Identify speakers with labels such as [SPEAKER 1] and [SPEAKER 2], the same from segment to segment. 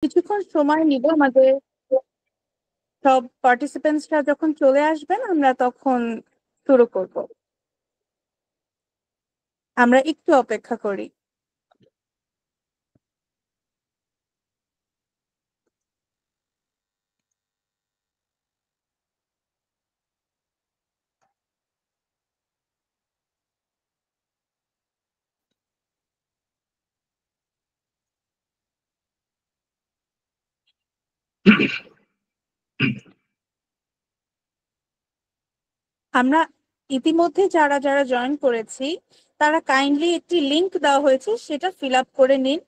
[SPEAKER 1] কিছুক্ষণ সময় নিব, আমাদের সব পার্টিসিপেন্টসরা যখন চলে আসবেন আমরা তখন শুরু করব। আমরা একটু অপেক্ষা করি। আমরা ইতিমধ্যে যারা যারা জয়েন করেছি তারা কাইন্ডলি একটি লিংক দেওয়া হয়েছে, সেটা ফিল আপ করে নিন।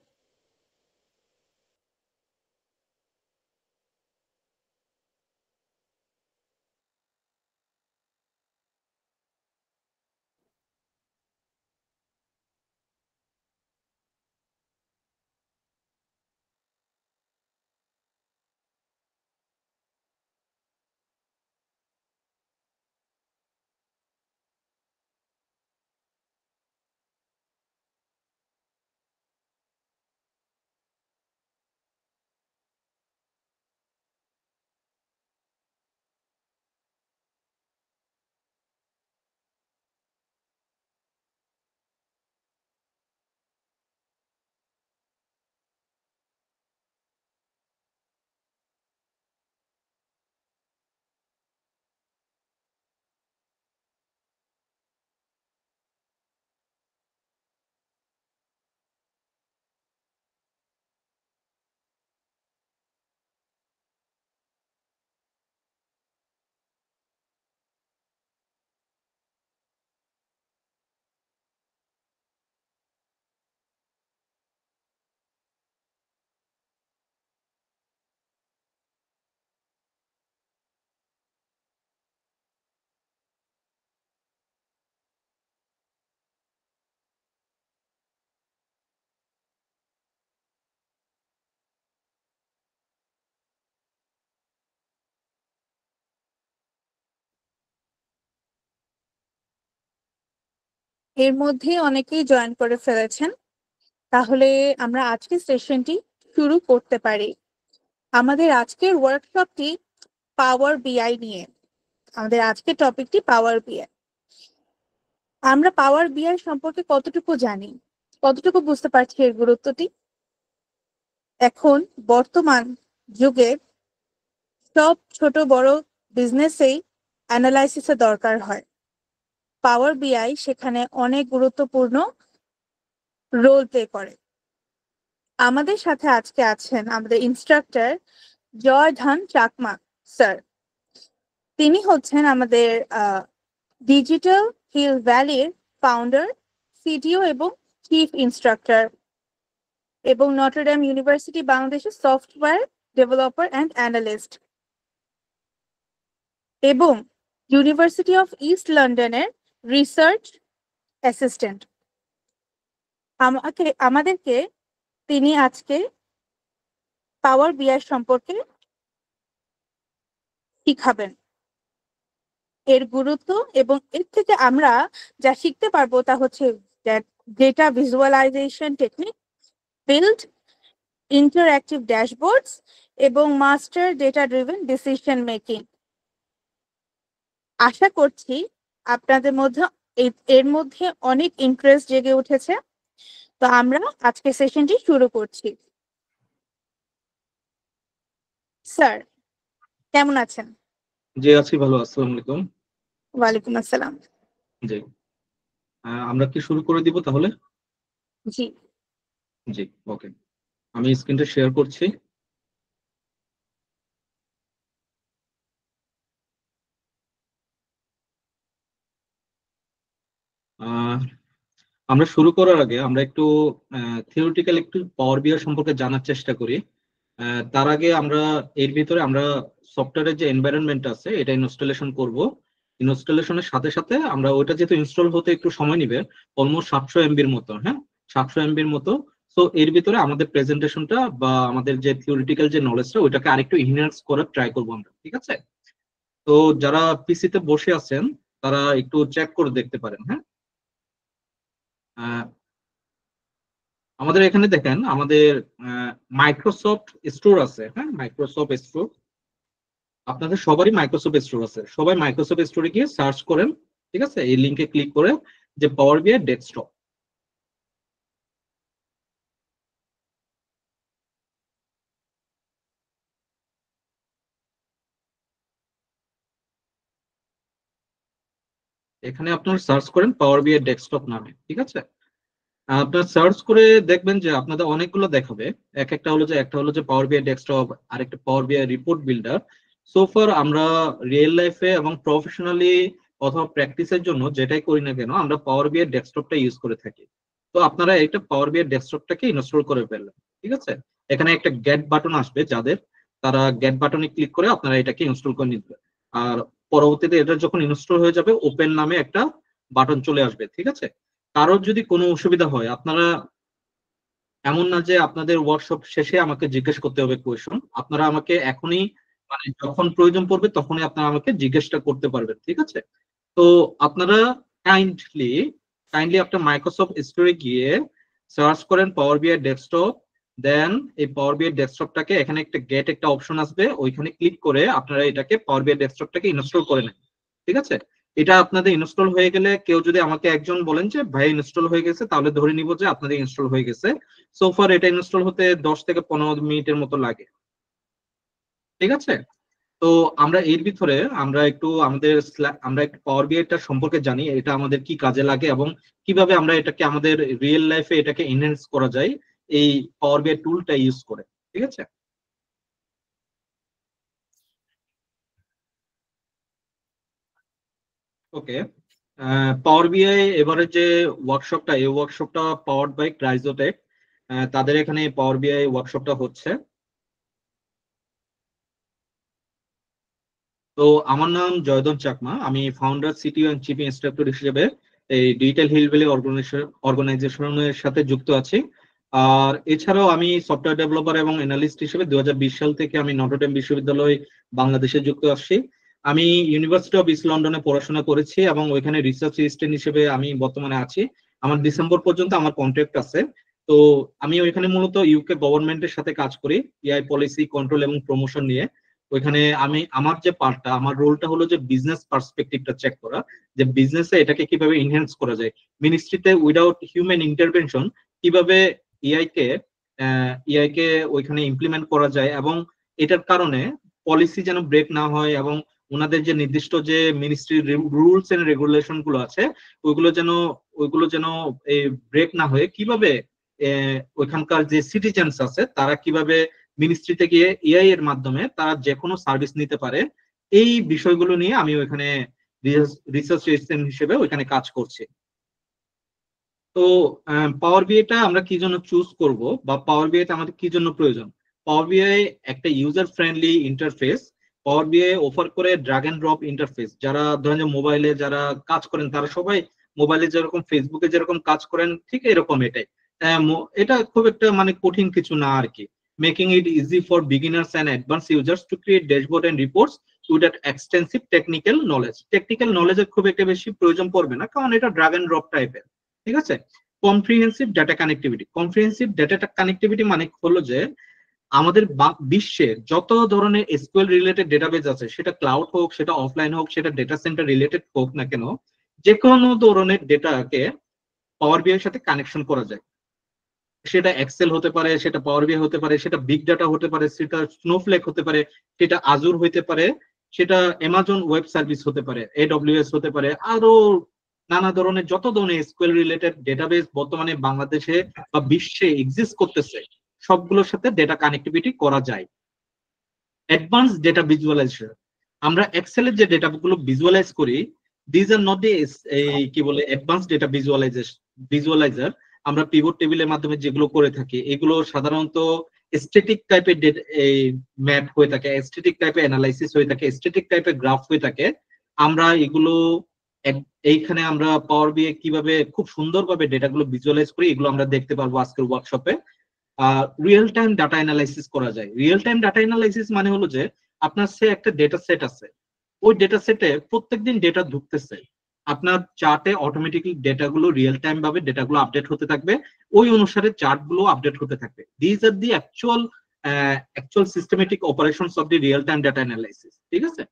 [SPEAKER 1] এর মধ্যে অনেকেই জয়েন করে ফেলেছেন, তাহলে আমরা আজকের সেশনটি শুরু করতে পারি। আমাদের আজকের ওয়ার্কশপটি পাওয়ার বিআই নিয়ে। আমাদের আজকের টপিকটি পাওয়ার বিআই। আমরা পাওয়ার বিআই সম্পর্কে কতটুকু জানি, কতটুকু বুঝতে পারছি এর গুরুত্বটি? এখন বর্তমান যুগে সব ছোট বড় বিজনেসেই অ্যানালাইসিসের দরকার হয়। পাওয়ার বিআই সেখানে অনেক গুরুত্বপূর্ণ রোল প্লে করে। আমাদের সাথে আজকে আছেন আমাদের ইনস্ট্রাক্টর জয়ধান চাকমা স্যার। তিনি হচ্ছেন আমাদের ডিজিটাল হিল ভ্যালির ফাউন্ডার, সিটিও এবং চিফ ইনস্ট্রাক্টর, এবং নটরডেম ইউনিভার্সিটি বাংলাদেশের সফটওয়্যার ডেভেলপার অ্যান্ড অ্যানালিস্ট, এবং ইউনিভার্সিটি অফ ইস্ট লন্ডনের রিসার্চ অ্যাসিস্ট্যান্ট। আমাদেরকে তিনি আজকে পাওয়ার বিআই সম্পর্কে শিখাবেন, এর গুরুত্ব, এবং এর থেকে আমরা যা শিখতে পারবো তা হচ্ছে data visualization technique, build interactive dashboards এবং master data driven decision making. আশা করছি আপনাদের মধ্যে এর মধ্যে অনেক ইন্টারেস্ট জেগে উঠেছে। তো আমরা আজকে সেশনটি শুরু করছি। স্যার কেমন আছেন?
[SPEAKER 2] জি আছি ভালো। আসসালামু আলাইকুম।
[SPEAKER 1] ওয়ালাইকুম আসসালাম।
[SPEAKER 2] জি আমরা কি শুরু করে দিব তাহলে?
[SPEAKER 1] জি।
[SPEAKER 2] জি ওকে, আমি স্ক্রিনটা শেয়ার করছি। আমরা শুরু করার আগে আমরা একটু থিওরিটিক্যাল একটু পাওয়ার বিআই সম্পর্কে জানার চেষ্টা করি। তার আগে আমরা এর ভিতরে আমরা সফটওয়্যারের যে এনভায়রনমেন্ট আছে এটা ইনস্টলেশন করব। ইনস্টলেশনের সাথে সাথে আমরা ওটা যেহেতু ইনস্টল হতে একটু সময় নিবে, অলমোস্ট 700 MB মতো, হ্যাঁ 700 MB মতো। সো এর ভিতরে আমাদের প্রেজেন্টেশনটা বা আমাদের যে থিওরিটিক্যাল যে নলেজটা ওইটাকে আরেকটু ইনহ্যান্স করার ট্রাই করবো আমরা, ঠিক আছে? তো যারা পিসিতে বসে আছেন তারা একটু চেক করে দেখতে পারেন, হ্যাঁ। আহ, আমাদের এখানে দেখেন আমাদের মাইক্রোসফট স্টোর আছে, হ্যাঁ মাইক্রোসফট স্টোর, আপনাদের সবারই মাইক্রোসফট স্টোর আছে, সবাই মাইক্রোসফট স্টোরে গিয়ে সার্চ করেন, ঠিক আছে, এই লিঙ্কে ক্লিক করে যে পাওয়ার বিআই ডেস্কটপ। এখানে আপনার সার্চ করেন পাওয়ার বিআই ডেস্কটপ নামে, ঠিক আছে। আপনার সার্চ করে দেখবেন যে আপনাদের অনেকগুলো দেখাবে, একটা হলো যে পাওয়ার বিআই ডেস্কটপ, আরেকটা পাওয়ার বিআই রিপোর্ট বিল্ডার। সোফার আমরা রিয়েল লাইফে এবং প্রফেশনালি অথবা প্র্যাকটিসের জন্য যেটাই করি না কেন আমরা পাওয়ার বিআই ডেস্কটপটা ইউজ করে থাকি। তো আপনারা একটা পাওয়ার বিআই ডেস্কটপটাকে ইনস্টল করে ফেললেন, ঠিক আছে। এখানে একটা গেট বাটন আসবে, যাদের তারা গেট বাটনে ক্লিক করে আপনারা এটাকে ইনস্টল করে নিতে, আর পরবর্তীতে এটা যখন ইনস্টল হয়ে যাবে ওপেন নামে একটা বাটন চলে আসবে, ঠিক আছে। কারোর যদি কোনো অসুবিধা হয় আপনারা, এমন না যে আপনাদের ওয়ার্কশপ শেষে আমাকে জিজ্ঞেস করতে হবে কোয়েশন, আপনারা আমাকে এখনই মানে যখন প্রয়োজন পড়বে তখনই আপনারা আমাকে জিজ্ঞেসটা করতে পারবেন, ঠিক আছে। তো আপনারা কাইন্ডলি কাইন্ডলি আপনার মাইক্রোসফট স্টোরে গিয়ে সার্চ করেন পাওয়ার বিআই ডেস্কটপ, দেন এই পাওয়ার বিআই ডেস্কটপটাকে এখানে একটা গেট একটা অপশন আসবে, ওইখানে ক্লিক করে আপনারা এটাকে পাওয়ার বিআই ডেস্কটপটাকে ইনস্টল করে নেন, ঠিক আছে। এটা আপনাদের ইনস্টল হয়ে গেলে কেউ যদি আমাকে একজন বলেন যে ভাই ইনস্টল হয়ে গেছে, তাহলে ধরে নিব যে আপনাদের ইনস্টল হয়ে গেছে। সোফার এটা ইনস্টল হতে 10 থেকে 15 মিনিটের মতো লাগে, ঠিক আছে। তো আমরা এর ভিতরে আমরা একটু আমরা একটু পাওয়ার বিআইটা সম্পর্কে জানি, এটা আমাদের কি কাজে লাগে এবং কিভাবে আমরা এটাকে আমাদের রিয়েল লাইফে এটাকে এনহ্যান্স করা যায় এই পাওয়ার বিআই টুলটা ইউজ করে, ঠিক আছে। ওকে, পাওয়ার বিআই এবারে যে ওয়ার্কশপটা, এই ওয়ার্কশপটা পাওয়ার্ড বাই ক্রাইজোটেক, তাদের এখানে পাওয়ার বিআই ওয়ার্কশপটা হচ্ছে। তো আমার নাম জয়দন চাকমা, আমি founder, CTO and chief instructor হিসেবে এই ডিজিটাল হিল ভ্যালি অর্গানাইজেশনের সাথে যুক্ত আছি। আর এছাড়াও আমি সফটওয়্যার ডেভেলপার এবং অ্যানালিস্ট হিসেবে 2020 সাল থেকে আমি নটরডেম বিশ্ববিদ্যালয় বাংলাদেশে যুক্ত আসছি। আমি ইউনিভার্সিটি অফ ইস্ট লন্ডনে পড়াশোনা করেছি এবং ওইখানে রিসার্চ অ্যাসিস্ট্যান্ট হিসেবে আমি বর্তমানে আছি। আমার ডিসেম্বর পর্যন্ত আমার কন্ট্রাক্ট আছে। তো আমি ওইখানে মূলত ইউকে গভর্নমেন্টের সাথে কাজ করি, এআই পলিসি কন্ট্রোল এবং প্রমোশন নিয়ে। ওইখানে আমি আমার যে পার্টটা, আমার রোলটা হলো যে বিজনেস পার্সপেক্টিভটা চেক করা, যে বিজনেসে এটাকে কিভাবে এনহ্যান্স করা যায়, মিনিস্ট্রিতে উইদাউট হিউম্যান ইন্টারভেনশন কিভাবে এআই কে এআই কে ওইখানে ইমপ্লিমেন্ট করা যায়, এবং এটার কারণে পলিসি যেন ব্রেক না হয় এবং ওনাদের যে নির্দিষ্ট যে মিনিস্ট্রির রুলস এন্ড রেগুলেশন গুলো আছে ওইগুলো যেন ওইগুলো যেন ব্রেক না হয়ে কিভাবে ওইখানকার যে সিটিজেন্স আছে তারা কিভাবে মিনিস্ট্রিতে গিয়ে এআই এর মাধ্যমে তারা যে কোনো সার্ভিস নিতে পারে, এই বিষয়গুলো নিয়ে আমি ওইখানে রিসার্চ অ্যাসিস্ট্যান্ট হিসেবে ওইখানে কাজ করছি। তো পাওয়ার বিআইটা আমরা কি জন্য চুজ করব বা পাওয়ার বিআইটা আমাদের কি জন্য প্রয়োজন? পাওয়ার বিআই একটা ইউজার ফ্রেন্ডলি ইন্টারফেস। পাওয়ার বিআই অফার করে ড্রাগ এন্ড ড্রপ ইন্টারফেস। যারা ধরেন যে মোবাইলে যারা কাজ করেন তারা সবাই মোবাইলে যেরকম ফেসবুকে যেরকম কাজ করেন ঠিক এরকম এটাই। এটা খুব একটা মানে কঠিন কিছু না আর কি। Making it easy for beginners and advance users to create dashboard and reports without extensive technical knowledge. Technical নলেজের খুব একটা বেশি প্রয়োজন পড়বে না, কারণ এটা ড্রাগ এন্ড ড্রপ টাইপের, ঠিক আছে। Comprehensive data connectivity. Comprehensive data connectivity মানে হলো যে আমাদের বিশ্বে যত ধরনের এসকিউএল রিলেটেড ডেটাবেজ আছে, সেটা ক্লাউড হোক, সেটা অফলাইন হোক, সেটা ডেটা সেন্টার রিলেটেড হোক না কেন, যে কোনো ধরনের ডেটাকে পাওয়ার বিআই এর সাথে কানেকশন করা যায়। সেটা এক্সেল হতে পারে, সেটা পাওয়ার বিআই হতে পারে, সেটা বিগ ডাটা হতে পারে, সেটা স্নোফ্লেক হতে পারে, সেটা আজুর হতে পারে, সেটা অ্যামাজন ওয়েব সার্ভিস হতে পারে, এডব্লিউএস হতে পারে, আরো নানা ধরনের যত ধরনের এসকিউএল রিলেটেড ডেটাবেস বর্তমানে বাংলাদেশে বা বিশ্বে এক্সিস্ট করতেছে সবগুলোর সাথে ডেটা কানেক্টিভিটি করা যায়। Advance data visualization. আমরা এক্সেলের যে ডেটাগুলো ভিজুয়ালাইজ করি, দিজ আর নট দি কি বলে অ্যাডভান্স ডেটা ভিজুয়ালাইজার। আমরা পিভট টেবিলের মাধ্যমে যেগুলো করে থাকি এগুলো সাধারণত স্ট্যাটিক টাইপের ম্যাপ হয়ে থাকে, স্ট্যাটিক টাইপের অ্যানালাইসিস হয়ে থাকে, স্ট্যাটিক টাইপের গ্রাফ হয়ে থাকে। আমরা এগুলো এইখানে আমরা পাওয়ার বিআই কিভাবে খুব সুন্দরভাবে ডেটাগুলো ভিজুয়ালাইজ করি এগুলো আমরা দেখতে পারবো আজকের ওয়ার্কশপে। রিয়েল টাইম ডাটা অ্যানালাইসিস করা যায়। রিয়েল টাইম ডাটা অ্যানালাইসিস মানে হলো যে আপনার সে একটা ডেটা সেট আছে, ওই ডেটা সেটে প্রত্যেকদিন ডেটা ঢুকতেছে, আপনার চার্টে অটোমেটিক্যালি ডেটাগুলো রিয়েল টাইম ভাবে ডেটাগুলো আপডেট হতে থাকবে, ওই অনুসারে চার্টগুলো আপডেট হতে থাকবে। This are the actual systematic operations of the real time data analysis, ঠিক আছে।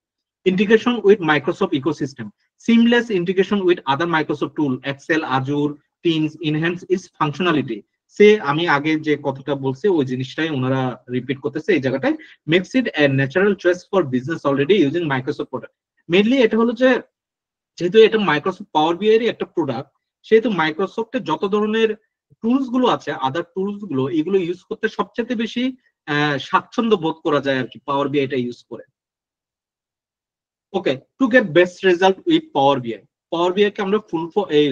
[SPEAKER 2] Integration with Microsoft ecosystem, seamless integration with other Microsoft tool, Excel, Azure, Teams, enhance its functionality. সে আমি আগে যে কথাটা বলছি ওই জিনিসটাই ওনারা রিপিট করতেছে এই জায়গাটায়। Makes it a natural choice for business already using Microsoft product. Mainly এটা হলো যে যেহেতু এটা মাইক্রোসফট পাওয়ার বিআই এর একটা প্রোডাক্ট, সেহেতু মাইক্রোসফটের যত ধরনের টুলস গুলো আছে, আদার টুলস গুলো, এগুলো ইউজ করতে সবচেয়ে বেশি স্বাচ্ছন্দ্য বোধ করা যায় আর কি পাওয়ার বিআইটা ইউজ করে। Okay, to get best result with Power BI, Power বিআই কে আমরা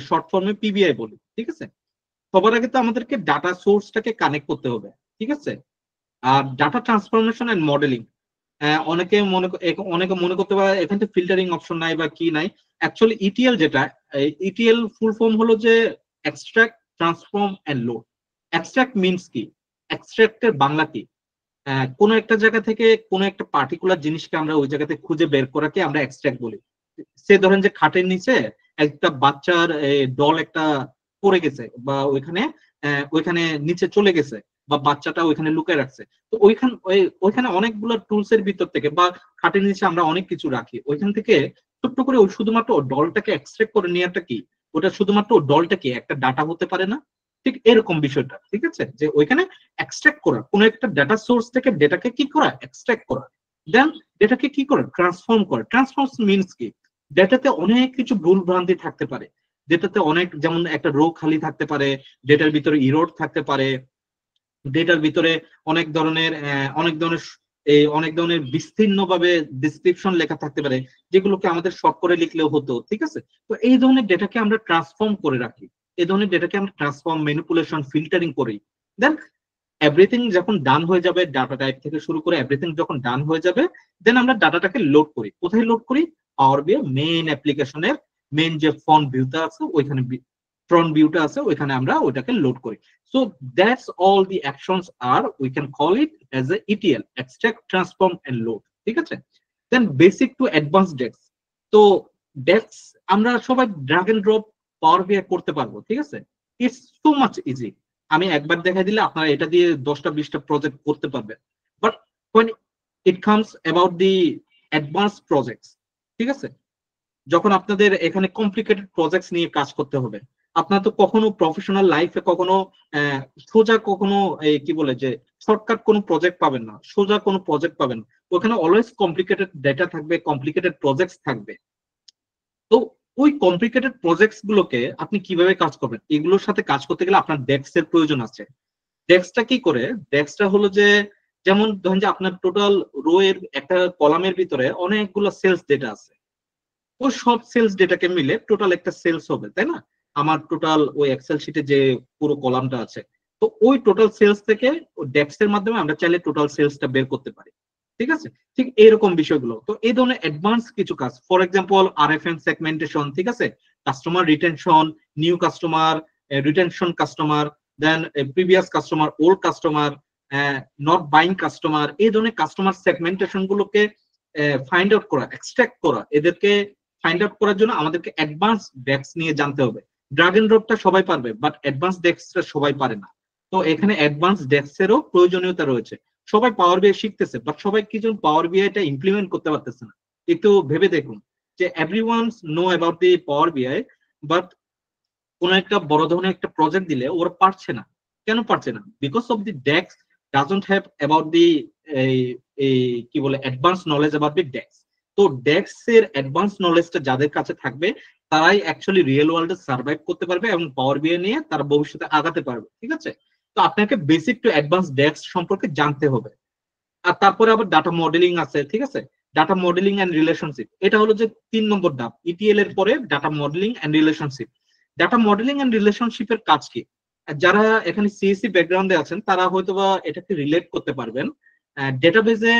[SPEAKER 2] শর্ট ফর্মে পিবিআই বলি, ঠিক আছে। সবার আগে তো আমাদেরকে ডাটা সোর্সটাকে কানেক্ট করতে হবে, ঠিক আছে। আর ডাটা ট্রান্সফরমেশন এন্ড মডেলিং, অনেকে মনে করতে পারে এখানে তো ফিল্টারিং অপশন নাই বা কি নাই। অ্যাকচুয়ালি ইটিএল যেটা, ইটিএল ফুল ফর্ম হলো যে extract, transform and load. Extract means কি, এক্সট্রাক্টের বাংলা কি? কোনো একটা জায়গা থেকে কোনো একটা পার্টিকুলার জিনিসকে আমরা ওই জায়গাতে খুঁজে বের করাকে আমরা এক্সট্রাক্ট বলি। সে ধরেন যে খাটের নিচে একটা বাচ্চার ডল একটা পড়ে গেছে, বা ওইখানে ওইখানে নিচে চলে গেছে, বা বাচ্চাটা ওইখানে লুকিয়ে রাখছে। তো ওইখানে অনেকগুলো টুলস এর ভিতর থেকে, বা খাটের নিচে আমরা অনেক কিছু রাখি, ওইখান থেকে ছোট্ট করে ওই শুধুমাত্র ডলটাকে এক্সট্রাক্ট করে নেওয়াটা কি, ওটা শুধুমাত্র ডলটা কি একটা ডাটা হতে পারে না? ঠিক এরকম বিষয়টা, ঠিক আছে, যে ওইখানে এক্সট্রাক্ট করা, কোন একটা ডাটা সোর্স থেকে ডেটাকে কি করা, এক্সট্রাক্ট করা, দেন ডেটাকে কি করে ট্রান্সফর্ম করা। ট্রান্সফর্ম মিনস কি, ডেটাতে অনেক কিছু ভুল ভ্রান্তি থাকতে পারে, ডেটাতে অনেক, যেমন একটা রো খালি থাকতে পারে, ডেটার ভিতরে ইরোড থাকতে পারে, ডেটার ভিতরে অনেক ধরনের বিস্তীর্ণ ভাবে ডিসক্রিপশন লেখা থাকতে পারে, যেগুলোকে আমাদের শর্ট করে লিখলেও হতো, ঠিক আছে। তো এই ধরনের ডেটাকে আমরা ট্রান্সফর্ম করে রাখি, এই ধরনের ডেটাকে আমরা ট্রান্সফর্ম, ম্যানিপুলেশন, ফিল্টারিং করি। দেন এভরিথিং যখন ডান হয়ে যাবে, ডাটা টাইপ থেকে শুরু করে এভরিথিং যখন ডান হয়ে যাবে, দেন আমরা ডাটাটাকে লোড করি। কোথায় লোড করি? পাওয়ার বিআই মেইন অ্যাপ্লিকেশনের মেইন যে ফ্রন্ট ভিউটা আছে ওইখানে, ওইখানে আমরা ওইটাকে লোড করি। So that's all the actions are we can call it as a ETL, extract, transform and load, ঠিক আছে। Then basic to advance DAX. তো ডেক্স আমরা সবাই ড্রাগ এন্ড ড্রপ পাওয়ার বিআই করতে পারবো, ঠিক আছে। It's so much easy. আমি একবার দেখাই দিলে আপনারা এটা দিয়ে 10টা 20টা প্রজেক্ট করতে পারবেন। But when it comes about the advanced projects, ঠিক আছে, যখন আপনাদের এখানে কমপ্লিকেটেড প্রজেক্টস নিয়ে কাজ করতে হবে, আপনার তো কখনো প্রফেশনাল লাইফে কখনো সোজা কখনো কি বলে যে শর্টকাট কোনো প্রজেক্ট পাবেন না, সোজা কোনো প্রজেক্ট পাবেন না। ওখানে অলওয়েজ কমপ্লিকেটেড ডেটা থাকবে, কমপ্লিকেটেড প্রজেক্টস থাকবে। তো ওই কমপ্লিকেটেড প্রজেক্টস গুলোকে আপনি কিভাবে কাজ করবেন, এগুলোর সাথে কাজ করতে গেলে আপনার ডেস্ক এর প্রয়োজন আছে। ডেস্কটা কি করে, ডেস্কটা হলো যে, যেমন ধরেন যে আপনার টোটাল রো এর একটা কলামের ভিতরে অনেকগুলো সেলস ডেটা আছে, ওই সব সেলস ডেটাকে মিলে টোটাল একটা সেলস হবে, তাই না? আমার টোটাল ওই এক্সেল শিটে যে পুরো কলামটা আছে, তো ওই টোটাল সেলস থেকে ডেস্ক এর মাধ্যমে আমরা চাইলে টোটাল সেলসটা বের করতে পারি, ঠিক আছে। ঠিক এরকম বিষয়গুলো, তো এই ধরনের অ্যাডভান্স কিছু কাজ, ফর এক্সাম্পল আরএফএম সেগমেন্টেশন, ঠিক আছে, customer retention, new customer retention, customer then previous customer, old customer, not buying customer, এই ধরনের কাস্টমার সেগমেন্টেশন গুলোকে ফাইন্ড আউট করা, এক্সট্রাক্ট করা, এদেরকে ফাইন্ড আউট করার জন্য আমাদেরকে অ্যাডভান্স ডেক্স নিয়ে জানতে হবে। ড্রাগ এন্ড ড্রপটা সবাই পারবে, বাট অ্যাডভান্স ডেক্সটা সবাই পারে না। তো এখানে অ্যাডভান্স ডেক্সেরও প্রয়োজনীয়তা রয়েছে। সবাই পাওয়ার বিআই শিখতেছে, বাট সবাই কিছু পাওয়ার বিআইটা ইমপ্লিমেন্ট করতে পারতেছে না। একটু ভেবে দেখুন যে এভরিওয়ান নো অ্যাবাউট দি পাওয়ার বিআই, বাট কোন একটা বড় ধরনের একটা প্রজেক্ট দিলে ওরা পারছে না। কেন পারছে না? Because of the DAX doesn't have about the কি বলে advance knowledge about the DAX. তো ডেক্স এর অ্যাডভান্স নলেজটা যাদের কাছে থাকবে তারাই অ্যাকচুয়ালি রিয়েল ওয়ার্ল্ডে সার্ভাইভ করতে পারবে এবং পাওয়ার বিআই নিয়ে তারা ভবিষ্যতে আগাতে পারবে, ঠিক আছে। তো আপনাকে বেসিক টু অ্যাডভান্স ডেক্স সম্পর্কে জানতে হবে। আর তারপরে আবার ডাটা মডেলিং আছে, ঠিক আছে। ডাটা মডেলিং এন্ড রিলেশনশিপ, এটা হলো যে 3 নম্বর ধাপ ইটিএল এর পরে data modeling and relationship. Data modeling and রিলেশনশিপের কাজ কি? যারা এখানে সিএসসি ব্যাকগ্রাউন্ডে আছেন তারা হয়তোবা এটাকে রিলেট করতে পারবেন। ডেটাবেজে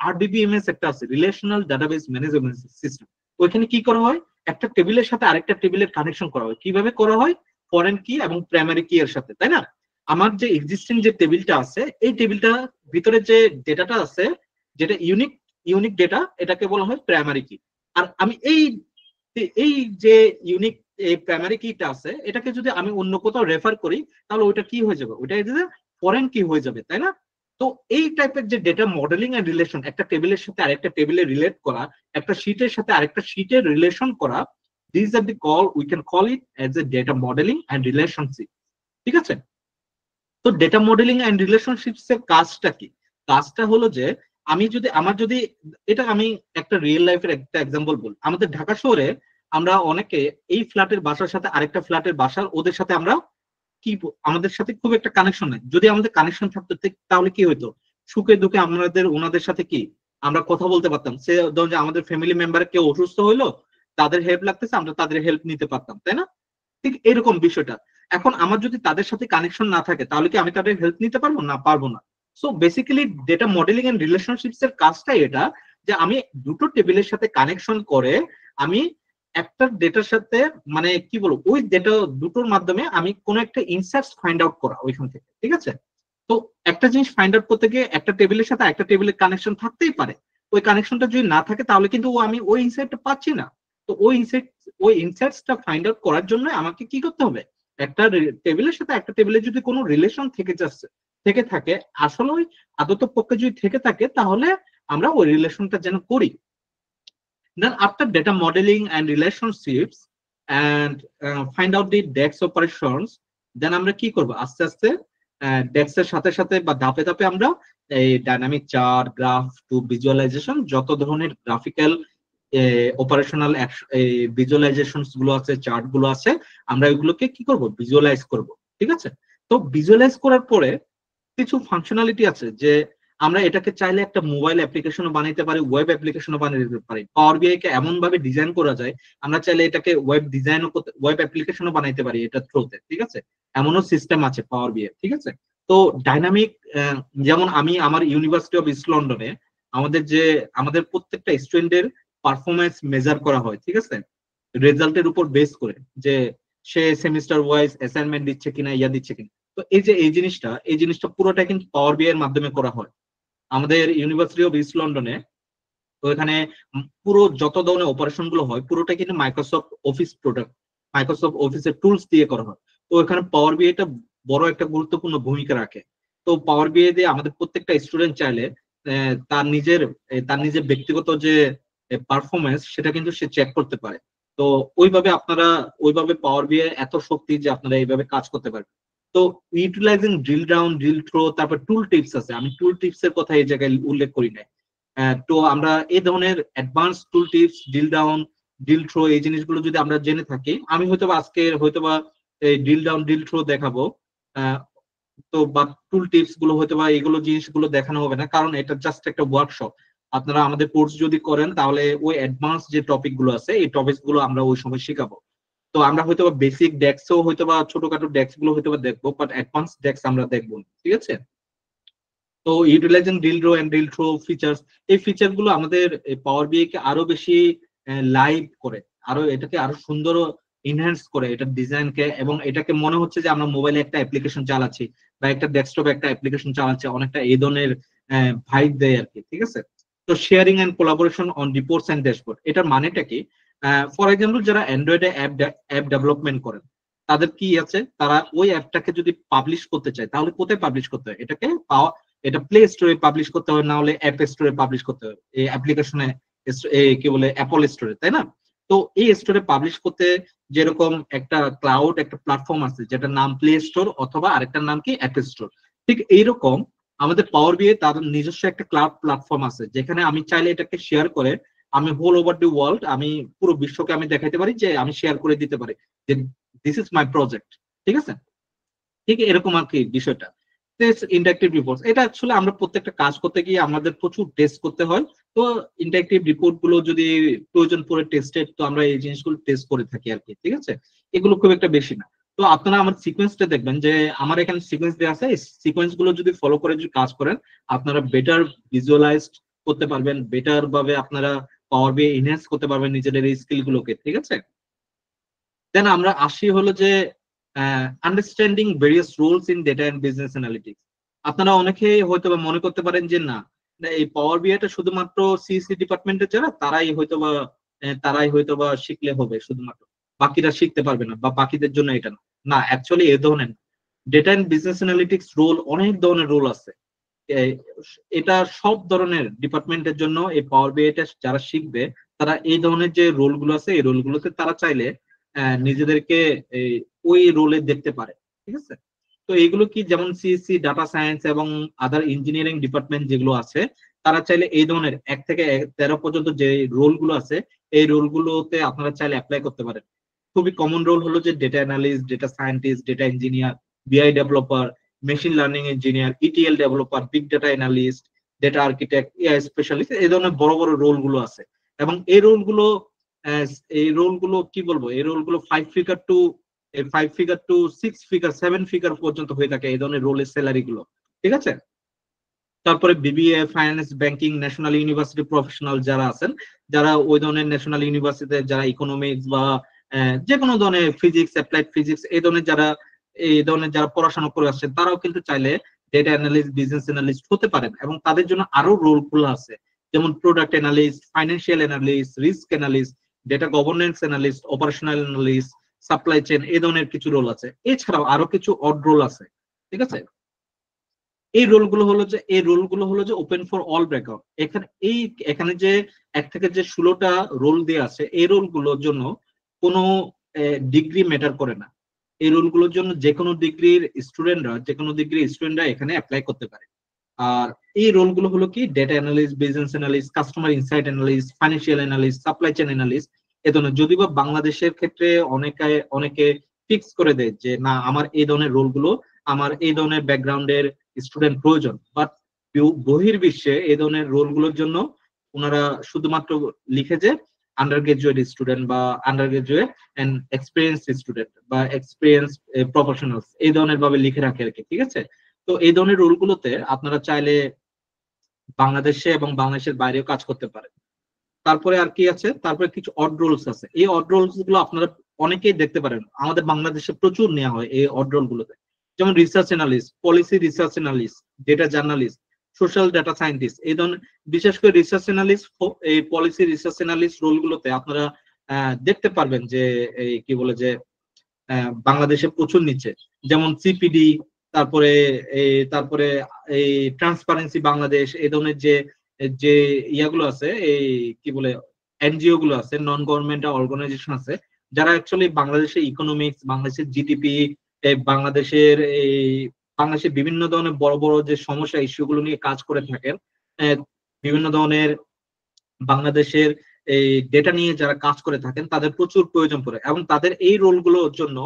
[SPEAKER 2] আরডিবিএমএস একটা আছে, রিলেশনাল ডাটাবেজ ম্যানেজমেন্ট সিস্টেম। ওইখানে কি করা হয়, একটা টেবিলের সাথে আরেকটা টেবিলের কানেকশন করা হয়। কিভাবে করা হয়? ফরেন কি এবং প্রাইমারি কি এর সাথে, তাই না? আমার যে এক্সিস্টিং যে টেবিলটা আছে, এই টেবিলটা ভিতরে যে ডেটাটা আছে, যেটা ইউনিক ডেটা, এটাকে বলা হয় প্রাইমারি কি। আর আমি এই এই যে ইউনিক এই প্রাইমারি কিটা আছে, এটাকে যদি আমি অন্য কোথাও রেফার করি তাহলে ওইটা কি হয়ে যাবে, ওইটা যে ফরেন কি হয়ে যাবে, তাই না? তো এই টাইপের যে ডেটা মডেলিং এন্ড রিলেশন, একটা টেবিলের সাথে আরেকটা টেবিলে রিলেট করা, একটা শীটের সাথে আরেকটা শীটের রিলেশন করা, this are the call, we can call it as a data modelling and relationship. ঠিক আছে? তো ডেটা মডেলিং এন্ড রিলেশনশিপস এর কাজটা কি? কাজটা হলো যে আমার যদি এটা আমি একটা রিয়েল লাইফের একটা এক্সাম্পল বলি। আমাদের ঢাকা শহরে আমরা অনেকে এই ফ্ল্যাটের বাসার সাথে আরেকটা ফ্ল্যাটের বাসার ওদের সাথে আমরা আমাদের সাথে খুব একটা কানেকশন নেই। যদি আমাদের কানেকশন থাকতো তাহলে কি হইতো, সুখে দুঃখে আমাদের ওনাদের সাথে কি আমরা কথা বলতে পারতাম। সে ধরুন যে আমাদের ফ্যামিলি মেম্বার কেউ অসুস্থ হইলো, তাদের হেল্প লাগতেছে, আমরা তাদের হেল্প নিতে পারতাম, তাই না? ঠিক এরকম বিষয়টা। এখন আমার যদি তাদের সাথে কানেকশন না থাকে তাহলে কি আমি তাদের হেল্প নিতে পারবো না? পারবো না। So basically data modelling and relationships এর কাজটাই এটা, যে আমি দুটো টেবিলের সাথে কানেকশন করে আমি একটা ডেটার সাথে মানে কি বলবো, ওই ডেটা দুটোর মাধ্যমে আমি কোনো একটা ইনসাইটস ফাইন্ড আউট করা ওইখান থেকে। ঠিক আছে? তো একটা জিনিস ফাইন্ড আউট করতে গিয়ে একটা টেবিলের সাথে একটা টেবিলের কানেকশন থাকতেই পারে। ওই কানেকশনটা যদি না থাকে তাহলে কিন্তু আমি ওই ইনসাইটটা পাচ্ছি না। তো ওই ইনসাইটসটা ফাইন্ড আউট করার জন্য আমাকে কি করতে হবে, একটা টেবিলের সাথে একটা টেবিলে যদি কোনো রিলেশন থেকে থাকে, আসলে ওই আদত পক্ষে যদি থেকে থাকে তাহলে আমরা ওই রিলেশনটা যেন করি। Then after data modeling and relationships and find out the DEX operations, then আমরা কি করব, আস্তে আস্তে DEX এর সাথে সাথে বা ধাপে ধাপে আমরা এই dynamic chart, graph to visualization, যত ধরনের গ্রাফিক্যাল অপারেশনাল ভিজুয়ালাইজেশনস গুলো আছে, চার্ট গুলো আছে, আমরা এগুলোকে কি করব, ভিজুয়ালাইজ করব। ঠিক আছে? তো ভিজুয়ালাইজ করার পরে কিছু ফাংশনালিটি আছে যে আমরা এটাকে চাইলে একটা মোবাইল অ্যাপ্লিকেশনও বানাইতে পারি, ওয়েব অ্যাপ্লিকেশনও বানাইতে পারি। পাওয়ার বিআই কে এমন ভাবে ডিজাইন করা যায়, আমরা চাইলে এটাকে ওয়েব ডিজাইনও করতে, ওয়েব অ্যাপ্লিকেশনও বানাইতে পারি এটা থ্রুতে। ঠিক আছে? এমনও সিস্টেম আছে পাওয়ার বিআই। ঠিক আছে? তো ডাইনামিক, যেমন আমি আমার ইউনিভার্সিটি অফ ইস্ট লন্ডনে আমাদের প্রত্যেকটা স্টুডেন্টের পারফরমেন্স মেজার করা হয়। ঠিক আছে? রেজাল্টের উপর বেস করে, যে সে সেমিস্টার ওয়াইজ অ্যাসাইনমেন্ট দিচ্ছে কিনা, দিচ্ছে কিনা। তো এই জিনিসটা পুরোটা কিন্তু পাওয়ার বিআই এর মাধ্যমে করা হয় আমাদের ইউনিভার্সিটি অফ ইস্ট লন্ডনে। তো এখানে পুরো যত ধরনের অপারেশন গুলো হয় পুরোটা কিন্তু মাইক্রোসফট অফিসের টুলস দিয়ে করা হয়। তো এখানে পাওয়ার বিআইটা বড় একটা গুরুত্বপূর্ণ ভূমিকা রাখে। তো পাওয়ার বিআই দিয়ে আমাদের প্রত্যেকটা স্টুডেন্ট চাইলে তার নিজের ব্যক্তিগত যে পারফরমেন্স সেটা কিন্তু সে চেক করতে পারে। তো ওইভাবে পাওয়ার বিআই এত শক্তি যে আপনারা এইভাবে কাজ করতে পারবেন। তো utilising drill down, drill through, তারপর টুল টিপস আছে, আমি টুল টিপস এর কথা এই জায়গায় উল্লেখ করি নাই। তো আমরা এই ধরনের advance tool tips, drill down, drill through, এই জিনিসগুলো যদি আমরা জেনে থাকি, আমি হয়তোবা আজকে হয়তোবা এই ড্রিল ডাউন ড্রিল থ্রো দেখাবো। আহ, তো বা টুল টিপস গুলো হয়তোবা এগুলো জিনিসগুলো দেখানো হবে না, কারণ এটা জাস্ট একটা ওয়ার্কশপ। আপনারা আমাদের কোর্স যদি করেন তাহলে ওই অ্যাডভান্স যে টপিক গুলো আছে এই টপিক গুলো আমরা ওই সময় শেখাবো। তো আমরা হয়তো বেসিক ডেক্সও হয়তো বা ছোটখাটো ডেক্স গুলো হয়তো দেখবো, বাট অ্যাডভান্স ডেক্স আমরা দেখবো না। ঠিক আছে? তো utilising drill row and drill through features, এই ফিচার গুলো আমাদের পাওয়ার বিআই কে আরো বেশি লাইভ করে, এটাকে আরো সুন্দর ইনহ্যান্স করে এটার ডিজাইন কে, এবং এটাকে মনে হচ্ছে যে আমরা মোবাইলে একটা অ্যাপ্লিকেশন চালাচ্ছি বা একটা ডেস্কটপে একটা অ্যাপ্লিকেশন চালাচ্ছি, অনেকটা এই ধরনের ভাইব দেয় আর কি। ঠিক আছে? তো sharing and collaboration on reports and dashboard, এটার মানেটা কি? ফর এক্সাম্পল যারা অ্যান্ড্রয়েডে অ্যাপ ডেভেলপমেন্ট করেন, তাদের কি আছে, তারা ওই অ্যাপটাকে যদি পাবলিশ করতে চায় তাহলে কোথায় পাবলিশ করতে হয়, এটা প্লে স্টোরে পাবলিশ করতে হবে, না হলে অ্যাপ স্টোরে পাবলিশ করতে হবে, এই অ্যাপ্লিকেশনে কি বলে অ্যাপল স্টোরে, তাই না? তো এই স্টোরে পাবলিশ করতে যেরকম একটা ক্লাউড একটা প্ল্যাটফর্ম আছে যেটার নাম প্লে স্টোর, অথবা আরেকটার নাম কি অ্যাপ স্টোর, ঠিক এইরকম আমাদের পাওয়ার বিআই তাদের নিজস্ব একটা ক্লাউড প্ল্যাটফর্ম আছে, যেখানে আমি চাইলে এটাকে শেয়ার করে আমি হোল ওভার দি ওয়ার্ল্ড, আমি পুরো বিশ্বকে আমি দেখাইতে পারি, যে আমি শেয়ার করে দিতে পারি যে দিস ইজ মাই প্রজেক্ট। ঠিক আছে? ঠিক এরকম আর কি বিষয়টা। ইন্টারেক্টিভ রিপোর্ট, এটা অ্যাকচুয়ালি আমরা প্রত্যেকটা কাজ করতে গিয়ে আমাদের প্রচুর টেস্ট করতে হয়। তো ইন্টারেক্টিভ রিপোর্ট গুলো যদি প্রয়োজন পড়ে টেস্টেড, তো আমরা এই জিনিসগুলো টেস্ট করে থাকি আর কি। ঠিক আছে? এগুলো খুব একটা বেশি না। তো আপনারা আমার সিকোয়েন্সটা দেখবেন, যে আমার এখানে সিকোয়েন্স দেওয়া আছে, এই সিকোয়েন্স গুলো যদি ফলো করে যদি কাজ করেন আপনারা বেটার ভিজুয়ালাইজড করতে পারবেন, বেটার ভাবে আপনারা পাওয়ার বিআই এনহ্যান্স করতে পারবেন নিজেদের এই স্কিল গুলোকে। ঠিক আছে? দেন আমরা আসি হলো যে understanding various roles in data and business analytics. আপনারা অনেকে হয়তো বা মনে করতে পারেন যে না, এই পাওয়ার বিআইটা শুধুমাত্র সিসি ডিপার্টমেন্টের যারা তারাই হয়তো বা তারাই হয়তো বা শিখলে হবে শুধুমাত্র, বাকিরা শিখতে পারবে না বা বাকিদের জন্য এটা না। না, অ্যাকচুয়ালি এ ধরনের data and business analytics role, অনেক ধরনের রোল আছে। এ- এটা সব ধরনের ডিপার্টমেন্টের জন্য এই পাওয়ার বিআইটা যারা শিখবে, তারা এই ধরনের যে রোল গুলো আছে এই রোল গুলোতে তারা চাইলে নিজেদেরকে এই, ওই রোলে দেখতে পারে। ঠিক আছে। তো এইগুলো কি, যেমন সিএসসি, ডাটা সায়েন্স এবং আদার ইঞ্জিনিয়ারিং ডিপার্টমেন্ট যেগুলো আছে, তারা চাইলে এই ধরনের 1 থেকে 13 পর্যন্ত যে রোল গুলো আছে এই রোল গুলোতে আপনারা চাইলে অ্যাপ্লাই করতে পারেন। খুবই কমন রোল হলো যে data analyst, data scientist, data engineer, BI developer, machine learning engineer, ETL developer, big data analyst, data architect, AI specialist, এই ধরনের বড় বড় রোল গুলো আছে। এবং আহ, এই রোল গুলো কি বলবো, এই রোল গুলো 5 ফিগার টু 6 ফিগার, 7 ফিগার পর্যন্ত হয়ে থাকে এই ধরনের রোলের স্যালারি গুলো। ঠিক আছে। তারপরে BBA, finance, banking, national university professional যারা আছেন, যারা ওই ধরনের ন্যাশনাল ইউনিভার্সিটিতে যারা ইকোনমিক্স বা যে কোনো ধরনের ফিজিক্স, অ্যাপ্লাইড ফিজিক্স, এই ধরনের যারা পড়াশোনা করে আসছেন, তারাও কিন্তু চাইলে ডেটা অ্যানালিস্ট, বিজনেস অ্যানালিস্ট হতে পারেন। এবং তাদের জন্য আরো রোল গুলো আছে, যেমন product analyst, financial analyst, risk analyst, data governance analyst, operational analyst, supply chain, এই ধরনের কিছু রোল আছে। এছাড়াও আরো কিছু অড রোল আছে। ঠিক আছে। এই রোলগুলো হলো যে ওপেন ফর অল ব্যাকগ্রাউন্ড। এখানে যে 1 থেকে 16টা রোল দিয়ে আছে, এই রোলগুলোর জন্য কোনো ডিগ্রি ম্যাটার করে না। এই রোলগুলোর জন্য যে কোনো ডিগ্রির স্টুডেন্টরা এখানে অ্যাপ্লাই করতে পারে। আর এই রোলগুলো হলো কি, data analyst, business analyst, customer insight analyst, financial analyst, supply chain analyst, এ ধরনের। যদিও বা বাংলাদেশের ক্ষেত্রে অনেকে অনেকে ফিক্স করে দেয় যে না, আমার এই ধরনের রোলগুলো, আমার এই ধরনের ব্যাকগ্রাউন্ডের স্টুডেন্ট প্রয়োজন, বাট বহির্বিশ্বে এই ধরনের রোলগুলোর জন্য ওনারা শুধুমাত্র লিখে যে আন্ডার গ্রাজুয়েট স্টুডেন্ট বা undergraduate and experience student বা এক্সপিরিয়েন্স প্রফেশনালস, এই ধরনের ভাবে লিখে রাখে আর কি। ঠিক আছে। তো এই ধরনের রোলগুলোতে আপনারা চাইলে বাংলাদেশে এবং বাংলাদেশের বাইরেও কাজ করতে পারেন। তারপরে আর কি আছে, তারপরে কিছু অড রোলস আছে। এই অড রোলস গুলো আপনারা অনেকেই দেখতে পারেন, আমাদের বাংলাদেশে প্রচুর নেওয়া হয় এই অড রোল গুলোতে। যেমন research analyst, policy research analyst, data journalist, social data scientist, এই ধরনের। বিশেষ করে রিসার্চ অ্যানালিস্ট, এই পলিসি রিসার্চ অ্যানালিস্ট রোল গুলোতে আপনারা দেখতে পারবেন যে এই কি বলে যে বাংলাদেশে প্রচুর নিচ্ছে। যেমন সিপিডি, তারপরে তারপরে এই ট্রান্সপারেন্সি বাংলাদেশ, এই ধরনের যে যে ইয়াগুলো আছে, এই কি বলে এনজিও গুলো আছে, নন গভর্নমেন্ট অর্গানাইজেশন আছে, যারা অ্যাকচুয়ালি বাংলাদেশের ইকোনমিক্স, বাংলাদেশের জিডিপি, বাংলাদেশের এই বাংলাদেশের বিভিন্ন ধরনের বড় বড় যে সমস্যা, ইস্যু গুলো নিয়ে কাজ করে থাকেন। আহ, বিভিন্ন ধরনের বাংলাদেশের এই ডেটা নিয়ে যারা কাজ করে থাকেন, তাদের প্রচুর প্রয়োজন পড়ে। এবং তাদের এই রোলগুলোর জন্য,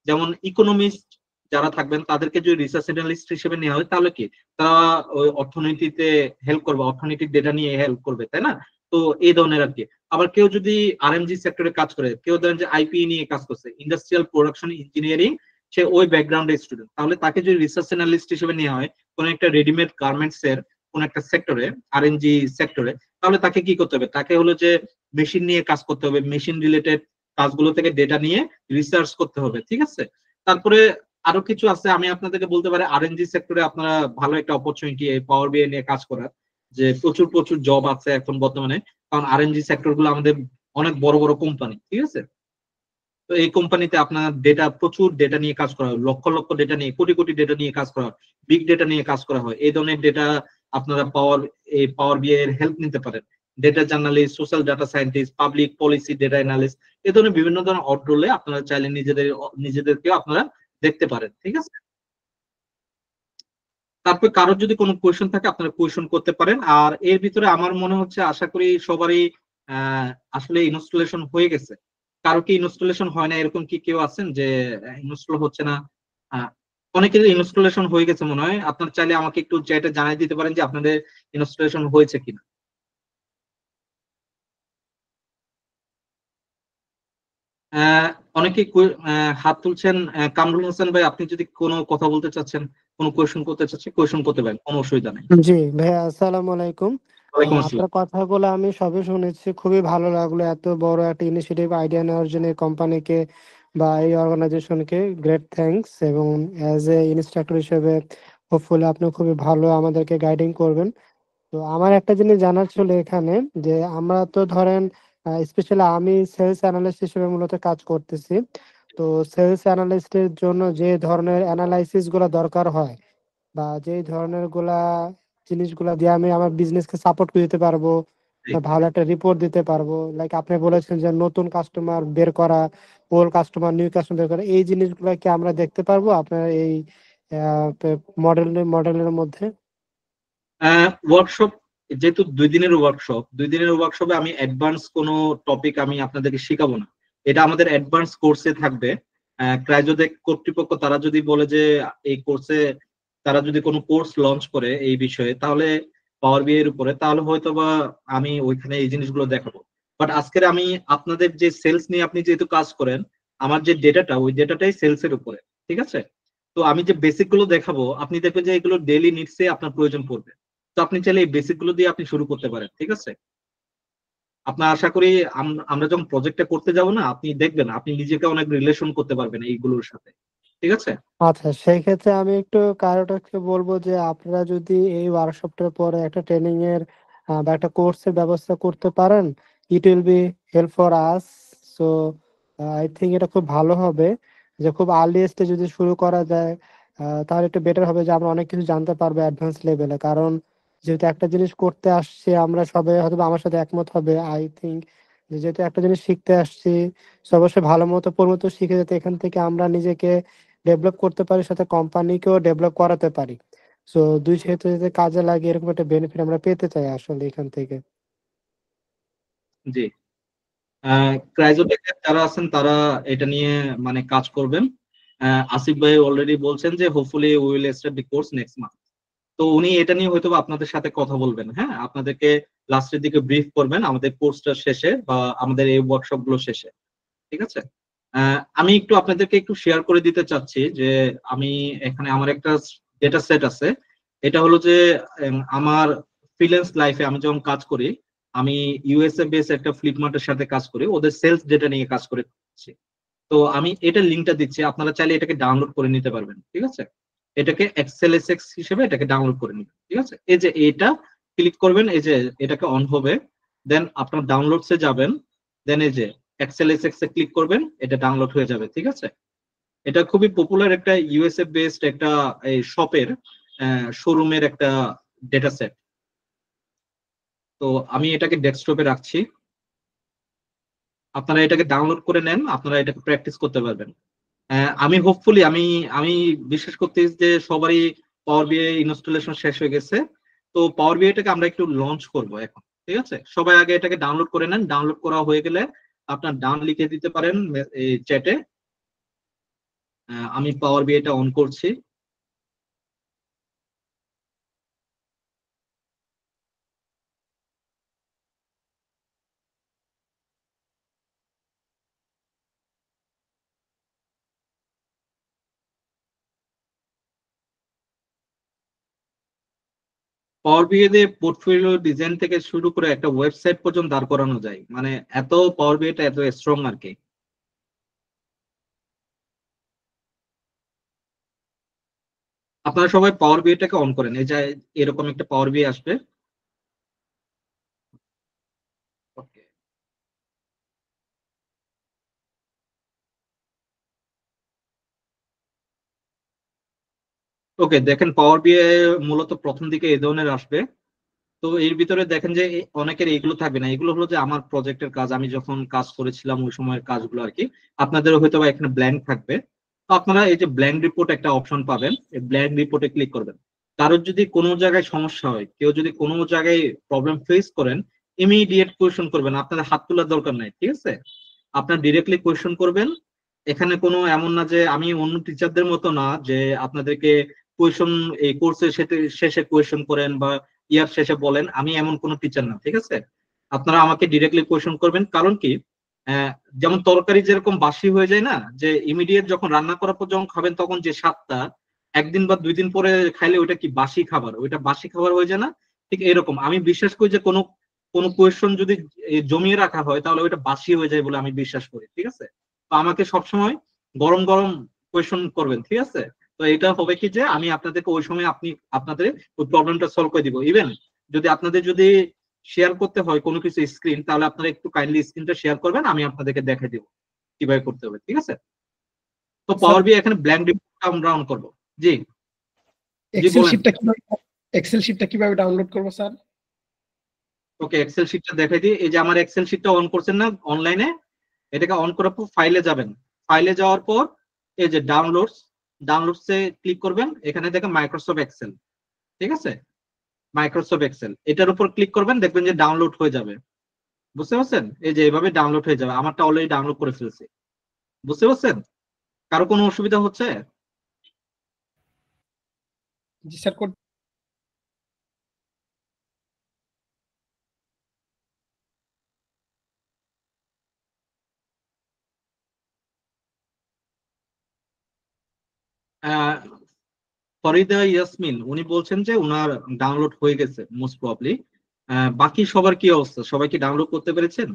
[SPEAKER 2] যেমন ইকোনমিস্ট যারা থাকবেন, তাদেরকে যদি রিসার্চ অ্যানালিস্ট হিসেবে নেওয়া হয়, তাহলে কি তারা ওই অর্থনীতিতে হেল্প করবে, অর্থনৈতিক ডেটা নিয়ে হেল্প করবে, তাই না? তো এই ধরনের আর কি। আবার কেউ যদি আরএমজি সেক্টরে কাজ করে, কেউ ধরেন যে আইপি নিয়ে কাজ করছে, ইন্ডাস্ট্রিয়াল প্রোডাকশন ইঞ্জিনিয়ারিং, সে ওই ব্যাকগ্রাউন্ডের স্টুডেন্ট, তাহলে তাকে যদি রিসার্চ অ্যানালিস্ট হিসেবে নেওয়া হয় কোন একটা রেডিমেড গার্মেন্টস এর কোন একটা সেক্টরে, আরএনজি সেক্টরে, তাহলে তাকে কি করতে হবে, তাকে হলো যে মেশিন নিয়ে কাজ করতে হবে, মেশিন রিলেটেড কাজগুলো থেকে ডেটা নিয়ে রিসার্চ করতে হবে। ঠিক আছে। তারপরে আরো কিছু আছে, আমি আপনাদেরকে বলতে পারি আরএনজি সেক্টরে আপনারা ভালো একটা অপরচুনিটি এই পাওয়ার বিআই নিয়ে কাজ করার, যে প্রচুর প্রচুর জব আছে এখন বর্তমানে। কারণ আরএনজি সেক্টর গুলো আমাদের অনেক বড় বড় কোম্পানি। ঠিক আছে। তো এই কোম্পানিতে আপনার প্রচুর ডেটা নিয়ে কাজ করা হয়, লক্ষ লক্ষ ডেটা নিয়ে, কোটি কোটি ডেটা নিয়ে কাজ করা হয়, বিগ ডেটা নিয়ে কাজ করা হয়। এই ধরনের ডেটা আপনারা পাওয়ার বিআই এর হেল্প নিতে পারেন। Data journalist, social data scientist, public policy data analyst, এই ধরনের বিভিন্ন ধরনের অড রোলে আপনারা চাইলে নিজেদেরকেও আপনারা দেখতে পারেন। ঠিক আছে। তারপর কারোর যদি কোনো কোয়েশন থাকে আপনারা কোয়েশন করতে পারেন। আর এর ভিতরে আমার মনে হচ্ছে, আশা করি সবারই আহ, আসলে ইনস্টলেশন হয়ে গেছে। কারো কি ইনস্টলেশন হয় না, এরকম কি কেউ আছেন যে ইনস্টল হচ্ছে না? আহ, অনেকের ইনস্টলেশন হয়ে গেছে মনে হয়। আপনার চাইলে আমাকে একটু চ্যাটে জানিয়ে দিতে পারেন যে আপনাদের ইনস্টলেশন হয়েছে কিনা। আহ, অনেকে হাত তুলছেন। কামরুল হাসান ভাই, আপনি যদি কোনো কথা বলতে চাচ্ছেন, কোনো কোয়েশন করতে চাচ্ছেন, কোয়েশন করতে পারেন, কোনো অসুবিধা নেই।
[SPEAKER 3] জি ভাইয়া, আসসালামু আলাইকুম।
[SPEAKER 2] ওয়ালাইকুম আসসালাম।
[SPEAKER 3] আপনার কথাগুলো আমি সবই শুনেছি, খুবই ভালো লাগলো। এত বড় একটা ইনিশিয়েটিভ আইডিয়া নেওয়ার জন্য কোম্পানিকে বা এই অর্গানাইজেশনকে গ্রেট থ্যাঙ্কস। এবং অ্যাজ এ ইনস্ট্রাক্টর হিসেবে হোপফুলি আপনি খুবই ভালো আমাদেরকে গাইডিং করবেন। তো আমার একটা জিনিস জানার ছিল এখানে, যে আমরা তো ধরেন স্পেশালি আমি সেলস অ্যানালিস্ট হিসেবে মূলত কাজ করতেছি। তো সেলস অ্যানালিস্টের জন্য যে ধরনের অ্যানালাইসিস গুলা দরকার হয় বা যেই ধরনের জিনিসগুলা দিয়ে আমি আমার বিজনেসকে সাপোর্ট করে দিতে পারবো
[SPEAKER 2] জি।
[SPEAKER 3] বা ভালো একটা রিপোর্ট দিতে পারবো, লাইক আপনি বলেছেন যে নতুন কাস্টমার বের করা, ওল্ড কাস্টমার নিউ কাস্টমার বের করা, এই জিনিসগুলো কি আমরা দেখতে পারবো আপনার এই মডেলের মধ্যে?
[SPEAKER 2] ওয়ার্কশপ, যেহেতু 2 দিনের ওয়ার্কশপ, 2 দিনের ওয়ার্কশপে আমি অ্যাডভান্স কোনো টপিক আমি আপনাদেরকে শেখাবো না। এটা আমাদের অ্যাডভান্স কোর্সে থাকবে। ক্রাইজোডেক কর্তৃপক্ষ তারা যদি বলে যে এই কোর্সে তারা যদি কোনো কোর্স লঞ্চ করে এই বিষয়ে, তাহলে পাওয়ার বিআই এর উপরে, তাহলে হয়তো বা আমি ওইখানে এই জিনিসগুলো দেখাবো। বাট আজকের আমি আপনাদের যে সেলস নিয়ে আপনি যেহেতু কাজ করেন, আমার যে ডেটাটা ওই ডেটাটাই সেলস এর উপরে, ঠিক আছে? তো আমি যে বেসিক গুলো দেখাবো, আপনি দেখবেন যে এগুলো ডেইলি নিডসে আপনার প্রয়োজন পড়বে। তো আপনি চাইলে এই বেসিক গুলো দিয়ে আপনি শুরু করতে পারেন, ঠিক আছে? আপনার আশা করি আমরা যখন প্রজেক্টটা করতে যাব না, আপনি দেখবেন আপনি নিজেকে অনেক রিলেশন করতে পারবেন এইগুলোর সাথে, ঠিক আছে?
[SPEAKER 3] আচ্ছা, সেই ক্ষেত্রে আমি একটু কারোটাকে বলবো যে আপনারা যদি এই ওয়ার্কশপটার পরে একটা ট্রেনিং এর বা একটা কোর্সের ব্যবস্থা করতে পারেন, it will be help for us. So I think এটা খুব ভালো হবে যে খুব আর্লিয়েস্টে যদি শুরু করা যায়, তাহলে একটু বেটার হবে যে আমরা অনেক কিছু জানতে পারবো অ্যাডভান্স লেভেলে। কারণ যেহেতু একটা জিনিস করতে আসছি আমরা সবাই, হয়তো বা আমার সাথে একমত হবে আই থিঙ্ক, যেহেতু একটা জিনিস শিখতে আসছি, so অবশ্যই ভালো মতো পরিমতো শিখে যাতে এখান থেকে আমরা নিজেকে ডেভেলপ করতে পারি, সাথে কোম্পানিকেও ডেভেলপ করাতে পারি। সো দুই ক্ষেত্রে যাতে কাজে লাগে এরকম একটা বেনিফিট আমরা পেতে চাই আসলে এখান থেকে।
[SPEAKER 2] জি। ক্রাইজোটেকের যারা আছেন তারা এটা নিয়ে মানে কাজ করবেন। আসিফ ভাই অলরেডি বলছেন যে hopefully will start the course next month. তো উনি এটা নিয়ে হয়তো বা আপনাদের সাথে কথা বলবেন, হ্যাঁ, আপনাদেরকে লাস্টের দিকে ব্রিফ করবেন আমাদের কোর্সটা শেষে বা আমাদের এই ওয়ার্কশপ গুলো শেষে, ঠিক আছে? আমি একটু আপনাদেরকে একটু শেয়ার করে দিতে চাচ্ছি যে আমি এখানে আমার একটা ডেটা সেট আছে। এটা হলো যে আমার ফ্রিল্যান্স লাইফে আমি যখন কাজ করি, আমি ইউএসএ বেস একটা ফ্লিপমার্টের সাথে কাজ করি, ওদের সেলস ডেটা নিয়ে কাজ করেছি। তো আমি এটা লিঙ্কটা দিচ্ছি, আপনারা চাইলে এটাকে ডাউনলোড করে নিতে পারবেন, ঠিক আছে? এটাকে এক্সএলএসএক্স হিসেবে এটাকে ডাউনলোড করে নিবেন, ঠিক আছে? এই যে এটা ক্লিক করবেন, এই যে এটাকে অন হবে, দেন আপনার ডাউনলোডসে যাবেন, দেন এই যে এক্সএলএসএক্স এ ক্লিক করবেন, এটা ডাউনলোড হয়ে যাবে, ঠিক আছে? এটা খুবই পপুলার একটা ইউএসএ বেসড একটা এই শপের শোরুমের একটা ডেটা সেট। তো আমি এটাকে ডেস্কটপে রাখছি, আপনারা এটাকে ডাউনলোড করে নেন, আপনারা এটাকে প্র্যাকটিস করতে পারবেন। আমি হোপফুলি আমি আমি বিশ্বাস করতেছি যে সবারই পাওয়ার বিআই ইনস্টলেশন শেষ হয়ে গেছে। তো পাওয়ার বিআইটাকে আমরা একটু লঞ্চ করব এখন, ঠিক আছে? সবাই আগে এটাকে ডাউনলোড করে নেন, ডাউনলোড করা হয়ে গেলে আপনার ডান লিখে দিতে পারেন এই চ্যাটে, আমি পাওয়ার বিআইটা অন করছি। পাওয়ার বিআই দিয়ে পোর্টফোলিও ডিজাইন থেকে শুরু করে একটা ওয়েবসাইট পর্যন্ত দাঁড় করানো যায়, মানে এত পাওয়ার বিআইটা এত স্ট্রং আর কি। আপনারা সবাই পাওয়ার বিআইটাকে অন করেন, এই যে এরকম একটা পাওয়ার বিআই আসবে। ওকে, ওকে, দেখেন পাওয়ার বিআই মূলত প্রথম দিকে এই ধরনের আসবে। তো এর ভিতরে দেখেন যে অনেকের এইগুলো থাকবে না, এগুলো হলো যে আমার প্রজেক্টের কাজ, আমি যখন কাজ করেছিলাম ওই সময়ের কাজগুলো আর কি। আপনাদের হয়তো বা এখানে ব্ল্যাঙ্ক থাকবে। তো আপনারা এই যে ব্ল্যাঙ্ক রিপোর্ট একটা অপশন পাবেন, এই ব্ল্যাঙ্ক রিপোর্টে ক্লিক করবেন। কারোর যদি কোনো জায়গায় সমস্যা হয়, কেউ যদি কোনো জায়গায় প্রবলেম ফেস করেন, ইমিডিয়েট কোয়েশ্চন করবেন, আপনাদের হাত তোলার দরকার নাই, ঠিক আছে? আপনার ডিরেক্টলি কোয়েশ্চন করবেন। এখানে কোনো এমন না যে আমি অন্য টিচারদের মতো না যে আপনাদেরকে কোয়েশ্চন এই কোর্সের শেষে কোয়েশ্চন করেন বা ইয়ার শেষে বলেন, আমি এমন কোনো টিচার না, ঠিক আছে? আপনারা আমাকে ডিরেক্টলি কোয়েশ্চন করবেন, কারণ কি আহ, যেমন তরকারি যেরকম বাসি হয়ে যায় না, যে ইমিডিয়েট যখন রান্না করার পর যখন খাবেন তখন যে স্বাদটা, একদিন বা 2 দিন পরে খাইলে ওইটা কি বাসি খাবার, ওইটা বাসি খাবার হয়ে যায় না? ঠিক এরকম আমি বিশ্বাস করি যে কোনো কোনো কোয়েশ্চন যদি জমিয়ে রাখা হয় তাহলে ওইটা বাসি হয়ে যায় বলে আমি বিশ্বাস করি, ঠিক আছে? তো আমাকে সবসময় গরম গরম কোয়েশ্চন করবেন, ঠিক আছে? তো এটা হবে কি যে আমি আপনাদেরকে ওই সময় আপনাদের ওই প্রবলেমটা সলভ করে দিব। ইভেন যদি আপনাদের যদি শেয়ার করতে হয় কোনো কিছু স্ক্রিন, তাহলে আপনারা একটু কাইন্ডলি স্ক্রিনটা শেয়ার করবেন, আমি আপনাদেরকে দেখাই দেবো কিভাবে করতে হবে, ঠিক আছে? তো পাওয়ার বিআই এখানে ব্ল্যাঙ্ক রিপোর্ট আমরা অন করবো। জি জি বলেন।
[SPEAKER 4] এক্সেল শিটটা কিভাবে ডাউনলোড করব স্যার?
[SPEAKER 2] ওকে, এক্সেল শিটটা দেখাই দিই। এই যে আমার এক্সেল শিটটা অন করছেন না অনলাইনে, এটাকে অন করার পর ফাইলে যাবেন। ফাইলে যাওয়ার পর এই যে ডাউনলোডসে ক্লিক করবেন। এখানে দেখেন মাইক্রোসফট এক্সেল, ঠিক আছে? মাইক্রোসফট এক্সেল এটার উপর ক্লিক করবেন, দেখবেন যে ডাউনলোড হয়ে যাবে। বুঝতে পারছেন? এই যে এইভাবে ডাউনলোড হয়ে যাবে। আমারটা অলরেডি ডাউনলোড করে ফেলছি। বুঝতে পারছেন? কারো কোনো অসুবিধা হচ্ছে?
[SPEAKER 4] জি স্যার।
[SPEAKER 2] ফরিদা ইয়াসমিন উনি বলছেন যে উনার ডাউনলোড হয়ে গেছে মোস্ট প্রবাবলি। বাকি সবার কি অবস্থা? সবাই কি ডাউনলোড করতে পেরেছেন?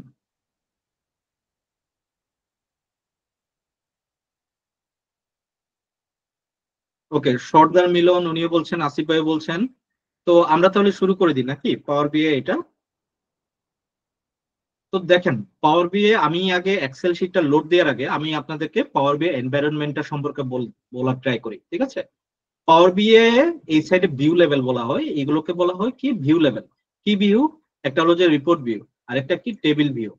[SPEAKER 2] ওকে, সর্দার মিলন উনিও বলছেন, আসিফ ভাই বলছেন। তো আমরা তাহলে শুরু করে দিই নাকি পাওয়ার বিএ এটা? তো দেখেন, পাওয়ার বিএ আমি আগে এক্সেল শিটটা লোড দেওয়ার আগে আমি আপনাদেরকে পাওয়ার বিএ এনভায়রনমেন্টটা সম্পর্কে বলার ট্রাই করি, ঠিক আছে? পাওয়ার বিএ এই সাইডে ভিউ লেভেল বলা হয়, এগুলোকে বলা হয় কি ভিউ লেভেল। কি ভিউ? একটা হলো যে রিপোর্ট ভিউ, আর একটা কি টেবিল ভিউ।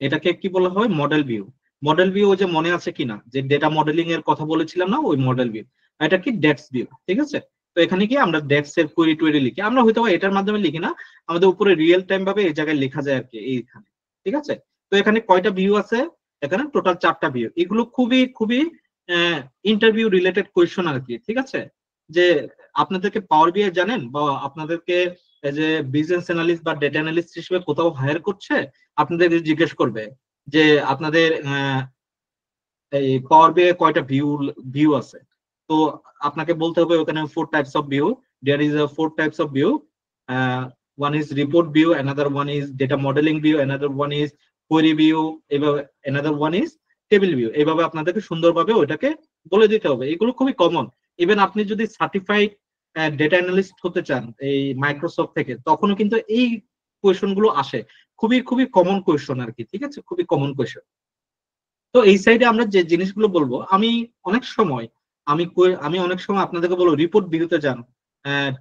[SPEAKER 2] এটাকে কি বলা হয়? Model view. মডেল ভিউ ওই যে মনে আছে কিনা যে ডেটা মডেলিং এর কথা বলেছিলাম না, ওই মডেল ভিউ। এটা কি ডেক্স ভিউ, ঠিক আছে? তো এখানে কি আমরা ডেক্স এর কোয়েরি টুয়েরি লিখি, আমরা হয়তো এটার মাধ্যমে লিখি না, আমাদের উপরে রিয়েল টাইম ভাবে এই জায়গায় লেখা যায় আর কি এইখানে, ঠিক আছে? তো এখানে কয়টা ভিউ আছে? এখানে টোটাল 4টা ভিউ। এগুলো খুবই খুবই ইন্টারভিউ রিলেটেড কোয়েশ্চন আর কি, ঠিক আছে? যে আপনাদেরকে পাওয়ার বিআই জানেন বা আপনাদেরকে যে বিজনেস অ্যানালিস্ট বা ডেটা অ্যানালিস্ট হিসেবে কোথাও হায়ার করছে, আপনাদের জিজ্ঞেস করবে যে আপনাদের এই পাওয়ার বিআই কয়টা ভিউ আছে। তো আপনাকে বলতে হবে ওখানে 4 types of view. There is a 4 types of view. One is report view, another one is data modeling view, another one is query view, এভাবে another one is table view. এইভাবে আপনাদেরকে সুন্দরভাবে ওইটাকে বলে দিতে হবে। এগুলো খুবই কমন। ইভেন আপনি যদি সার্টিফাইড ডেটা অ্যানালিস্ট হতে চান এই মাইক্রোসফট থেকে, তখনও কিন্তু এই কোয়েশন গুলো আসে। খুবই খুবই কমন কোয়েশন আর কি, ঠিক আছে? খুবই কমন কোয়েশন। তো এই সাইডে আমরা যে জিনিসগুলো বলবো, আমি অনেক সময় আপনাদেরকে বলবো রিপোর্ট ভিউতে যান,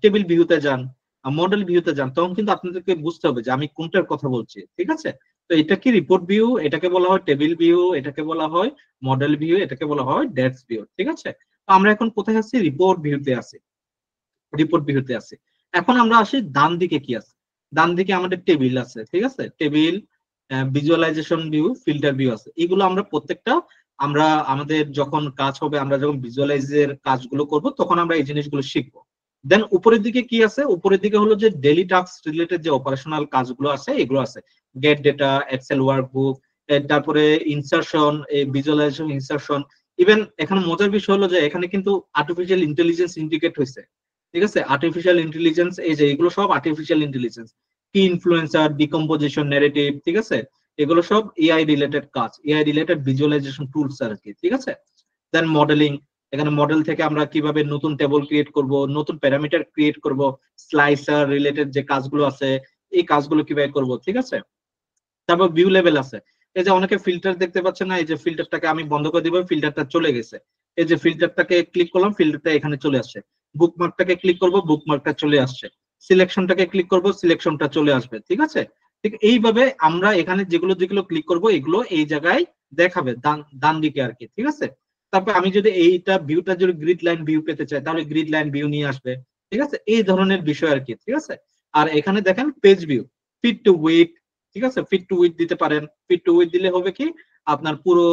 [SPEAKER 2] টেবিল ভিউতে যান, মডেল ভিউতে যান, তখন কিন্তু আপনাদেরকে বুঝতে হবে যে আমি কোনটার কথা বলছি, ঠিক আছে? তো এটা কি রিপোর্ট ভিউ, এটাকে বলা হয় টেবিল ভিউ, এটাকে বলা হয় মডেল ভিউ, এটাকে বলা হয় ডেক্স ভিউ, ঠিক আছে? তো আমরা এখন কোথায় আছি? রিপোর্ট ভিউতে আছি। রিপোর্ট ভিউতে আছি। এখন আমরা আসি ডান দিকে কি আছে। ডান দিকে আমাদের টেবিল আছে, ঠিক আছে? Table, visualization view, filter view আছে। এগুলো আমরা প্রত্যেকটা আমরা আমাদের যখন কাজ হবে, আমরা যখন ভিজুয়ালাইজের কাজগুলো করব, তখন আমরা এই জিনিসগুলো শিখবো। দেন উপরের দিকে কি আছে? উপরের দিকে হলো যে ডেইলি টাস্ক রিলেটেড যে অপারেশনাল কাজগুলো আছে, এগুলো আছে। গেট ডেটা, এক্সেল ওয়ার্কবুক, তারপরে ইনসারশন, ভিজুয়ালাইজেশন, ইনসারশন। ইভেন এখানে মজার বিষয় হলো যে এখানে কিন্তু আর্টিফিশিয়াল ইন্টেলিজেন্স ইন্টিগ্রেট হয়েছে, ঠিক আছে? আর্টিফিশিয়াল ইন্টেলিজেন্স, এই যে এগুলো সব আর্টিফিশিয়াল ইন্টেলিজেন্স। কি ইনফ্লুয়েন্সার, ডিকম্পোজিশন, ন্যারেটিভ, ঠিক আছে? এগুলো সব এআই রিলেটেড কাজ, এআই রিলেটেড ভিজুয়ালাইজেশন টুলস আর কি, ঠিক আছে? দেন মডেলিং, এখানে মডেল থেকে আমরা কিভাবে নতুন টেবল ক্রিয়েট করব, নতুন প্যারামিটার ক্রিয়েট করব, স্লাইসার রিলেটেড যে কাজগুলো আছে এই কাজগুলো কিভাবে করব, ঠিক আছে? তারপর ভিউ লেভেল আছে। এই যে অনেকে ফিল্টার দেখতে পাচ্ছে না, এই যে ফিল্টারটাকে আমি বন্ধ করে দিব, ফিল্টারটা চলে গেছে। এই যে ফিল্টারটাকে ক্লিক করলাম, ফিল্টারটা এখানে চলে আসছে। বুকমার্কটাকে ক্লিক করব, বুকমার্কটা চলে আসছে। সিলেকশনটাকে ক্লিক করব, সিলেকশনটা চলে আসবে, ঠিক আছে? ঠিক এইভাবে আমরা এখানে যেগুলো যেগুলো ক্লিক করব, এগুলো এই জায়গায় দেখাবে ডান দিকে আর কি, ঠিক আছে? তারপর আমি যদি এইটা ভিউটা যদি গ্রিড লাইন ভিউ পেতে চাই, তাহলে গ্রিড লাইন ভিউ নিয়ে আসবে, ঠিক আছে? এই ধরনের বিষয় আর কি, ঠিক আছে? আর এখানে দেখেন page view, fit to width, ঠিক আছে? ফিট টু উইড দিতে পারেন। ফিট টু উইড দিলে হবে কি আপনার পুরো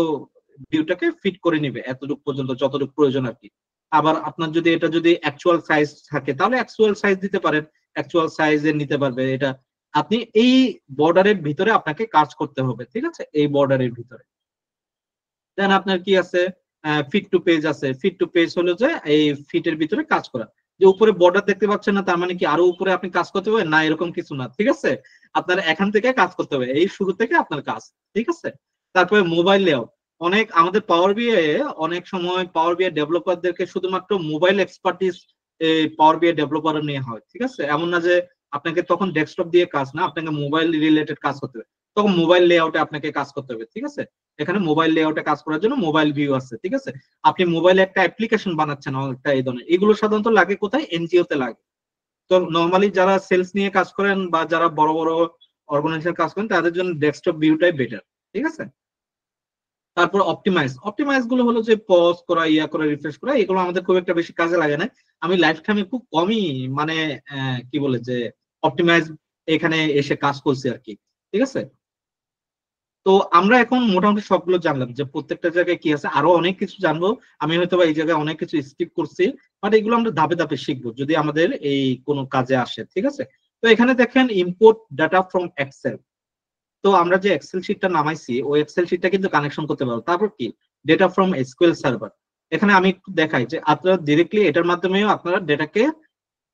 [SPEAKER 2] ভিউটাকে ফিট করে নিবে এতটুকু পর্যন্ত যতটুকু প্রয়োজন আর কি। আবার আপনার যদি এটা যদি অ্যাকচুয়াল সাইজ থাকে, তাহলে অ্যাকচুয়াল সাইজ দিতে পারেন, অ্যাকচুয়াল সাইজে নিতে পারবে এটা। আপনি এই বর্ডারের ভিতরে আপনাকে কাজ করতে হবে, ঠিক আছে? এই বর্ডারের ভিতরে। দেন আপনার কি আছে? ফিট টু পেজ আছে। ফিট টু পেজ হলো যে এই ফিটের ভিতরে কাজ করা। যে উপরে বর্ডার দেখতে পাচ্ছেন না, তার মানে কি আরো উপরে আপনি কাজ করতে হবে না, এরকম কিছু না, ঠিক আছে? আপনার এখান থেকে কাজ করতে হবে, এই শুরু থেকে আপনার কাজ, ঠিক আছে? তারপরে মোবাইল লেআউট। অনেক আমাদের পাওয়ার বিআই অনেক সময় পাওয়ার বিআই ডেভেলপারদেরকে শুধুমাত্র মোবাইল এক্সপার্টিস পাওয়ার বিআই ডেভেলপার নিয়ে হয়, ঠিক আছে? এমন না যে আপনাকে তখন ডেস্কটপ দিয়ে কাজ না, আপনাকে মোবাইল রিলেটেড কাজ করতে হবে, তখন মোবাইল লেআউটে আপনাকে কাজ করতে হবে। ঠিক আছে, এখানে মোবাইল লেআউটে কাজ করার জন্য মোবাইল ভিউ আছে। ঠিক আছে, আপনি মোবাইলে একটা অ্যাপ্লিকেশন বানাচ্ছেন একটা এই ধরনের, এগুলো সাধারণত লাগে কোথায়, এনজিও তে লাগে। তো নর্মালি যারা সেলস নিয়ে কাজ করেন বা যারা বড় বড় অর্গানাইজেশন কাজ করেন তাদের জন্য ডেস্কটপ ভিউটাই বেটার। ঠিক আছে, তারপর অপটিমাইজ, অপটিমাইজ গুলো হলো যে পজ করা, ইয়া করা, রিফ্রেশ করা, এগুলো আমাদের খুব একটা বেশি কাজে লাগে না। আমি লাইফ টাইমে খুব কমই মানে কি বলে যে অপটিমাইজ এখানে এসে কাজ করছি আর কি। ঠিক আছে, তো আমরা এখন মোটামুটি সবগুলো জানলাম যে প্রত্যেকটা জায়গায় কি আছে, আরো অনেক কিছু জানবো। আমি হয়তো বা এই জায়গায় অনেক কিছু স্কিপ করছি, বাট এগুলো আমরা ধাপে ধাপে শিখবো যদি আমাদের এই কোনো কাজে আসে। ঠিক আছে, তো এখানে দেখেন ইম্পোর্ট ডাটা ফ্রম এক্সেল। তো আমরা যে এক্সেল শিটটা নামাইছি ওই এক্সেল শিটটা কিন্তু কানেকশন করতে পারবো। তারপর কি, ডেটা ফ্রম এসকিউএল সার্ভার। এখানে আমি একটু দেখাই যে আপনারা ডিরেক্টলি এটার মাধ্যমেও আপনারা ডেটাকে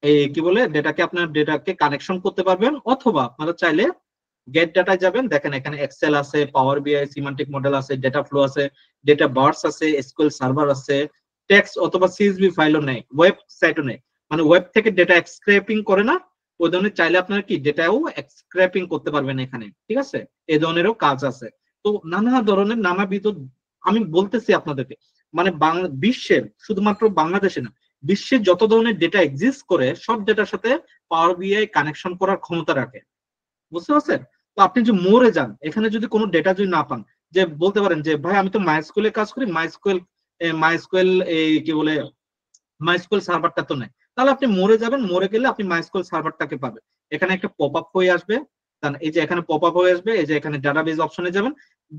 [SPEAKER 2] এই কি বলে ডেটাকে আপনার ডেটাকে কানেকশন করতে পারবেন, অথবা আপনারা চাইলে গেট ডাটায় যাবেন, দেখেন এখানে এক্সেল আছে, পাওয়ার বিআই, সিমান্টিক মডেল আছে, ডেটা ফ্লো আছে, ডেটা বার্স আছে, এসকিউএল সার্ভার আছে, টেক্সট অথবা সিএসভি ফাইলও নেই, ওয়েবসাইটও নেই, মানে ওয়েব থেকে ডেটা এক্সক্রেপিং করে না ওই ধরনের, চাইলে আপনারা কি ডেটাও এক্সক্রেপিং করতে পারবেন এখানে। ঠিক আছে, এই ধরনেরও কাজ আছে। তো নানা ধরনের নানাবিধ, আমি বলতেছি আপনাদেরকে মানে বিশ্বের শুধুমাত্র বাংলাদেশে না, বিশ্বের যত ধরনের ডেটা এক্সিস্ট করে সব ডেটার সাথে পাওয়ার বিআই কানেকশন করার ক্ষমতা রাখে। বুঝতে পারছেন? তো আপনি যে মরে যান এখানে যদি কোনো ডেটা যদি না পান, যে বলতে পারেন যে ভাই আমি তো মাইস্কুয়েলে কাজ করি, মাইস্কুয়েল এই কি বলে মাইস্কুয়েল সার্ভারটা তো নাই, তাহলে আপনি মরে যাবেন, মরে গেলে আপনি মাইস্কুয়েল সার্ভারটাকে পাবেন। এখানে একটা পপ আপ হয়ে আসবে, এই যে এখানে পপ আপ হয়ে আসবে, এই যে এখানে ডাটাবেজ অপশনে যাবেন,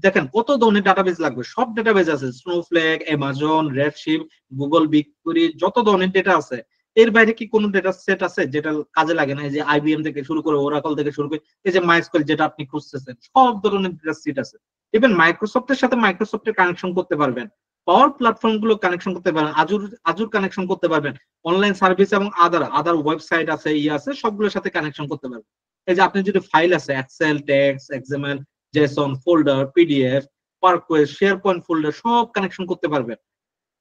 [SPEAKER 2] দেখেন কত ধরনের ডাটাবেজ লাগবে, সব ডাটাবেজ আছে, স্নোফ্লেক, অ্যামাজন, রেডশিফট, গুগল বিগকুয়েরি, যত ধরনের ডেটা আছে। এর বাইরে কি কোনো ডেটা সেট আছে যেটা কাজে লাগে না? এই যে আইবিএম থেকে শুরু করে ওরাকল থেকে শুরু করে এই যে মাইস্কুয়েল যেটা আপনি খুঁজতেছেন, সব ধরনের ডেটা সেট আছে। ইভেন মাইক্রোসফটের সাথে মাইক্রোসফটের কানেকশন করতে পারবেন, পাওয়ার প্ল্যাটফর্ম গুলো কানেকশন করতে পারবেন, আজুর আজুর কানেকশন করতে পারবেন, অনলাইন সার্ভিস এবং আদার আদার ওয়েবসাইট আছে, আছে, সবগুলোর সাথে কানেকশন করতে পারবেন। এই যে আপনি যদি ফাইল আছে Excel, text, XML, JSON, folder, PDF, parquet, SharePoint folder, সব কানেকশন করতে পারবেন।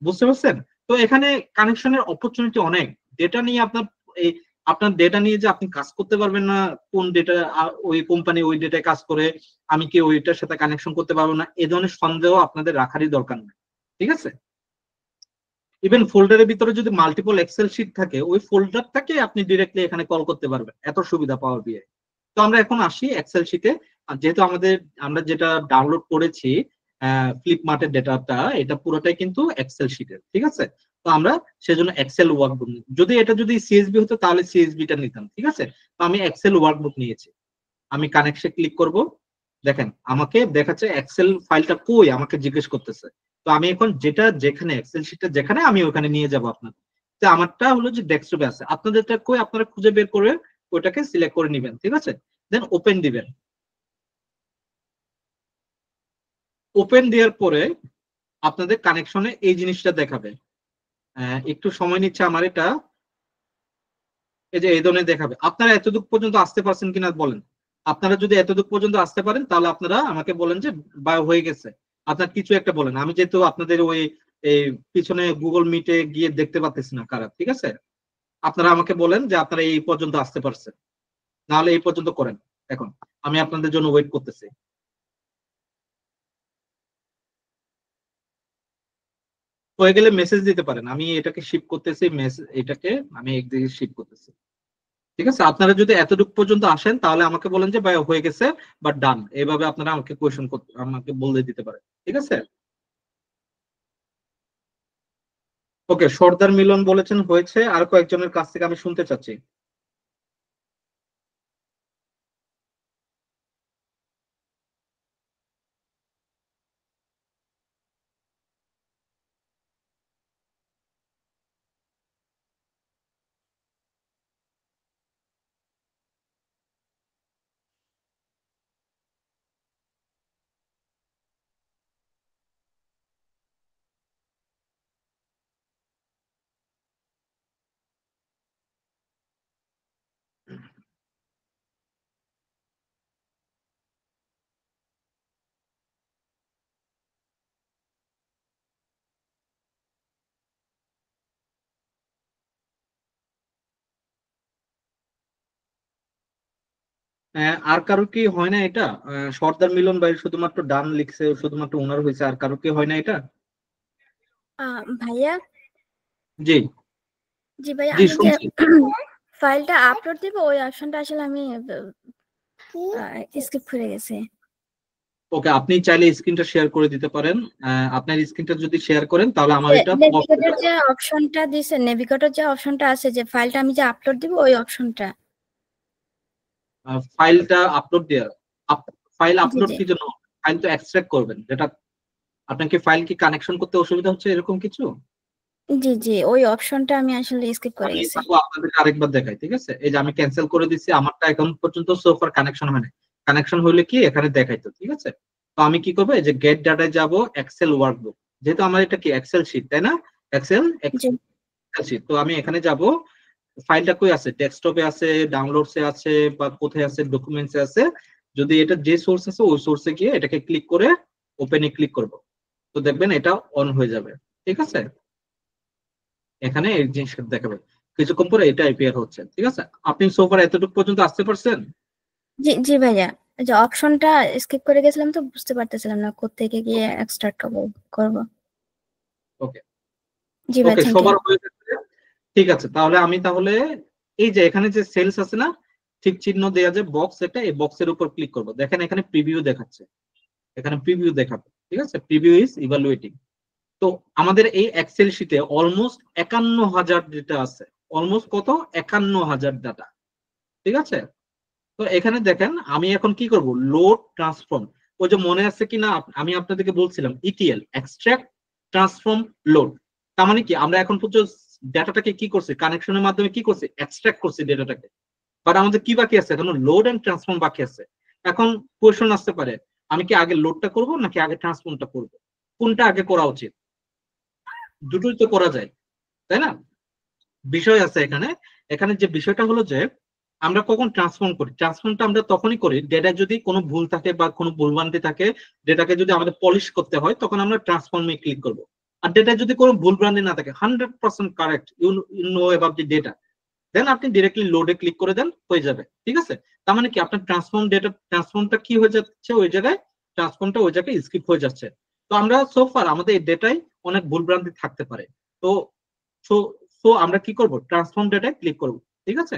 [SPEAKER 2] বুঝতে পারছেন? তো এখানে কানেকশনের অপরচুনিটি অনেক। ডেটা নিয়ে এই আপনার ডেটা নিয়ে যে আপনি কাজ করতে পারবেন না, কোন ডেটা ওই কোম্পানি ওই ডেটায় কাজ করে, আমি কি ওইটার সাথে কানেকশন করতে পারবো না, এ ধরনের সন্দেহ আপনাদের রাখারই দরকার নেই। ঠিক আছে, ইভেন ফোল্ডারের ভিতরে যদি মাল্টিপল এক্সেল শিট থাকে ওই ফোল্ডারটাকে আপনি ডিরেক্টলি এখানে কল করতে পারবেন, এত সুবিধা পাওয়ার বিআই। তো আমরা এখন আসি এক্সেল শিটে। যেহেতু আমরা যেটা ডাউনলোড করেছি ফ্লিপমার্টের ডেটাটা, এটা পুরোটাই কিন্তু এক্সেল শিটের। ঠিক আছে, তো আমরা সেজন্য এক্সেল ওয়ার্কবুক, যদি সিএসবি হতো তাহলে সিএসবি টা নিতাম। ঠিক আছে, তো আমি এক্সেল ওয়ার্কবুক নিয়েছি। আমি কানেকশনে ক্লিক করব, দেখেন আমাকে দেখাচ্ছে এক্সেল ফাইলটা কই, আমাকে জিজ্ঞেস করতেছে। তো আমি এখন যেটা যেখানে এক্সেল শিটটা যেখানে আমি ওখানে নিয়ে যাব আপনার। তো আমারটা হলো যে ডেস্কটপে আছে, আপনাদেরটা কই আপনারা খুঁজে বের করে ওটাকে সিলেক্ট করে নেবেন। ঠিক আছে, দেন ওপেন দিবেন। ওপেন দেওয়ার পরে আপনাদের কানেকশনে এই জিনিসটা দেখাবে। একটু সময় নিচ্ছে আমার এটা, এই যে এই ধরনের দেখাবে। আপনারা এতদূর পর্যন্ত আসতে পারছেন কিনা বলেন। আপনারা যদি এতদূর পর্যন্ত আসতে পারেন তাহলে আপনারা আমাকে বলেন যে বা হয়ে গেছে, আপনার কিছু একটা বলেন। আমি যেহেতু আপনাদের ওই এই পিছনে গুগল মিটে গিয়ে দেখতে পাচ্ছি না কারা। ঠিক আছে, আপনারা আমাকে বলেন যে আপনারা এই পর্যন্ত আসতে পারছেন, নাহলে এই পর্যন্ত করেন। এখন আমি আপনাদের জন্য ওয়েট করতেছি। হয়ে গেলে মেসেজ দিতে পারেন, আমি এটাকে শিপ করতেছি, এটাকে আমি একদিকে শিপ করতেছি। ঠিক আছে, আপনারা যদি এতটুকু পর্যন্ত আসেন তাহলে আমাকে বলেন যে ভাই হয়ে গেছে বা ডান, এইভাবে আপনারা আমাকে কোয়েশ্চেন করতে আমাকে বলে দিতে পারেন। ঠিক আছে, ওকে, সর্দার মিলন বলেছেন হয়েছে, আর কয়েকজনের কাছ থেকে আমি শুনতে চাচ্ছি। আর কারো কি হয় না এটা? সর্দার মিলন ভাই শুধুমাত্র ডান লিখছে, শুধুমাত্র ওনার হয়েছে, আর কারো কি হয় না এটা?
[SPEAKER 5] ভাইয়া,
[SPEAKER 2] জি
[SPEAKER 5] জি ভাইয়া,
[SPEAKER 2] জি
[SPEAKER 5] আমি যে
[SPEAKER 2] শুনছি।
[SPEAKER 5] ফাইলটা আপলোড দিব ওই অপশনটা আসলে আমি স্কিপ করে গেছি।
[SPEAKER 2] ওকে, আপনি চাইলে স্ক্রিনটা শেয়ার করে দিতে পারেন। আপনার স্ক্রিনটা যদি শেয়ার করেন তাহলে আমার এটা
[SPEAKER 5] নেভিগেটর যে অপশনটা দিছে, নেভিগেটর যে অপশনটা আছে, যে ফাইলটা আমি যে আপলোড দিব ওই অপশনটা।
[SPEAKER 2] ফাইলটা আপলোড দেওয়া, ফাইল
[SPEAKER 5] জি
[SPEAKER 2] আপলোড
[SPEAKER 5] জি
[SPEAKER 2] কি জন্য? ফাইল তো এক্সট্রাক্ট করবেন, যেটা আপনাকে ফাইল কি কানেকশন করতে অসুবিধা হচ্ছে এরকম কিছু?
[SPEAKER 5] জি জি, ওই অপশনটা আমি আসলে স্কিপ করে
[SPEAKER 2] আমি
[SPEAKER 5] গেছি।
[SPEAKER 2] তারপর আপনাদেরকে আরেকবার দেখাই, ঠিক আছে? এই যে আমি ক্যান্সেল করে দিচ্ছি, আমারটা এখন পর্যন্ত সোফার কানেকশন হয় না। কানেকশন হইলে কি এখানে দেখাইতো, ঠিক আছে? তো আমি কি করবো, এই যে গেট ডাটায় যাব, এক্সেল ওয়ার্কবুক, যেহেতু আমার এটা কি এক্সেল শিট, তাই না? এক্সেল
[SPEAKER 5] জি
[SPEAKER 2] শিট। তো আমি এখানে যাব, ফাইলটা কই আছে? ডেস্কটপে আছে, ডাউনলোডসে আছে, বা কোথায় আছে? ডকুমেন্টসে আছে। যদি এটা যে সোর্স আছে ওই সোর্সে গিয়ে এটাকে ক্লিক করে ওপেনে ক্লিক করব, তো দেখবেন এটা অন হয়ে যাবে, ঠিক আছে? এখানে এই জিনিসটা দেখাবে, কিছুক্ষণ পরে এটা অ্যাপিয়ার হচ্ছে, ঠিক আছে? আপনি সোফার এতটুকু পর্যন্ত আসতে পারছেন?
[SPEAKER 5] জি জি ভাইয়া, যে অপশনটা স্কিপ করে গেছিলাম তো বুঝতে পারতেছিলাম না কোত্থেকে গিয়ে এক্সট্রাক্ট করব।
[SPEAKER 2] ওকে
[SPEAKER 5] জি ভাই,
[SPEAKER 2] ওকে,
[SPEAKER 5] থ্যাংক ইউ।
[SPEAKER 2] সবার হয়ে গেছে। ঠিক আছে, তাহলে এই যে এখানে যে সেলস আছে না, ঠিক চিহ্ন দেয়া যে বক্স, এটা এই বক্সের উপর ক্লিক করবো, দেখেন এখানে প্রিভিউ দেখাচ্ছে, এখানে প্রিভিউ দেখাবে, ঠিক আছে? Preview is evaluating. তো আমাদের এই এক্সেল শিটে অলমোস্ট 51,000 ডেটা আছে। অলমোস্ট কত? 51,000 ডাটা, ঠিক আছে? তো এখানে দেখেন আমি এখন কি করব, লোড ট্রান্সফর্ম। ওই যে মনে আছে কিনা, আমি আপনাদেরকে বলছিলাম ইটিএল, এক্সট্রাক্ট ট্রান্সফর্ম লোড। তার মানে কি, আমরা এখন পর্যন্ত ডাটাটাকে কি করছি, কানেকশনের মাধ্যমে কি করছি, এক্সট্রাক্ট করছি ডেটাটাকে। বাট আমাদের কি বাকি আছে, এখন লোড এন্ড ট্রান্সফর্ম বাকি আছে। এখন কোয়েশ্চন আসতে পারে, আমি কি আগে লোডটা করব নাকি আগে ট্রান্সফর্মটা করব? কোনটা আগে করা উচিত? দুটোই তো করা যায়, তাই না? বিষয় আছে এখানে। এখানে যে বিষয়টা হলো যে আমরা কখন ট্রান্সফর্ম করি, ট্রান্সফর্মটা আমরা তখনই করি ডেটা যদি কোনো ভুল থাকে বা কোনো ভুলভ্রান্তি থাকে, ডেটাকে যদি আমাদের পলিশ করতে হয় তখন আমরা ট্রান্সফর্মে ক্লিক করব। আর ডেটা যদি কোনো ভুলভ্রান্তি না থাকে, 100% correct, you know about the data, then আপনি ডিরেক্টলি লোডে ক্লিক করে দেন, হয়ে যাবে, ঠিক আছে? তার মানে কি, আপনার ট্রান্সফর্মটা কি হয়ে যাচ্ছে ওই জায়গায়, ট্রান্সফর্মটা ওই জায়গায় স্কিপ হয়ে যাচ্ছে। তো আমরা সোফার আমাদের এই ডেটায় অনেক ভুলভ্রান্তি থাকতে পারে। তো সো সো আমরা কি করব, ট্রান্সফর্ম ডেটায় ক্লিক করব, ঠিক আছে?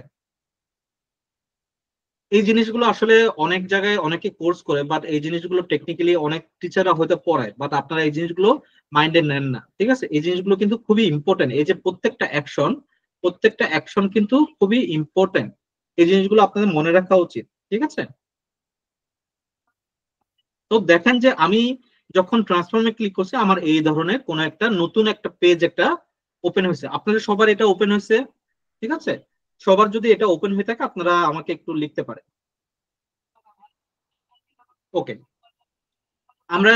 [SPEAKER 2] এই জিনিসগুলো আসলে অনেক জায়গায় অনেকে কোর্স করে, বাট এই জিনিসগুলো টেকনিক্যালি অনেক টিচাররা হয়তো পড়ায়, বাট আপনারা এই জিনিসগুলো মাইন্ডে নেন না, ঠিক আছে? এই জিনিসগুলো কিন্তু খুবই ইম্পর্টেন্ট। এই যে প্রত্যেকটা অ্যাকশন কিন্তু খুবই ইম্পর্টেন্ট। এই জিনিসগুলো আপনাদের মনে রাখা উচিত, ঠিক আছে? তো দেখেন যে আমি যখন ট্রান্সফর্মে ক্লিক করছি, আমার এই ধরনের কোন একটা নতুন একটা পেজ একটা ওপেন হয়েছে। আপনাদের সবার এটা ওপেন হয়েছে, ঠিক আছে? সবার যদি এটা ওপেন হয়ে থাকে আপনারা আমাকে একটু লিখতে পারেন। ওকে, আমরা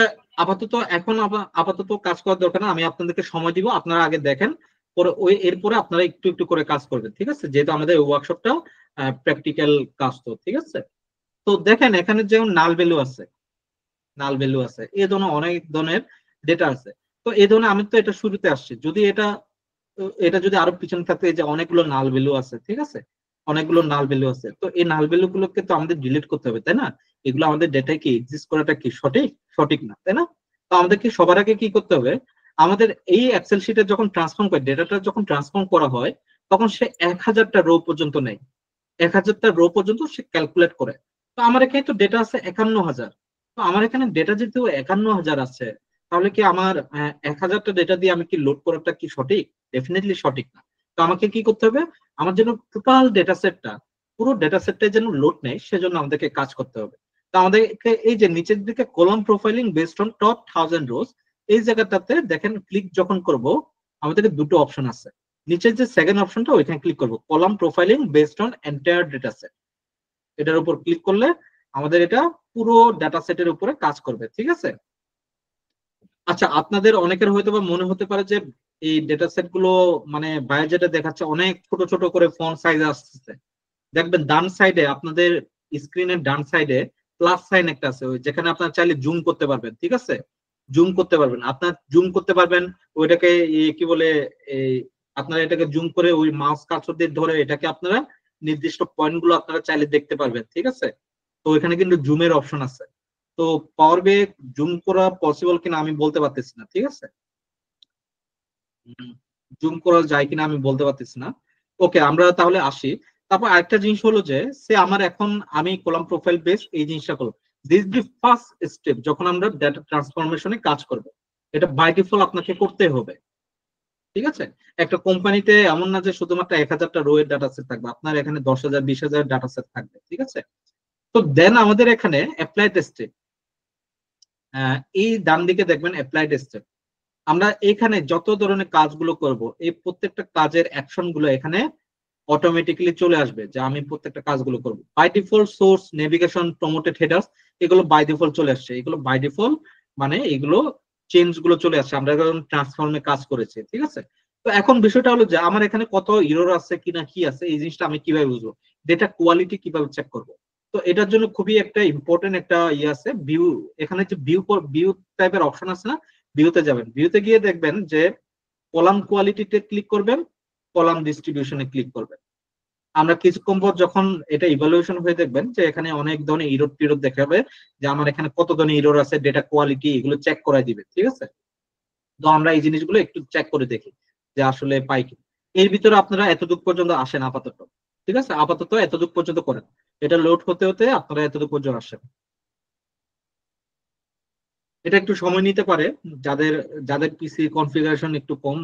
[SPEAKER 2] আপাতত কাজ করার দরকার না, আমি আপনাদেরকে সময় দিব, আপনারা আগে দেখেন, পরে এরপরে আপনারা একটু একটু করে কাজ করবেন, ঠিক আছে? যেহেতু আমাদের ওয়ার্কশপটা প্র্যাকটিক্যাল কাজ, তো ঠিক আছে? তো দেখেন এখানে যেমন নাল ভ্যালু আছে, এই ধরনের অনেক ধরনের ডেটা আছে। তো এই ধরনের, আমি তো এটা শুরুতে আসছি, যদি এটা এটা যদি আরো পিছনে থাকতো, এই যে অনেকগুলো নাল ভ্যালু আছে, ঠিক আছে? অনেকগুলো নাল ভ্যালু আছে, তো এই নাল ভ্যালু গুলোকে তো আমাদের ডিলিট করতে হবে, তাই না? এগুলো আমাদের ডেটায় কি এক্সিস্ট করাটা কি সঠিক না, তাই না? তো আমাদেরকে সবার আগে কি করতে হবে, আমাদের এই এক্সেল শিটে যখন ট্রান্সফর্ম করে, ডেটাটা যখন ট্রান্সফর্ম করা হয়, তখন সে 1,000টা রো পর্যন্ত নেয়, 1,000টা রো পর্যন্ত সে ক্যালকুলেট করে। তো আমার এখানে তো ডেটা আছে 51,000। তো আমার এখানে ডেটা যেহেতু 51,000 আছে, তাহলে কি আমার 1,000টা ডেটা দিয়ে আমি কি লোড করাটা কি সঠিক? ডেফিনেটলি সঠিক না। তো আমাকে কি করতে হবে, আমার জন্য টোটাল ডেটা সেটটা, পুরো ডেটা সেটটা যেন লোড নেয়, সেজন্য আমাদেরকে কাজ করতে হবে। তো আমাদেরকে এই যে নিচের দিকে column profiling based on top 1000 রোজ, এই জায়গাটাতে দেখেন ক্লিক যখন করব, আমাদেরকে দুটো অপশন আছে। নিচের যে সেকেন্ড অপশনটা, ওইখানে ক্লিক করব, column profiling based on entire data set. এটার উপর ক্লিক করলে আমাদের এটা পুরো ডাটা সেটের উপরে কাজ করবে, ঠিক আছে? আচ্ছা, আপনাদের অনেকের হয়তো বা মনে হতে পারে যে এই ডেটা সেট গুলো, মানে বাইরে যেটা দেখাচ্ছে অনেক ছোট ছোট করে ফন্ট সাইজ আসছে। দেখবেন ডান সাইডে, আপনাদের স্ক্রিনের ডান সাইডে প্লাস সাইন একটা আছে, ওই যেখানে আপনার চাইলে জুম করতে পারবেন, ঠিক আছে? জুম করতে পারবেন, আপনার জুম করতে পারবেন। ওইটাকে কি বলে, এই আপনারা এটাকে জুম করে ওই মাউস কার্সর দিয়ে ধরে এটাকে আপনারা নির্দিষ্ট পয়েন্ট গুলো আপনারা চাইলে দেখতে পারবেন, ঠিক আছে? তো এখানে কিন্তু জুমের অপশন আছে। তো পাওয়ার BI জুম করা পসিবল কিনা আমি বলতে পারতেছি না, ঠিক আছে, জুম করা যায় কিনা আমি বলতে পারতেছি না। ওকে, আমরা তাহলে আসি। তারপর আরেকটা জিনিস হলো যে আমার এখন আমি কলাম প্রোফাইল বেস এই জিনিসটা করব। দিস দি ফার্স্ট স্টেপ যখন আমরা ডাটা ট্রান্সফরমেশনে কাজ করব, এটা বাই ডিফল্ট আপনাকে করতে হবে, ঠিক আছে। একটা কোম্পানিতে এমন না যে শুধুমাত্র 1000টা রো এর ডাটা সেট থাকবে, আপনার এখানে 10,000 20,000 ডাটা সেট থাকবে, ঠিক আছে। তো দেন আমাদের এখানে অ্যাপ্লাইড স্টেপ, এই ডান দিকে দেখবেন অ্যাপ্লাইড স্টেপ। আমরা এখানে যত ধরনের কাজগুলো করব, এই প্রত্যেকটা কাজের অ্যাকশন গুলো এখানে অটোমেটিক্যালি চলে আসবে, যে আমি প্রত্যেকটা কাজগুলো করব। By default source, navigation, promoted headers, এগুলো বাই ডিফল্ট চলে আসছে। এগুলো বাই ডিফল্ট মানে এগুলো চেঞ্জ গুলো চলে আসছে, আমরা যখন ট্রান্সফর্মে কাজ করেছি, ঠিক আছে। তো এখন বিষয়টা হলো যে আমার এখানে কত এরর আছে কিনা কি আছে, এই জিনিসটা আমি কিভাবে বুঝবো, ডেটা কোয়ালিটি কিভাবে চেক করব। তো এটার জন্য খুবই একটা ইম্পর্টেন্ট একটা আছে ভিউ। এখানে যে ভিউ টাইপের অপশন আছে না, ভিউতে যাবেন, ভিউতে গিয়ে দেখবেন যে কলাম কোয়ালিটিতে ক্লিক করবেন, কলাম ডিস্ট্রিবিউশনে ক্লিক করবেন। আমরা কিছুক্ষণ পর যখন এটা ইভালুয়েশন হয়ে দেখবেন যে এখানে অনেক ধরনের ইরর টিরর দেখাবে, যে আমার এখানে কত ধরনের ইরর আছে, ডেটা কোয়ালিটি এগুলো চেক করাই দিবে, ঠিক আছে। তো আমরা এই জিনিসগুলো একটু চেক করে দেখি যে আসলে পাই কি। এর ভিতরে আপনারা এতটুকু পর্যন্ত আসেন আপাতত, ঠিক আছে, আপাতত এতটুকু পর্যন্ত করেন। এটা লোড হতে হতে আপনারা এতটুকু পর্যন্ত আসেন। এটা একটু সময় নিতে পারে যাদের যাদের পিসি কনফিগারেশন একটু কম।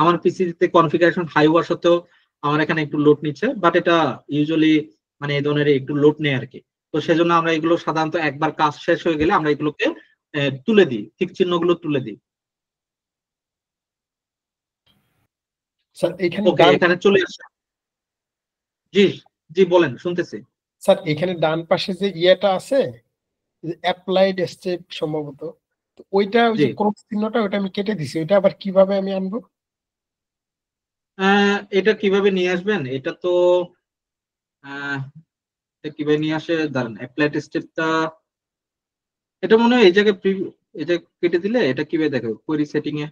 [SPEAKER 2] আমার পিসিতে কনফিগারেশন হাই হওয়া সত্ত্বেও আমার এখানে একটু লোড নিচ্ছে, বাট এটা ইউজুয়ালি মানে এই ধরনের একটু লোড নেই আর কি। তো সেজন্য আমরা এগুলো সাধারণত একবার কাজ শেষ হয়ে গেলে আমরা এগুলোকে তুলে দিই, ঠিক চিহ্নগুলো তুলে দিই।
[SPEAKER 4] স্যার এখানে
[SPEAKER 2] ওকে, এখানে চলে আসে। জি জি বলেন, শুনতেছি।
[SPEAKER 4] স্যার এখানে ডান পাশে যে ইয়েটা আছে, অ্যাপ্লাইড স্টেপ সম্ভবত, তো ওইটা ওই
[SPEAKER 2] জি,
[SPEAKER 4] যে ক্রস চিহ্নটা ওইটা আমি কেটে দিছি, ওইটা আবার কিভাবে আমি আনবো?
[SPEAKER 2] এটা কিভাবে নিয়ে আসবেন, এটা তো এটা কিভাবে নিয়ে আসে দাঁড়ান, অ্যাপ্লাইড স্টেপটা এটা মনে হয় এই জায়গায় এটা কেটে দিলে এটা কিভাবে দেখাবে কোয়েরি সেটিং এ।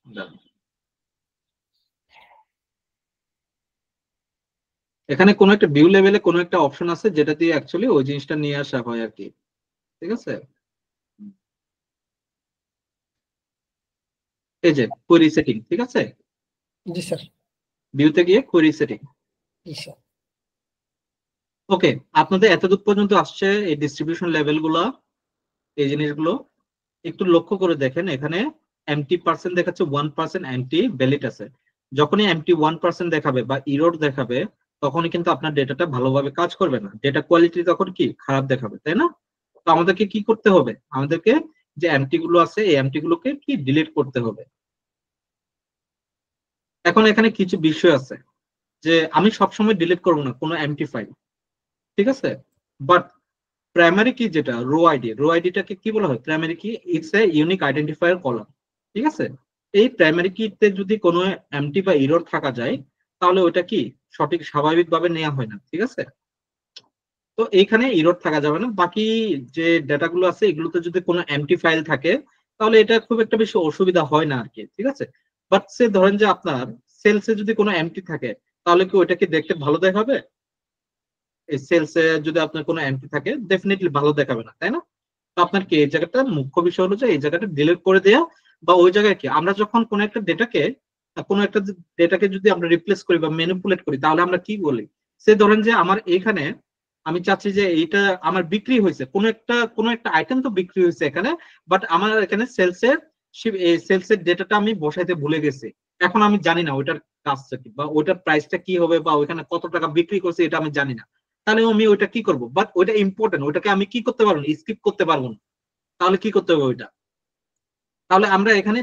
[SPEAKER 2] দাঁড়ান। এখানে কোনো একটা ভিউ লেভেলে কোনো একটা অপশন আছে যেটা দিয়ে অ্যাকচুয়ালি ওই জিনিসটা নিয়ে আসা হয় আর কি, ঠিক আছে। এই যে কোয়েরি সেটিং, ঠিক আছে,
[SPEAKER 4] জি স্যার।
[SPEAKER 2] ভিউতে গিয়ে কোয়েরি সেটিং।
[SPEAKER 4] জি স্যার।
[SPEAKER 2] ওকে, আপনাদের এতদূর পর্যন্ত আসছে এই ডিস্ট্রিবিউশন লেভেল গুলা, এই জিনিসগুলো একটু লক্ষ্য করে দেখেন। এখানে এমটি পার্সেন্ট দেখাচ্ছে, 1% এমটি ভ্যালিড আছে। যখনই এমটি 1% দেখাবে বা ইরর দেখাবে, তখনই কিন্তু আপনার ডেটাটা ভালোভাবে কাজ করবে না, ডেটা কোয়ালিটি তখন কি খারাপ দেখাবে, তাই না। তো আমাদেরকে কি করতে হবে, আমাদেরকে যে এমটি গুলো আছে এই এমটি গুলোকে কি ডিলিট করতে হবে। এখন এখানে কিছু বিষয় আছে যে আমি সবসময় ডিলিট করবো না কোনো এমটি ফাইল, ঠিক আছে। বাট প্রাইমারি কি যেটা রো আইডিটাকে কি বলা হয়, প্রাইমারি কি it's a unique identifier column, ঠিক আছে। এই প্রাইমারি কিতে যদি কোনো এমটি বা এরর থাকা যায়, তাহলে ওটা কি সঠিক স্বাভাবিকভাবে নেওয়া হয় না, ঠিক আছে। তো এইখানে এরর থাকা যাবে না। বাকি যে ডেটাগুলো আছে এগুলোতে যদি কোনো এমটি ফাইল থাকে, তাহলে এটা খুব একটা বেশি অসুবিধা হয় না আর কি, ঠিক আছে। বাট সে ধরেন যে আপনার সেলসে যদি কোনো এমটি থাকে, তাহলে কি ওইটাকে দেখতে ভালো দেখাবে। এই সেলসে যদি আপনার কোনো এমটি থাকে ডেফিনেটলি ভালো দেখাবে না, তাই না। তো আপনার কি এই জায়গাটা মুখ্য বিষয় হলো যে এই জায়গাটা ডিলিট করে দেয়া, বা ওই জায়গায় কি আমরা যখন কোনো একটা ডেটাকে যদি আমরা রিপ্লেস করি বা ম্যানিপুলেট করি, তাহলে আমরা কি বলি, সে ধরেন যে আমার এখানে আমি চাচ্ছি যে এইটা আমার বিক্রি হয়েছে, কোনো একটা আইটেম তো বিক্রি হয়েছে এখানে, বাট আমার এখানে সেলসের ডেটাটা আমি বসাইতে ভুলে গেছি। এখন আমি জানি না ওইটার কাজটা কি বা ওইটার প্রাইসটা কি হবে বা ওইখানে কত টাকা বিক্রি করছে এটা আমি জানি না। তাহলে আমি ওইটা কি করবো, বাট ওইটা ইম্পর্টেন্ট, ওইটাকে আমি কি করতে পারবো না, স্কিপ করতে পারবো না। তাহলে কি করতে হবে ওইটা, তাহলে আমরা এখানে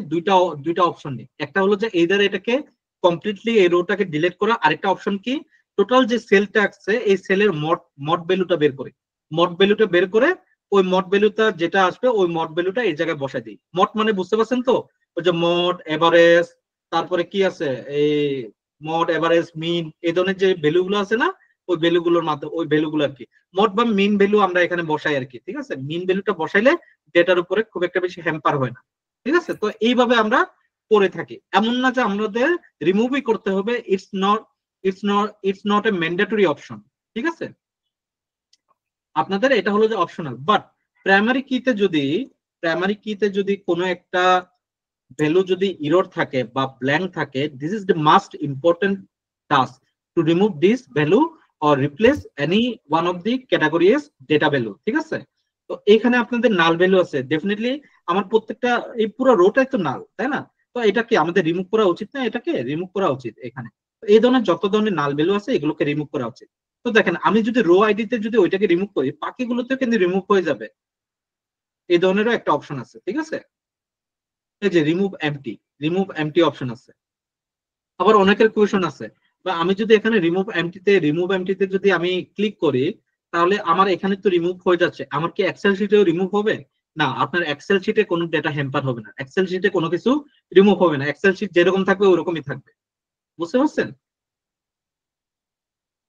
[SPEAKER 2] দুইটা অপশন নিই। একটা হলো যে এইদার এটাকে কমপ্লিটলি এই রোটাকে ডিলিট করা, আরেকটা অপশন কি টোটাল যে সেলটা আছে এই সেলের মড ভ্যালুটা বের করে, ওই মড ভ্যালুটা যেটা আসবে ওই মড ভ্যালুটা এই জায়গায় বসাই দিই। মড মানে বুঝতে পারছেন তো, ওই যে মড এভারেজ, তারপরে কি আছে এই মড এভারেজ মিন, এই ধরনের যে ভ্যালু গুলো আছে না, ওই ভ্যালুগুলোর মাধ্যমে ওই ভ্যালুগুলো আর কি মড বা মিন ভ্যালু আমরা এখানে বসাই আর কি, ঠিক আছে। মিন ভ্যালুটা বসাইলে ডেটার উপরে খুব একটা বেশি হ্যাম্পার হয় না, ঠিক আছে। তো এইভাবে আমরা করে থাকি, এমন না যে আমাদের রিমুভই করতে হবে, it's not it's not a mandatory option, ঠিক আছে? আপনাদের এটা হলো যে অপশনাল, বাট প্রাইমারি কিতে যদি কোনো একটা ভ্যালু যদি ইরর থাকে বা ব্ল্যাঙ্ক থাকে, this is the must important task to remove this value or replace any one of the category S data value, ঠিক আছে? তো এখানে আপনাদের নাল ভ্যালু আছে, ডেফিনেটলি আমার প্রত্যেকটা এই পুরো রোটাই তো নাল, তাই না? তো এটা কি আমাদের রিমুভ করা উচিত না? এটাকে রিমুভ করা উচিত। এখানে এই ধরনের যত ধরনের নাল ভ্যালু আছে এগুলোকে রিমুভ করা উচিত। তো দেখেন আমি যদি রো আইডিতে যদি ওইটাকে রিমুভ করি, বাকিগুলোতে কিন্তু রিমুভ হয়ে যাবে। এই ধরনেরও একটা অপশন আছে, ঠিক আছে? এই যে রিমুভ এমটি অপশন আছে। আবার অনেকের কোয়েশন আছে, বা আমি যদি এখানে রিমুভ এমটিতে যদি আমি ক্লিক করি, তাহলে আমার এখানে তো রিমুভ হয়ে যাচ্ছে, আমার কি এক্সেল শিটেও রিমুভ হবে? না, আপনার এক্সেল শিটে কোনো ডেটা হ্যাম্পার হবে না, এক্সেল শিটে কোনো কিছু রিমুভ হবে না, এক্সেল শিট যেরকম থাকবে ওরকমই থাকবে। বুঝতে পারছেন?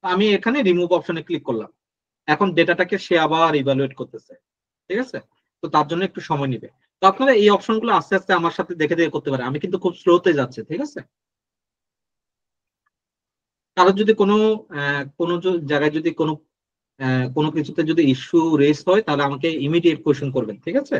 [SPEAKER 2] আমি এখানে রিমুভ অপশনে ক্লিক করলাম, এখন ডেটাটাকে সে আবার ইভালুয়েট করতেছে, ঠিক আছে? তো তার জন্য একটু সময় নিবে। তো আপনারা এই অপশনগুলো আস্তে আস্তে আমার সাথে দেখে দেখে করতে পারেন, আমি কিন্তু খুব স্লোতে যাচ্ছে, ঠিক আছে? কারো যদি কোনো জায়গায় যদি কোনো কিছুতে যদি ইস্যু রেজ হয়, তাহলে আমাকে ইমিডিয়েট কোয়েশ্চেন করবেন, ঠিক আছে?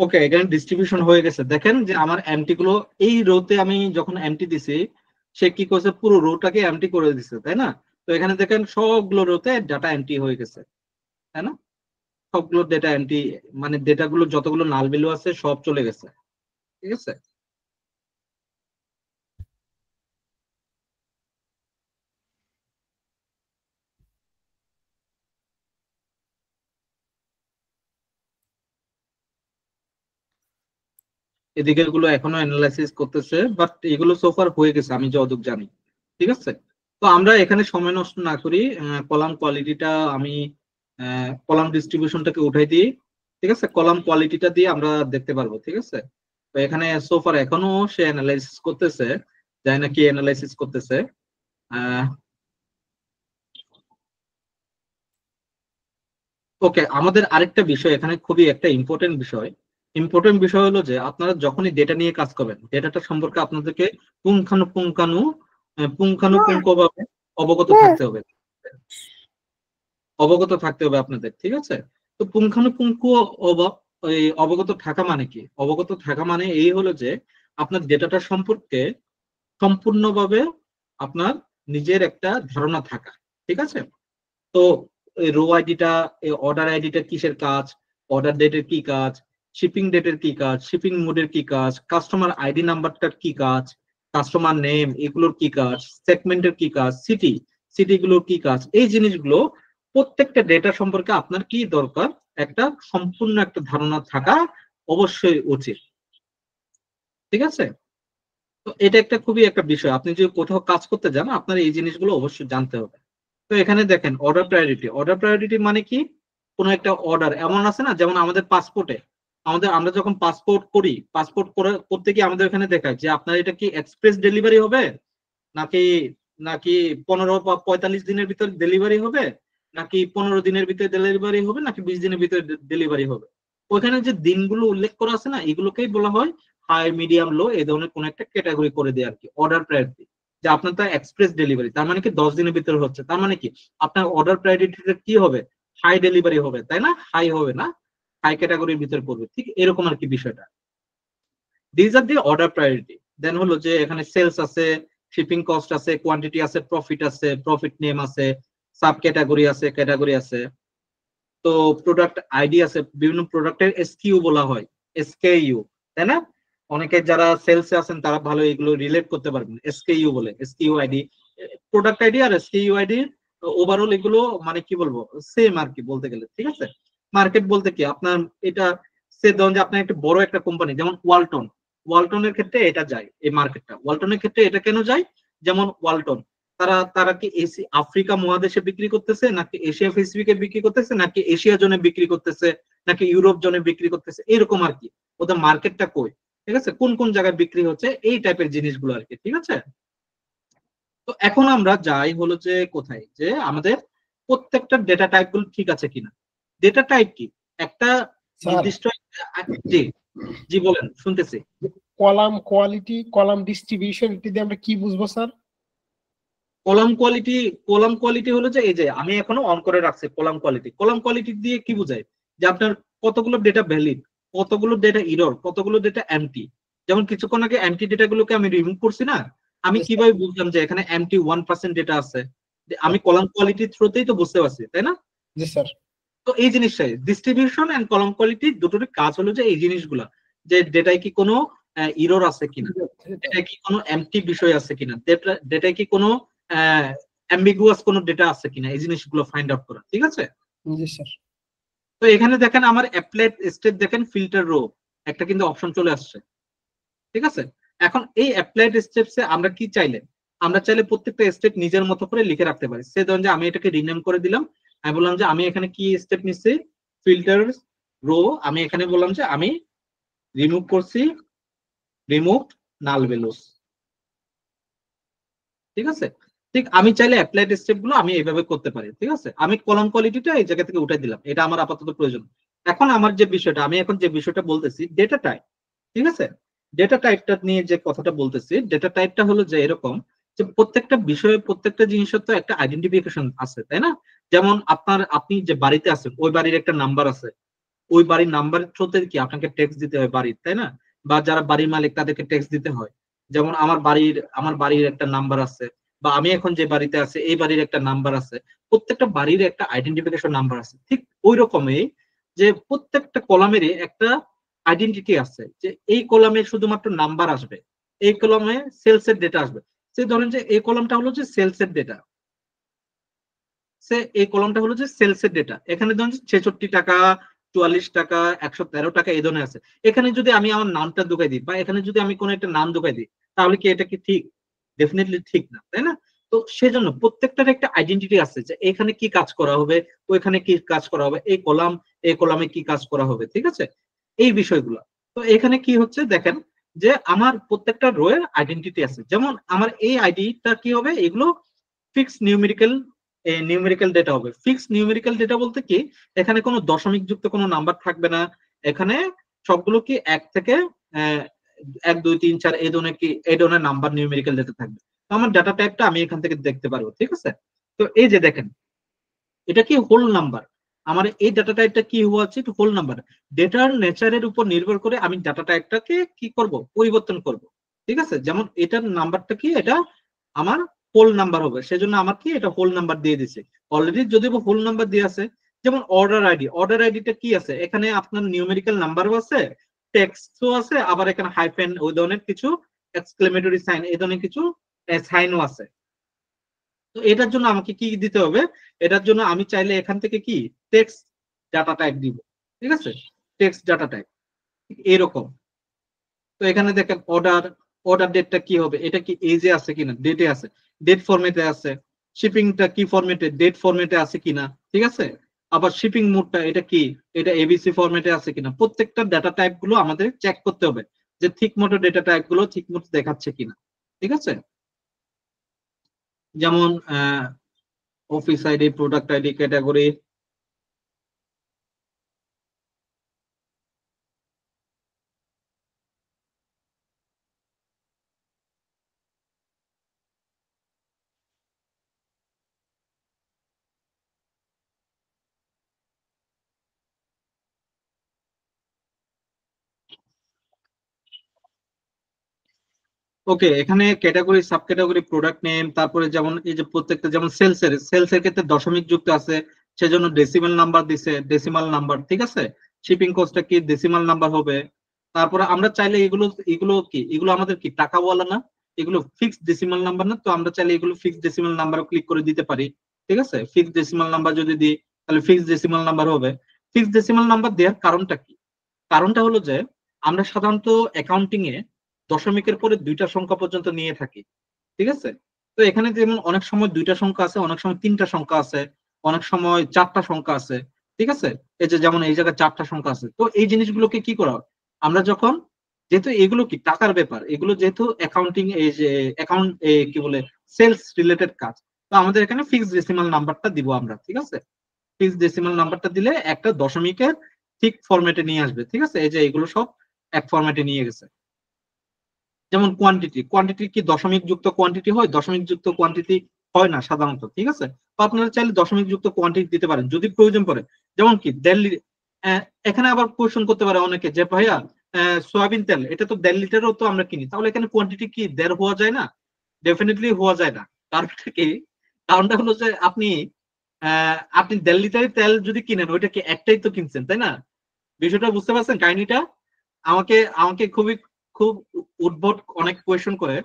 [SPEAKER 2] ওকে, এখানে ডিস্ট্রিবিউশন হয়ে গেছে। দেখেন যে আমার এমটি গুলো এই রোতে আমি যখন এমটি দিছি, সে কি করছে, পুরো রোটাকে এমটি করে দিছে, তাই না? তো এখানে দেখেন সবগুলো রোতে ডাটা এমটি হয়ে গেছে, তাই না? সবগুলো ডেটা এমটি, মানে ডেটাগুলো যতগুলো নাল ভ্যালু আছে সব চলে গেছে, ঠিক আছে? এদিকের গুলো এখনো অ্যানালাইসিস করতেছে, বাট এগুলো সোফার হয়ে গেছে আমি যতদূর জানি, ঠিক আছে? তো আমরা এখানে সময় নষ্ট না করি, কলাম কোয়ালিটিটা আমি কলাম ডিস্ট্রিবিউশনটাকে উঠাই দিই, ঠিক আছে? কলাম কোয়ালিটিটা দিয়ে আমরা দেখতে পারবো, ঠিক আছে? তো এখানে সোফার এখনো সে অ্যানালাইসিস করতেছে, জানি না কি অ্যানালাইসিস করতেছে। ওকে, আমাদের আরেকটা বিষয় এখানে খুবই একটা ইম্পর্টেন্ট বিষয় হলো যে আপনারা যখনই ডেটা নিয়ে কাজ করবেন, ডেটাটা সম্পর্কে আপনাদেরকে পুঙ্খানুপুঙ্খভাবে অবগত থাকতে হবে, আপনাদের, ঠিক আছে? তো পুঙ্খানুপুঙ্খ অবগত থাকা মানে কি? অবগত থাকা মানে এই হলো যে আপনার ডেটাটা সম্পর্কে সম্পূর্ণভাবে আপনার নিজের একটা ধারণা থাকা, ঠিক আছে? তো রো আইডিটা, অর্ডার আইডিটা কিসের কাজ, অর্ডার ডেটের কি কাজ, শিপিং ডেটের কি কাজ, শিপিং মোডের কি কাজ, কাস্টমার আইডি নাম্বারটার কি কাজ, কাস্টমার নেম এগুলোর কি কাজ, সেগমেন্টের কি কাজ, সিটিগুলোর কি কাজ, এই জিনিসগুলো প্রত্যেকটা ডেটা সম্পর্কে আপনার কি দরকার, একটা সম্পূর্ণ একটা ধারণা থাকা অবশ্যই উচিত, ঠিক আছে? তো এটা একটা খুবই একটা বিষয়, আপনি যদি কোথাও কাজ করতে যান আপনার এই জিনিসগুলো অবশ্যই জানতে হবে। তো এখানে দেখেন অর্ডার প্রায়োরিটি মানে কি? কোন একটা অর্ডার এমন আছে না, যেমন আমাদের পাসপোর্টে, আমরা যখন পাসপোর্ট করতে গিয়ে আমাদের এখানে দেখায় যে আপনার এটা কি এক্সপ্রেস ডেলিভারি হবে, নাকি নাকি 15 বা 45 দিনের ভিতর ডেলিভারি হবে, নাকি 15 দিনের ভিতরে ডেলিভারি হবে, নাকি 20 দিনের ভিতরে ডেলিভারি হবে। ওইখানে যে দিনগুলো উল্লেখ করা আছে না, এগুলোকেই বলা হয় হাই, মিডিয়াম, লো, এই ধরনের কোন একটা ক্যাটাগরি করে দেয় আর কি অর্ডার প্রায়োরিটি। যে আপনার তো এক্সপ্রেস ডেলিভারি, তার মানে কি 10 দিনের ভিতরে হচ্ছে, তার মানে কি আপনার অর্ডার প্রায়োরিটিটা কি হবে, হাই ডেলিভারি হবে, তাই না? হাই হবে না, হাই ক্যাটাগরির ভিতরে পড়বে, ঠিক এরকম আর কি বিষয়টা। This are the order priority. Then হলো যে এখানে সেলস আছে, শিপিং কস্ট আছে, কোয়ান্টিটি আছে, প্রফিট নেম আছে, সাব ক্যাটাগরি আছে, তো প্রোডাক্ট আইডি আছে, বিভিন্ন প্রোডাক্টের এসকিউ বলা হয়, এসকেইউ, তাই না? অনেকে যারা সেলসে আছেন তারা ভালো এগুলো রিলেট করতে পারবেন। এসকেইউ বলে, এসকেইউ আইডি, প্রোডাক্ট আইডি আর এসকেইউ আইডি ওভারঅল এগুলো মানে কি বলবো সেম আর কি বলতে গেলে, ঠিক আছে। মার্কেট বলতে কি আপনার এটা সে ধরুন যে আপনার একটা বড় একটা কোম্পানি যেমন ওয়ালটন, ওয়ালটনের ক্ষেত্রে এটা যায় এই মার্কেটটা, ওয়ালটনের ক্ষেত্রে এটা কেন যায়, যেমন ওয়ালটন তারা তারা কি আফ্রিকা মহাদেশে বিক্রি করতেছে, নাকি এশিয়া প্যাসিফিকে বিক্রি করতেছে, নাকি এশিয়া জোনে বিক্রি করতেছে, নাকি ইউরোপ জোনে বিক্রি করতেছে, এরকম আর কি ওদের মার্কেটটা কই, ঠিক আছে, কোন কোন জায়গায় বিক্রি হচ্ছে, এই টাইপের জিনিসগুলো আর কি, ঠিক আছে। তো এখন আমরা যাই হলো যে কোথায়, যে আমাদের প্রত্যেকটা ডেটা টাইপ গুলো ঠিক আছে কিনা। ডেটা টাইপ কি একটা
[SPEAKER 4] স্যার
[SPEAKER 2] নির্দিষ্ট জি জি বলেন শুনতেছি।
[SPEAKER 4] কলাম কোয়ালিটি, কলাম ডিস্ট্রিবিউশন, এটি দিয়ে আমরা কি বুঝবো sir?
[SPEAKER 2] Column quality, column quality হলো যে এই যে আমি এখনো অন করে রাখছি কলাম কোয়ালিটি। কলাম কোয়ালিটি দিয়ে কি বোঝায়, যে আপনার কতগুলো ডেটা ভ্যালিড, কতগুলো ডেটা ইরর, কতগুলো ডেটা এমটি। যেমন কিছুক্ষণ আগে এমটি ডেটা গুলোকে আমি রিমুভ করছি না, আমি
[SPEAKER 4] Yes, sir.
[SPEAKER 2] কিভাবে বুঝলাম যে এখানে এমটি 1% ডেটা আছে, যে আমি কলাম কোয়ালিটির থ্রুতেই তো বুঝতে পারছি, তাই না।
[SPEAKER 4] জি স্যার।
[SPEAKER 2] তো এই জিনিসটাই ডিস্ট্রিবিউশন এন্ড কলাম কোয়ালিটি দুটোরই কাজ হলো যে এই জিনিসগুলা, যে ডেটায় কি কোনো ইরর আছে কিনা, ডেটায় কি কোনো এমটি বিষয় আছে কিনা, ডেটায় কি কোনো অ্যাম্বিগুয়াস কোনো ডেটা আছে কিনা, এই জিনিসগুলো ফাইন্ড আউট করা, ঠিক আছে।
[SPEAKER 4] জি স্যার।
[SPEAKER 2] তো এখানে দেখেন আমার অ্যাপ্লাইড স্টেট দেখেন ফিল্টার রো একটা কিন্তু অপশন চলে আসছে, ঠিক আছে। এখন এই অ্যাপ্লাইড স্টেপসে আমরা কি চাইলে, আমরা চাইলে প্রত্যেকটা স্টেপ নিজের মতো করে লিখে রাখতে পারি। সে ধরুন যে আমি এটাকে রিনেম করে দিলাম, আমি বললাম যে আমি এখানে কি স্টেপ নিচ্ছি, ফিল্টার রো, আমি এখানে বললাম যে আমি রিমুভ করছি, রিমুভ নাল ভ্যালুস, ঠিক আছে। ঠিক আমি চাইলে অ্যাপ্লাইড স্টেপ গুলো আমি এইভাবে করতে পারি, ঠিক আছে। আমি কলাম কোয়ালিটিটা এই জায়গা থেকে উঠাই দিলাম, এটা আমার আপাতত প্রয়োজন। এখন আমার যে বিষয়টা, আমি এখন যে বিষয়টা বলতেছি ডেটা টাইপ, ঠিক আছে। ডেটা টাইপটা নিয়ে যে কথাটা বলতেছি, ডেটা টাইপটা হলো যে এরকম, যে প্রত্যেকটা বিষয়ে প্রত্যেকটা জিনিসের তো একটা আইডেন্টিফিকেশন আছে, তাই না। যেমন আপনি যে বাড়িতে আছেন ওই বাড়ির একটা নাম্বার আছে, ওই বাড়ির নাম্বার থ্রুতে কি আপনাকে ট্যাক্স দিতে হয় বাড়ির, তাই না। বা যারা বাড়ির মালিক তাদেরকে ট্যাক্স দিতে হয়। যেমন আমার বাড়ির একটা নাম্বার আছে, বা আমি এখন যে বাড়িতে আছি এই বাড়ির একটা নাম্বার আছে, প্রত্যেকটা বাড়ির একটা আইডেন্টিফিকেশন নাম্বার আছে। ঠিক ওই রকমই যে প্রত্যেকটা কলামেরই একটা আইডেন্টিটি আছে, যে এই কলামে শুধুমাত্র নাম্বার আসবে, এই কলামে সেলস এর ডেটা আসবে। সে ধরেন যে এই কলামটা হলো যে সেলস এর ডেটা, এই কলামটা হলো যে সেলস এর ডেটা, এখানে ধরুন 66 টাকা, 44 টাকা, 113 টাকা এই ধরনের আছে। এখানে যদি আমি আমার নামটা ঢুকাই দিই, বা এখানে যদি আমি কোনো একটা নাম ঢুকাই দিই, তাহলে কি এটা কি ঠিক? ডেফিনেটলি ঠিক না, তাই না। তো সেজন্য প্রত্যেকটার একটা আইডেন্টিটি আছে, যে এখানে কি কাজ করা হবে, ওইখানে কি কাজ করা হবে, এই কলামে কি কাজ করা হবে, ঠিক আছে, এই বিষয়গুলো। তো এখানে কি হচ্ছে দেখেন, যে আমার প্রত্যেকটা রো এর আইডেন্টিটি আছে। যেমন আমার এই আইডিটা কি হবে, এগুলো ফিক্স নিউমেরিক্যাল ডেটা হবে। ফিক্স নিউমেরিক্যাল ডেটা বলতে কি, এখানে কোনো দশমিক যুক্ত কোনো নাম্বার থাকবে না, এখানে সবগুলো কি 1 থেকে 1 2 3 4 এই ধরনের নাম্বার নিউমেরিক্যাল ডেটা থাকবে। তো আমার ডাটা টাইপটা আমি এখান থেকে দেখতে পারবো, ঠিক আছে। তো এই যে দেখেন, এটা কি হোল নাম্বার, আমার এই ডাটা টাইপটা কি হওয়া উচিত, হোল নাম্বার। ডেটার নেচারের উপর নির্ভর করে আমি ডাটা টাইপটাকে কি করব, পরিবর্তন করব, ঠিক আছে। যেমন এটার নাম্বারটা কি, এটা আমার হোল নাম্বার হবে, সেজন্য আমার কি এটা হোল নাম্বার দিয়ে দিছে। অলরেডি যদিও হোল নাম্বার দিয়ে আছে। যেমন অর্ডার আইডিটা কি আছে, এখানে আপনার নিউমেরিক্যাল নাম্বারও আছে, টেক্সটও আছে, আবার এখানে হাইফেন ওই ধরনের কিছু এক্সক্লেমেটরি সাইন এই ধরনের কিছু সাইনও আছে। তো এটার জন্য আমাকে কি দিতে হবে, এটার জন্য আমি চাইলে এখান থেকে কি টেক্সট ডাটা টাইপ দিব, ঠিক আছে, টেক্সট ডাটা টাইপ এরকম। তো এখানে দেখেন অর্ডার ডেটটা কি হবে, এটা কি এজে আছে কিনা, ডেটে আছে, ডেট ফরম্যাটে আছে। শিপিংটা কি ফরম্যাটে, ডেট ফরম্যাটে আছে কিনা, ঠিক আছে। আবার শিপিং মোডটা এটা কি, এটা এবিসি ফরম্যাটে আছে কিনা। প্রত্যেকটা ডাটা টাইপ গুলো আমাদের চেক করতে হবে, যে ঠিক মতো ডেটা টাইপ গুলো ঠিক মতো দেখাচ্ছে কিনা, ঠিক আছে। যেমন office ID, product ID, category. Okay, এখানে category, sub category, product name, তারপরে যেমন এই যে প্রত্যেকটা যেমন সেলসের ক্ষেত্রে দশমিক যুক্ত আছে, সেজন্য ডেসিমাল নাম্বার দিছে, ডেসিমাল নাম্বার, ঠিক আছে। শিপিং কস্টটা কি ডেসিমাল নাম্বার হবে, তারপরে আমরা চাইলে এগুলো এগুলো কি এগুলো আমাদের কি টাকাওয়ালা না, এগুলো ফিক্সড ডেসিমাল নাম্বার না, তো আমরা চাইলে এগুলো ফিক্সড ডেসিমাল নাম্বার ক্লিক করে দিতে পারি। ঠিক আছে, ফিক্সড ডেসিমাল নাম্বার যদি দিই তাহলে ফিক্সড ডেসিমাল নাম্বার হবে। ফিক্সড ডেসিমাল নাম্বার দেওয়ার কারণটা কি? কারণটা হলো যে আমরা সাধারণত অ্যাকাউন্টিং এ দশমিকের পরে 2টা সংখ্যা পর্যন্ত নিয়ে থাকি। ঠিক আছে, তো এখানে যেমন অনেক সময় 2টা সংখ্যা আছে, অনেক সময় 3টা সংখ্যা আছে, অনেক সময় 4টা সংখ্যা আছে। ঠিক আছে, এই যে যেমন এই জায়গায় 4টা সংখ্যা আছে, তো এই জিনিসগুলোকে কি করা হয়? আমরা যখন, যেহেতু এগুলো কি টাকার ব্যাপার, এগুলো যেহেতু অ্যাকাউন্টিং এই যে অ্যাকাউন্ট কি বলে সেলস রিলেটেড কাজ, তো আমাদের এখানে ফিক্সড ডেসিমাল নাম্বারটা দিব আমরা। ঠিক আছে, ফিক্সড ডেসিমাল নাম্বারটা দিলে একটা দশমিকের ঠিক ফরম্যাটে নিয়ে আসবে। ঠিক আছে, এই যে এগুলো সব এক ফরম্যাটে নিয়ে গেছে। যেমন কোয়ান্টিটি, কোয়ান্টিটি কি দশমিক যুক্ত কোয়ান্টিটি হয়? দশমিক যুক্ত কোয়ান্টিটি হয় না সাধারণত। ঠিক আছে, তো আপনারা চাইলে দশমিক যুক্ত কোয়ান্টিটি দিতে পারেন যদি প্রয়োজন পড়ে। যেমন কি দিল্লি, এখানে আবার কোয়েশ্চেন করতে পারে অনেকে যে ভাইয়া সয়াবিন তেল এটা তো 1.5 লিটারও তো আমরা কিনি, তাহলে এখানে কোয়ান্টিটি কি 1.5 হওয়া যায় না? ডেফিনেটলি হওয়া যায় না। কারণটা কি? কারণটা হলো যে আপনি 1.5 লিটারের তেল যদি কিনেন, ওইটা কি একটাই তো কিনছেন, তাই না? বিষয়টা বুঝতে পারছেন কাহিনীটা? আমাকে আমাকে খুব উদ্ভট অনেক কোয়েশ্চেন করে।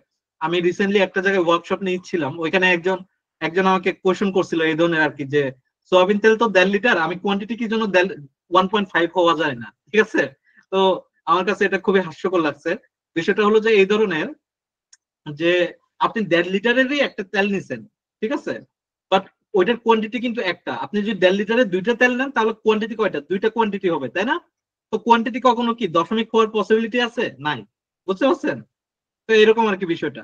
[SPEAKER 2] আমি রিসেন্টলি একটা জায়গায় ওয়ার্কশপ নিচ্ছিলাম, ওইখানে একজন একজন আমাকে কোয়েশ্চেন করছিল এই ধরনের আর কি, যে সয়াবিন তেল তো 1.5 লিটার, আমি কোয়ান্টিটি কি জন্য 1.5 হওয়া যায় না? ঠিক আছে, তো আমার কাছে এটা খুবই হাস্যকর লাগছে। বিষয়টা হলো যে এই ধরনের, যে আপনি 1.5 লিটারেরই একটা তেল নিছেন, ঠিক আছে, বাট ওইটার কোয়ান্টিটি কিন্তু একটা। আপনি যদি 1.5 লিটারের 2টা তেল নেন তাহলে কোয়ান্টিটি কয়টা? 2টা কোয়ান্টিটি হবে, তাই না? তো কোয়ান্টিটি কখনো কি দশমিক হওয়ার পসিবিলিটি আছে? নাই। বুঝতে পারছেন? তো এরকম আর কি বিষয়টা।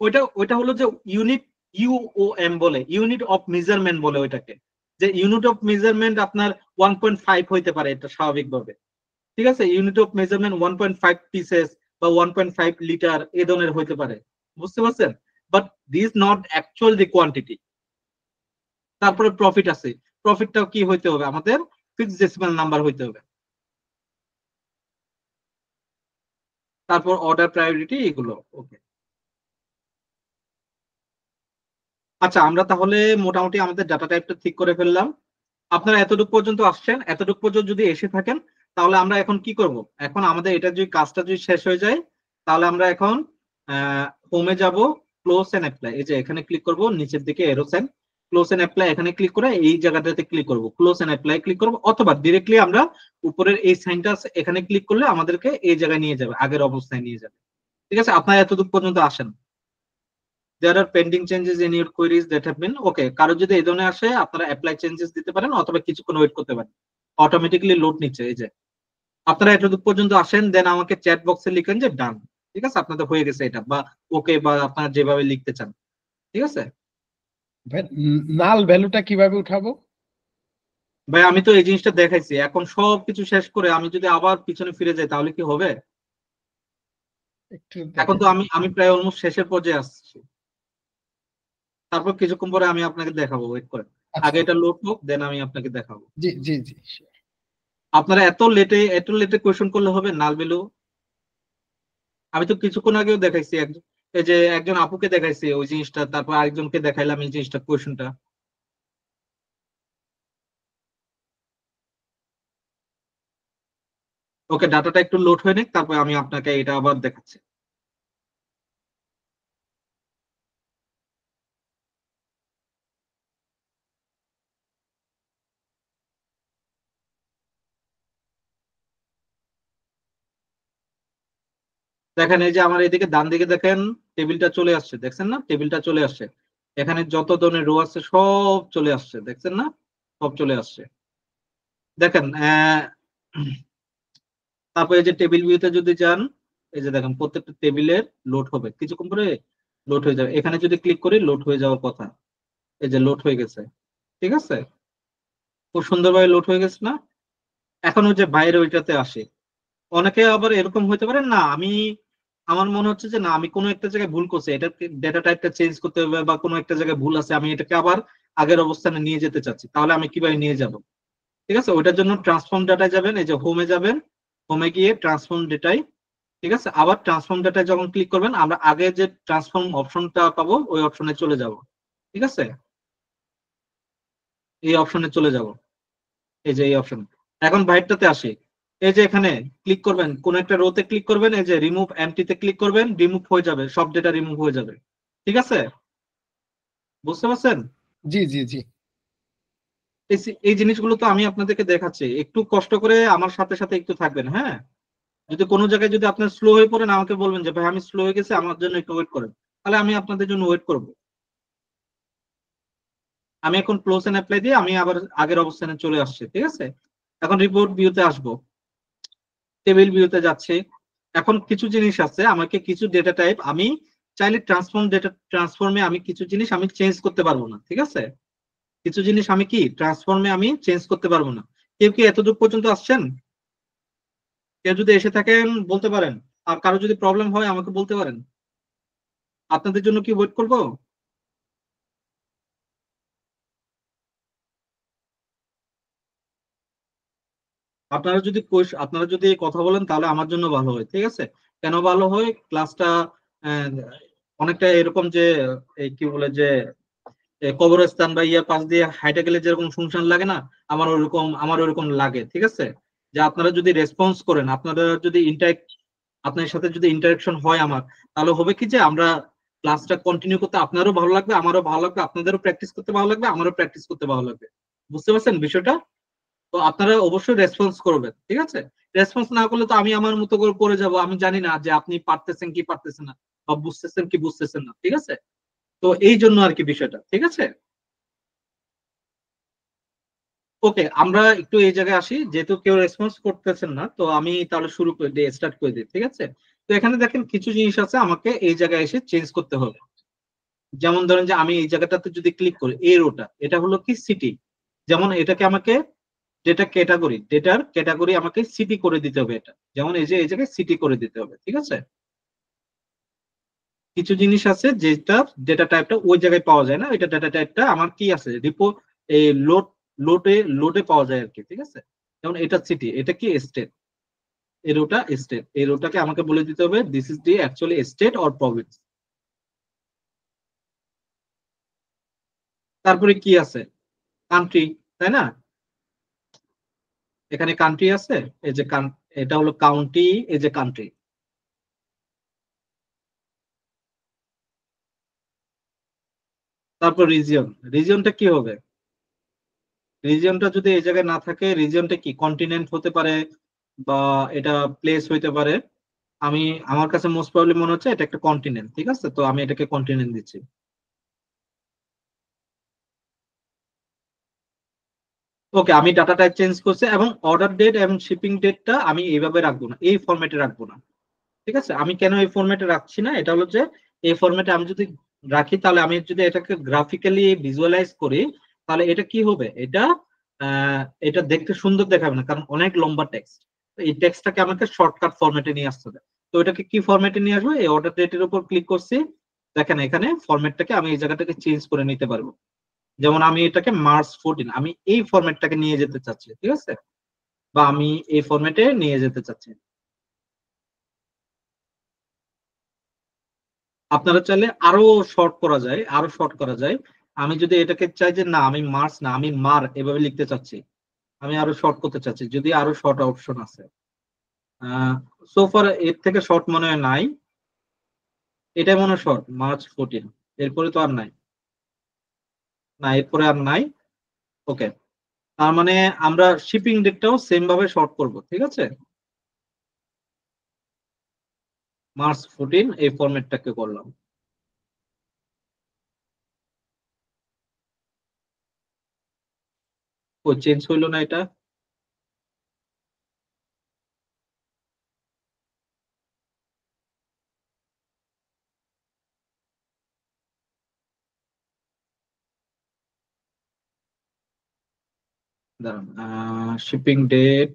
[SPEAKER 2] ওইটা ওইটা হলো যে ইউনিট, ইউওএম বলে, ইউনিট অফ মেজারমেন্ট বলে ওইটাকে, যে ইউনিট অফ মেজারমেন্ট আপনার 1.5 হইতে পারে, এটা স্বাভাবিকভাবে। ঠিক আছে, ইউনিট অফ মেজারমেন্ট 1.5 পিসেস বা 1.5 লিটার এ ধরনের হইতে পারে। বুঝতে পারছেন? But this not actual the quantity. তারপরে প্রফিট আছে, প্রফিটটাও কি হইতে হবে? আমাদের ফিক্সড ডেসিমাল নাম্বার হইতে হবে। তারপর অর্ডার প্রায়োরিটি, এগুলো ওকে। আচ্ছা, আমরা তাহলে মোটামুটি আমাদের ডাটা টাইপটা ঠিক করে ফেললাম। আপনারা এতটুকু পর্যন্ত আসছেন, এতটুকু পর্যন্ত যদি এসে থাকেন, তাহলে আমরা এখন কি করব? এখন আমাদের এটা যদি কাজটা যদি শেষ হয়ে যায়, তাহলে আমরা এখন হোমে যাব, ক্লোজ এন্ড অ্যাপ্লাই, এই যে এখানে ক্লিক করব, নিচের দিকে এরো সাইন, ক্লোজ এন্ড অ্যাপ্লাই এখানে ক্লিক করে এই জায়গাটাতে ক্লিক করব, ক্লোজ এন্ড অ্যাপ্লাই ক্লিক করব, অথবা ডিরেক্টলি আমরা উপরের এই সাইনটা এখানে ক্লিক করলে আমাদেরকে এই জায়গায় নিয়ে যাবে, আগের অবস্থায় নিয়ে যাবে। ঠিক আছে, আপনারা এতটুকু পর্যন্ত আসেন। There are pending changes in your queries that have been okay. কারো যদি এই ধরনের আসে, আপনারা অ্যাপ্লাই চেঞ্জেস দিতে পারেন অথবা কিছুক্ষণ ওয়েট করতে পারেন, অটোমেটিক্যালি লোড নিচ্ছে। এই যে আপনারা এতটুকু পর্যন্ত আসেন, দেন আমাকে চ্যাট বক্সে লিখেন যে ডান। ঠিক আছে, আপনাদের হয়ে গেছে এটা, বা ওকে, বা আপনারা যেভাবে লিখতে চান। ঠিক আছে
[SPEAKER 4] ভাই, নাল ভ্যালুটা কিভাবে উঠাবো?
[SPEAKER 2] ভাই, আমি তো এই জিনিসটা দেখাইছি। এখন সবকিছু শেষ করে আমি যদি আবার পিছনে ফিরে যাই তাহলে কি হবে?
[SPEAKER 4] একটু
[SPEAKER 2] এখন তো
[SPEAKER 4] দেখেন।
[SPEAKER 2] আমি প্রায় অলমোস্ট শেষের পর্যায়ে আসছি। তারপর কিছুক্ষণ পরে আমি আপনাকে দেখাবো, ওয়েট করেন।
[SPEAKER 4] আচ্ছা,
[SPEAKER 2] আগে এটা লোড হোক, দেন আমি আপনাকে দেখাবো।
[SPEAKER 4] জি জি জি।
[SPEAKER 2] আপনারা এত লেটে কোয়েশ্চন করলে হবে? নাল ভ্যালু আমি তো কিছুক্ষণ আগেও দেখাইছি, একজন, এই যে একজন আপুকে দেখাইছি ওই জিনিসটা, তারপর আরেকজনকে দেখাইলাম এই জিনিসটা, কোয়েশ্চনটা। ওকে, ডাটাটা একটু লোড হয়ে নিক, তারপর আমি আপনাকে এটা আবার দেখাচ্ছি। দেখেন, এই যে আমার এদিকে ডান দিকে দেখেন টেবিলটা চলে আসছে, দেখছেন না? টেবিলটা চলে আসছে, এখানে যত ধরনের রো আছে সব চলে আসছে, দেখছেন না? সব চলে আসছে। দেখেন তারপর এই যে টেবিল ভিউতে যদি যান, এই যে দেখেন প্রত্যেকটা টেবিলের লোড হবে, কিছুক্ষণ পরে লোড হয়ে যাবে। এখানে যদি ক্লিক করি লোড হয়ে যাওয়ার কথা, এই যে লোড হয়ে গেছে। ঠিক আছে, খুব সুন্দরভাবে লোড হয়ে গেছে না? এখন ওই যে বাইরে ওইটাতে আসে। অনেকে আবার এরকম হইতে পারে, না আমি, আমার মনে হচ্ছে যে না আমি কোনো একটা জায়গায় ভুল করছি, এটা ডেটা টাইপটা চেঞ্জ করতে হবে, বা কোনো একটা জায়গায় ভুল আছে, আমি এটাকে আবার আগের অবস্থানে নিয়ে যেতে চাচ্ছি, তাহলে আমি কিভাবে নিয়ে যাব? ঠিক আছে, ওইটার জন্য ট্রান্সফর্ম ডাটায় যাবেন, এই যে হোমে যাবেন, হোমে গিয়ে ট্রান্সফর্ম ডেটায়, ঠিক আছে, আবার ট্রান্সফর্ম ডাটায় যখন ক্লিক করবেন, আমরা আগে যে ট্রান্সফর্ম অপশনটা পাবো ওই অপশনে চলে যাব। ঠিক আছে, এই অপশনে চলে যাব, এই যে এই অপশন। এখন বাইরটাতে আসি, এই যে এখানে ক্লিক করবেন, কোন একটা রোতে ক্লিক করবেন, এই যে রিমুভ এমটিতে ক্লিক করবেন, রিমুভ হয়ে যাবে, সব ডেটা রিমুভ হয়ে যাবে। ঠিক আছে, বুঝতে পারছেন?
[SPEAKER 4] জি জি জি।
[SPEAKER 2] এই জিনিসগুলো তো আমি আপনাদেরকে দেখাচ্ছি, একটু কষ্ট করে আমার সাথে সাথে একটু থাকবেন। হ্যাঁ, যদি কোনো জায়গায় যদি আপনার স্লো হয়ে পড়েন আমাকে বলবেন যে ভাই আমি স্লো হয়ে গেছি, আমার জন্য একটু ওয়েট করেন, তাহলে আমি আপনাদের জন্য ওয়েট করব। আমি এখন ক্লোজ এন্ড অ্যাপ্লাই দিয়ে আমি আবার আগের অবস্থানে চলে আসছি। ঠিক আছে, এখন রিপোর্ট ভিউতে আসবো, টেবিল ভিউতে যাচ্ছে। এখন কিছু জিনিস আছে, আমাকে কিছু ডেটা টাইপ আমি চাইলে ট্রান্সফর্মে আমি কিছু জিনিস আমি চেঞ্জ করতে পারবো না। ঠিক আছে, কিছু জিনিস আমি কি ট্রান্সফর্মে আমি চেঞ্জ করতে পারবো না। কেউ কি এতদূর পর্যন্ত আসছেন? কেউ যদি এসে থাকেন বলতে পারেন, আর কারো যদি প্রবলেম হয় আমাকে বলতে পারেন। আপনাদের জন্য কি ওয়েট করবো? আপনারা যদি কথা বলেন তাহলে আমার জন্য ভালো হয়। ঠিক আছে, কেন ভালো হয়? ক্লাসটা অনেকটা এরকম যে কি বলে যে কবরস্থান বা ইয়ার পাশ দিয়ে হাইটে গেলে যেরকম শুনশান লাগে না, আমার ওরকম লাগে। ঠিক আছে, যে আপনারা যদি রেসপন্স করেন, আপনার সাথে যদি ইন্টারাকশন হয় আমার, তাহলে হবে কি যে আমরা ক্লাসটা কন্টিনিউ করতে আপনারও ভালো লাগবে, আমারও ভালো লাগবে, আপনাদেরও প্র্যাকটিস করতে ভালো লাগবে, আমারও প্র্যাকটিস করতে ভালো লাগবে। বুঝতে পারছেন বিষয়টা? তো আপনারা অবশ্যই রেসপন্স করবেন। ঠিক আছে, রেসপন্স না করলে তো আমি আমার মতো করে পড়ে যাব, আমি জানি না যে আপনি পারতেছেন কি পারতেছেন না, বা বুঝতেছেন কি বুঝতেছেন না। ঠিক আছে, তো এই জন্য আর কি বিষয়টা। ঠিক আছে, ওকে, আমরা একটু এই জায়গায় আসি, যেহেতু কেউ রেসপন্স করতেছেন না, তো আমি তাহলে শুরু করে দিই, স্টার্ট করে দিই। ঠিক আছে, তো এখানে দেখেন কিছু জিনিস আছে আমাকে এই জায়গায় এসে চেঞ্জ করতে হবে। যেমন ধরেন যে আমি এই জায়গাটাতে যদি ক্লিক করি, এই রোটা, এটা হলো কি সিটি, যেমন এটাকে আমাকে ডেটার ক্যাটাগরি আমাকে সিটি করে দিতে হবে। এটা যেমন এই যে এই জায়গায় সিটি করে দিতে হবে। ঠিক আছে, কিছু জিনিস আছে যেটা ডেটা টাইপটা ওই জায়গায় পাওয়া যায় না, এটা ডেটা টাইপটা আমার কি আছে এই লোডে পাওয়া যায় আর কি। ঠিক আছে, যেমন এটা সিটি, এটা কি স্টেট, এই রোটাকে আমাকে বলে দিতে হবে this is the actually state or Province. তারপরে কি আছে? কান্ট্রি, তাই না? এখানে কান্ট্রি আছে, এই যে এটা হলো কাউন্টি, এই যে কান্ট্রি। তারপর রিজিয়নটা কি হবে? রিজিয়নটা যদি এই জায়গায় না থাকে, রিজিয়নটা কি কন্টিনেন্ট হতে পারে, বা এটা প্লেস হইতে পারে। আমি আমার কাছে মোস্ট প্রবলি মনে হচ্ছে এটা একটা কন্টিনেন্ট। ঠিক আছে, তো আমি এটাকে কন্টিনেন্ট দিচ্ছি। ওকে, আমি ডাটা টাইপ চেঞ্জ করছি, এবং অর্ডার ডেট এবং শিপিং ডেটটা আমি এইভাবে রাখবো না, এই ফরম্যাটে রাখবো না। ঠিক আছে, আমি কেন এই ফরম্যাটে রাখছি না, এটা হলো যে এই ফরম্যাটে আমি যদি রাখি, তাহলে আমি যদি এটাকে গ্রাফিক্যালি ভিজুয়ালাইজ করি, তাহলে এটা কি হবে, এটা দেখতে সুন্দর দেখাবে না, কারণ অনেক লম্বা টেক্সট। এই টেক্সটটাকে আমাকে শর্টকাট ফরম্যাটে নিয়ে আসতে হবে। তো এটাকে কি ফরম্যাটে নিয়ে আসবো? এই অর্ডার ডেটের উপর ক্লিক করছি, দেখেন এখানে ফরম্যাটটাকে আমি এই জায়গাটাকে চেঞ্জ করে নিতে পারবো। যেমন আমি এটাকে মার্চ 14, আমি এই ফরম্যাটটাকে নিয়ে যেতে চাচ্ছি। ঠিক আছে, বা আমি এই ফরম্যাটে নিয়ে যেতে চাচ্ছি। আপনারা চাইলে আরো শর্ট করা যায়। আমি যদি এটাকে চাই যে না আমি মার্চ না আমি মার এভাবে লিখতে চাচ্ছি, আমি আরো শর্ট করতে চাচ্ছি, যদি আরো শর্ট অপশন আছে। সোফার এর থেকে শর্ট মনে হয় নাই, এটাই মনে হয় শর্ট, মার্চ 14। এরপরে তো আর নাই, না এরপরে আর নাই। ওকে, তার মানে আমরা শিপিং ডেটটাও সেম ভাবে শর্ট করব। ঠিক আছে, মার্চ 14 এই ফরম্যাটটাকে করলাম। ও চেঞ্জ হইলো না এটা। দাঁড়ান, শিপিং ডেট,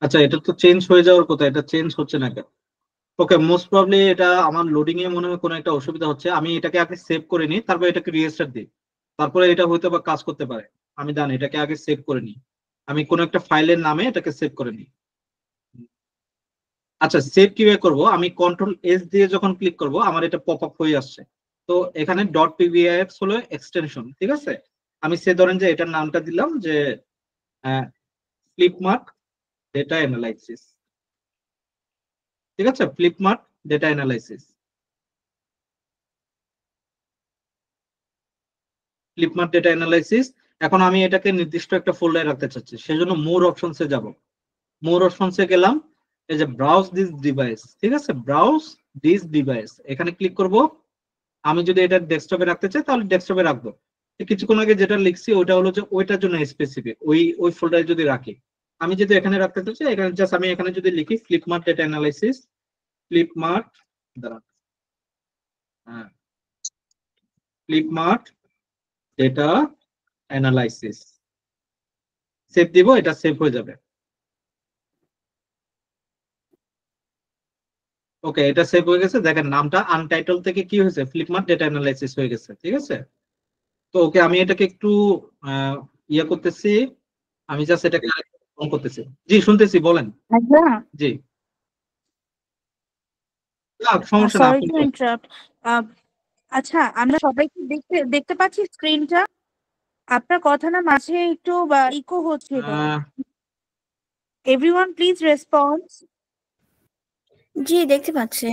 [SPEAKER 2] আচ্ছা এটা তো চেঞ্জ হয়ে যাওয়ার কথা, এটা চেঞ্জ হচ্ছে না কেন? ওকে, মোস্ট প্রবলি এটা আমার লোডিং এ মনে হয় কোনো একটা অসুবিধা হচ্ছে। আমি এটাকে আগে সেভ করে নিই, তারপর এটাকে রিস্টার্ট দিই, তারপরে এটা হয়তো বা কাজ করতে পারে। আমি জানি এটাকে আগে সেভ করে নিই, আমি কোনো একটা ফাইলের নামে এটাকে সেভ করে নিই। আচ্ছা সেভ কিভাবে করব, আমি কন্ট্রোল এস দিয়ে যখন ক্লিক করব আমার এটা পপ আপ হয়ে আসছে। তো এখানে ডট পিবিআইএক্স হলো এক্সটেনশন, ঠিক আছে। আমি সে ধরেন যে এটার নামটা দিলাম যে ফ্লিপমার্ট ডেটা অ্যানালাইসিস, ঠিক আছে, ফ্লিপমার্ট ডেটা অ্যানালাইসিস, ফ্লিপমার্ট ডেটা অ্যানালাইসিস। এখন আমি এটাকে নির্দিষ্ট একটা ফোল্ডারে রাখতে চাচ্ছি, সেজন্য মোর অপশনসে যাব। মোর অপশনসে গেলাম, এই যে ব্রাউজ দিস ডিভাইস, ঠিক আছে, ব্রাউজ দিস ডিভাইস, এখানে ক্লিক করব। আমি যদি এটা ডেস্কটপে রাখতে চাই তাহলে ডেস্কটপে রাখবো। কিছুক্ষণ আগে যেটা লিখছি ওটা হলো যে ওইটার জন্য স্পেসিফিক, ওই ফোল্ডারে যদি রাখি। আমি যদি এখানে রাখতে চাই, এখানে জাস্ট আমি এখানে যদি লিখি ফ্লিপমার্ট ডেটা অ্যানালাইসিস, ফ্লিপমার্ট দাঁড়ান, হ্যাঁ, ফ্লিপমার্ট ডেটা অ্যানালাইসিস, সেভ দিব, এটা সেভ হয়ে যাবে। ওকে, এটা সেভ হয়ে গেছে। দেখেন নামটা আনটাইটেল থেকে কি হয়েছে, ফ্লিপমার্ট ডেটা অ্যানালাইসিস হয়ে গেছে, ঠিক আছে। তো ওকে, আমি এটাকে একটু ইয়ে করতেছি, আমি জাস্ট এটাকে অন করতেছি। জি শুনতেছি, বলেন।
[SPEAKER 1] আচ্ছা,
[SPEAKER 2] জি না সমস্যা না,
[SPEAKER 1] সরি
[SPEAKER 2] আপনি
[SPEAKER 1] টু
[SPEAKER 2] বলেন।
[SPEAKER 1] ইন্টারাপ্ট। আচ্ছা, আমরা সবাই কি দেখতে দেখতে পাচ্ছি স্ক্রিনটা? আপনার কথা না মাঝে একটু ইকো হচ্ছিল। Everyone please response.
[SPEAKER 5] জি দেখতে পাচ্ছি।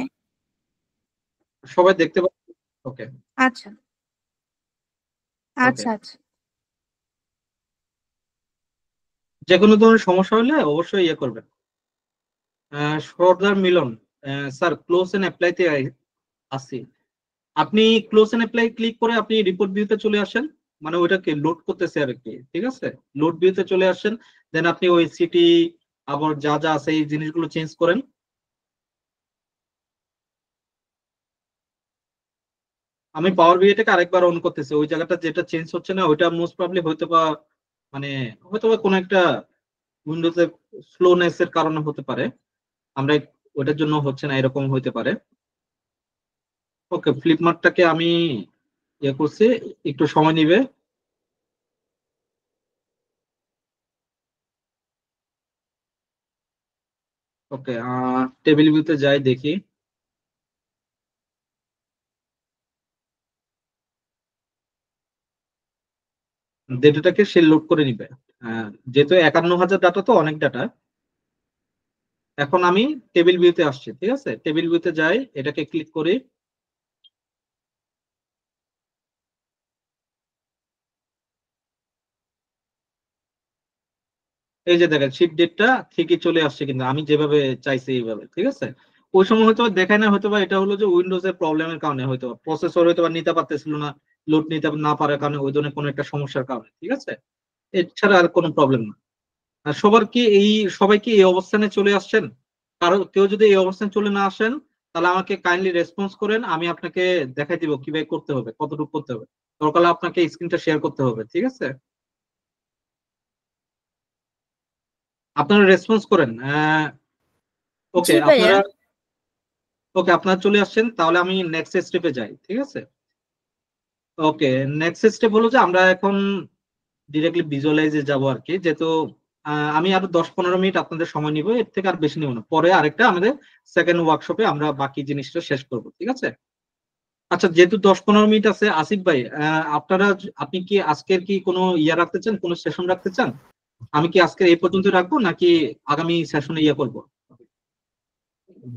[SPEAKER 2] সবাই দেখতে পাচ্ছেন? ওকে
[SPEAKER 1] আচ্ছা
[SPEAKER 2] ওকে,
[SPEAKER 1] আচ্ছা আচ্ছা।
[SPEAKER 2] যে কোনো ধরনের সমস্যা হলে অবশ্যই ইয়ে করবেন। সর্দার মিলন, স্যার ক্লোজ এন্ড অ্যাপ্লাইতে আসি। আপনি ক্লোজ এন্ড অ্যাপ্লাই ক্লিক করে আপনি রিপোর্ট ভিউতে চলে আসেন, মানে ওইটাকে লোড করতেছে আর কি, ঠিক আছে। লোড ভিউতে চলে আসেন, দেন আপনি ওই সিটি আবার যা যা আছে এই জিনিসগুলো চেঞ্জ করেন। আমি পাওয়ার বিআইটাকে আরেকবার অন করতেছি, ওই জায়গাটা যেটা চেঞ্জ হচ্ছে না ওইটা মোস্ট প্রবাবলি হয়তো বা মানে হয়তো বা কোনো একটা উইন্ডোজে স্লোনেস এর কারণে হতে পারে, আমরা ওইটার জন্য হচ্ছে না, এরকম হতে পারে। ওকে, ফ্লিপমার্টটাকে আমি ইয়ে করছি, একটু সময় নিবে। ওকে, টেবিল ভিউতে যাই দেখি। ডেটাটাকে সে লোড করে নিবে। যেহেতু 51,000 ডাটা তো অনেক ডাটা। এখন আমি টেবিল ভিউতে আসছি, ঠিক আছে, টেবিল ভিউতে যাই, এটাকে ক্লিক করি। এই যে দেখেন শিপ ডেটটা ঠিকই চলে আসছে, কিন্তু আমি যেভাবে চাইছি এইভাবে, ঠিক আছে। ওই সময় হয়তো বা দেখায় না, হয়তো বা এটা হলো যে উইন্ডোজ এর প্রবলেমের কারণে, হয়তো প্রসেসর হয়তো বা নিতে পারতেছিল না, লোড নিতে না পারার কারণে, ওই ধরনের কোনো একটা সমস্যার কারণে, ঠিক আছে। এছাড়া আর কোনো প্রবলেম না। আর সবাই কি এই অবস্থানে চলে আসছেন? কারো কেউ যদি এই অবস্থানে চলে না আসেন তাহলে আমাকে কাইন্ডলি রেসপন্স করেন, আমি আপনাকে দেখাই দিব কিভাবে করতে হবে, কতটুকু করতে হবে। দরকার হলে আপনাকে স্ক্রিনটা শেয়ার করতে হবে, ঠিক আছে। আপনারা রেসপন্স করেন। ওকে
[SPEAKER 5] জি ভাইয়া।
[SPEAKER 2] আপনারা চলে আসছেন, তাহলে আমি নেক্সট স্টেপে যাই, ঠিক আছে। ওকে, নেক্সট স্টেপ হলো যে আমরা এখন ডিরেক্টলি ভিজুয়ালাইজে যাব আর কি, যেহেতু আমি আরো 10-15 মিনিট আপনাদের সময় নিব, এর থেকে আর বেশি নিব না। পরে আরেকটা আমাদের সেকেন্ড ওয়ার্কশপে আমরা বাকি জিনিসটা শেষ করব, ঠিক আছে। আচ্ছা, যেহেতু 10-15 মিনিট আছে, আসিফ ভাই, আপনি কি আজকের কি কোনো ইয়া রাখতে চান, কোনো সেশন রাখতে চান? আমি কি আজকের এই পর্যন্ত রাখবো নাকি আগামী সেশনে ইয়া করবো?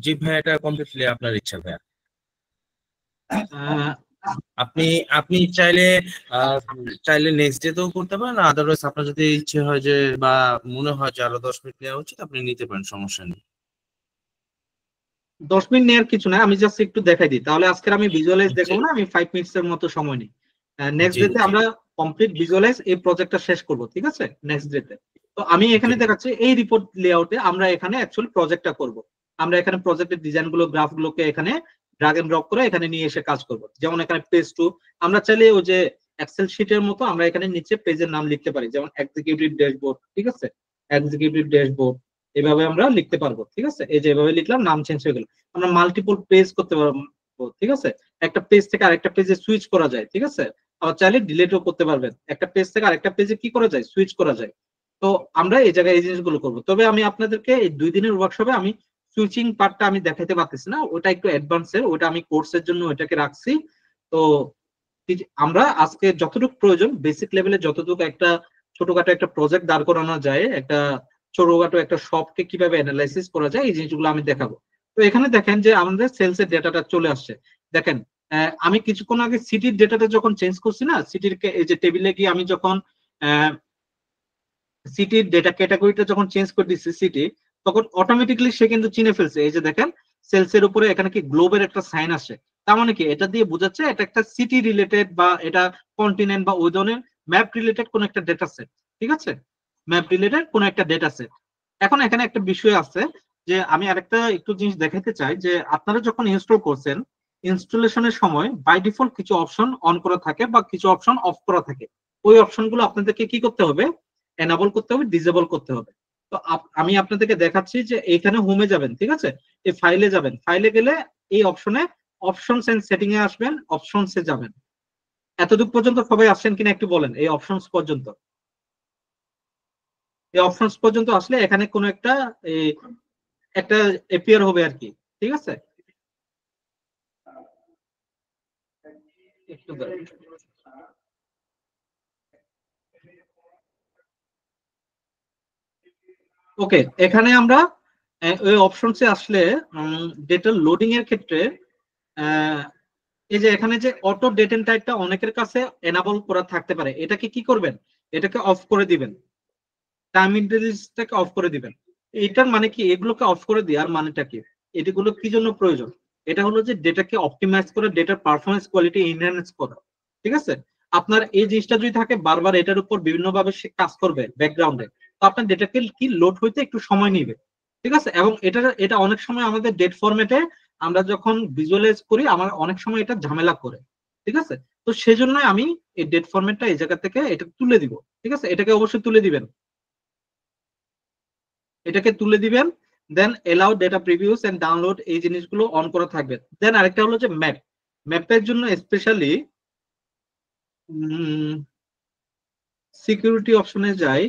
[SPEAKER 6] জি ভাই, এটা কমপ্লিটলি আপনার ইচ্ছা ভাইয়া।
[SPEAKER 2] আহ,
[SPEAKER 6] আপনি আপনি চাইলে চাইলে নেক্সট ডে তেও করতে পারেন, আদারওয়াইজ আপনার যদি ইচ্ছে হয় যে বা মনে হয় যে আরো 10 মিনিট নেওয়া উচিত, আপনি নিতে পারেন, সমস্যা নেই।
[SPEAKER 2] 10 মিনিট নেওয়ার কিছু না, আমি জাস্ট একটু দেখাই দিই, তাহলে আজকের আমি ভিজুয়ালাইজ
[SPEAKER 6] জি
[SPEAKER 2] দেখাবো না, আমি 5 মিনিটস এর মতো সময় নিই। নেক্সট
[SPEAKER 6] জি
[SPEAKER 2] ডেতে
[SPEAKER 6] জি
[SPEAKER 2] আমরা কমপ্লিট ভিজুয়ালাইজ এই প্রজেক্টটা শেষ করব, ঠিক আছে, নেক্সট ডেতে। তো আমি এখানে
[SPEAKER 6] জি
[SPEAKER 2] দেখাচ্ছি এই রিপোর্ট লেআউটে আমরা এখানে অ্যাকচুয়ালি প্রজেক্টটা করব। আমরা এখানে প্রজেক্টের ডিজাইন গুলো, গ্রাফ গুলোকে এখানে ড্রাগ এন্ড ড্রপ করে এখানে নিয়ে এসে কাজ করব। যেমন এখানে পেজ টু, আমরা চাইলে ওই যে এক্সেল শিটের মতো আমরা এখানে নিচে পেজের নাম লিখতে পারি, যেমন এক্সিকিউটিভ ড্যাশবোর্ড, ঠিক আছে, এক্সিকিউটিভ ড্যাশবোর্ড, এভাবে আমরা লিখতে পারবো, ঠিক আছে। এই যে এভাবে লিখলাম, নাম চেঞ্জ হয়ে গেল। আমরা মাল্টিপল পেজ করতে পারবো, ঠিক আছে, একটা পেজ থেকে আরেকটা পেজে সুইচ করা যায়, ঠিক আছে। আবার চাইলে ডিলিটও করতে পারবেন। একটা পেজ থেকে আরেকটা পেজে কি করা যায়, সুইচ করা যায়। তো আমরা এই জায়গায় এই জিনিসগুলো করব। তবে আমি আপনাদেরকে এই 2 দিনের ওয়ার্কশপে আমি সুইচিং পার্টটা আমি দেখাইতে পারতেছি না, ওটা একটু অ্যাডভান্সের, ওটা আমি কোর্সের জন্য ওটাকে রাখছি। তো আমরা আজকে যতটুকু প্রয়োজন বেসিক লেভেলে যতটুকু একটা ছোটখাটো একটা প্রজেক্ট দাঁড় করানো যায়, একটা ছোটখাটো একটা শপকে কিভাবে অ্যানালাইসিস করা যায়, এই জিনিসগুলো আমি দেখাবো। তো এখানে দেখেন যে আমাদের সেলস এর ডেটাটা চলে আসছে। দেখেন আমি কিছুক্ষণ আগে সিটির ডেটাটা যখন চেঞ্জ করছি না, সিটির এই যে টেবিলে গিয়ে আমি যখন সিটির ডেটা ক্যাটাগরিটা যখন চেঞ্জ করে দিচ্ছি সিটি, তখন অটোমেটিক্যালি সে কিন্তু চিনে ফেলছে। এই যে দেখেন সেলস এর উপরে এখানে কি গ্লোবের একটা সাইন আসে, তার মানে কি এটা দিয়ে বোঝাচ্ছে এটা একটা সিটি রিলেটেড বা এটা কন্টিনেন্ট বা ওই ধরনের ম্যাপ রিলেটেড কোন একটা ডেটা সেট। ঠিক আছে, ম্যাপ রিলেটেড কোন একটা ডেটা সেট। এখন এখানে একটা বিষয় আছে যে আমি আরেকটা একটু জিনিস দেখাতে চাই, যে আপনারা যখন ইনস্টল করছেন, ইনস্টলেশনের সময় বাই ডিফল্ট কিছু অপশন অন করা থাকে বা কিছু অপশন অফ করা থাকে। ওই অপশনগুলো আপনাদেরকে কি করতে হবে, এনাবল করতে হবে, ডিসেবল করতে হবে। তো আমি আপনাদেরকে দেখাচ্ছি যে এখানে হোমে যাবেন, ঠিক আছে, এই ফাইলে যাবেন, ফাইলে গেলে এই অপশনে অপশনস এন্ড সেটিং এ আসবেন, অপশনস এ যাবেন। এতটুকু পর্যন্ত সবাই আসছেন কিনা একটু বলেন। এই অপশনস পর্যন্ত, এই অপশনস পর্যন্ত আসলে এখানে কোনো একটা একটা এপিয়ার হবে আর কি। ঠিক আছে, একটু দাঁড়ান। ওকে, এখানে আমরা ওই অপশনসে আসলে ডেটা লোডিং এর ক্ষেত্রে এই যে এখানে যে অটো ডেট এন্ড টাইপটা অনেকের কাছে এনাবল করা থাকতে পারে, এটাকে কি করবেন, এটাকে অফ করে দিবেন, টাইম ইন্টেলিজেন্সটাকে অফ করে দিবেন। এটার মানে কি, এগুলোকে অফ করে দেওয়ার মানেটা কি, এগুলো কি জন্য প্রয়োজন, এটা হলো যে ডেটাকে অপটিমাইজ করে ডেটার পারফরমেন্স কোয়ালিটি এনহ্যান্স করা। ঠিক আছে, আপনার এই জিনিসটা যদি থাকে বারবার এটার উপর বিভিন্ন ভাবে সে কাজ করবে ব্যাকগ্রাউন্ডে, তো আপনার ডেটাকে কি লোড হইতে একটু সময় নিবে। ঠিক আছে, এবং এটা অনেক সময় আমাদের ডেট ফরম্যাটে আমরা যখন ভিজুয়ালাইজ করি আমার অনেক সময় এটা ঝামেলা করে। ঠিক আছে, তো সেজন্য আমি এই ডেট ফরম্যাটটা এই জায়গা থেকে এটা তুলে দিব। ঠিক আছে, এটাকে অবশ্যই তুলে দিবেন, এটাকে তুলে দিবেন। Then allow data previews and download, এই জিনিসগুলো অন করা থাকবে। দেন আরেকটা হলো যে ম্যাপ, ম্যাপের জন্য স্পেশালি সিকিউরিটি অপশনে যাই।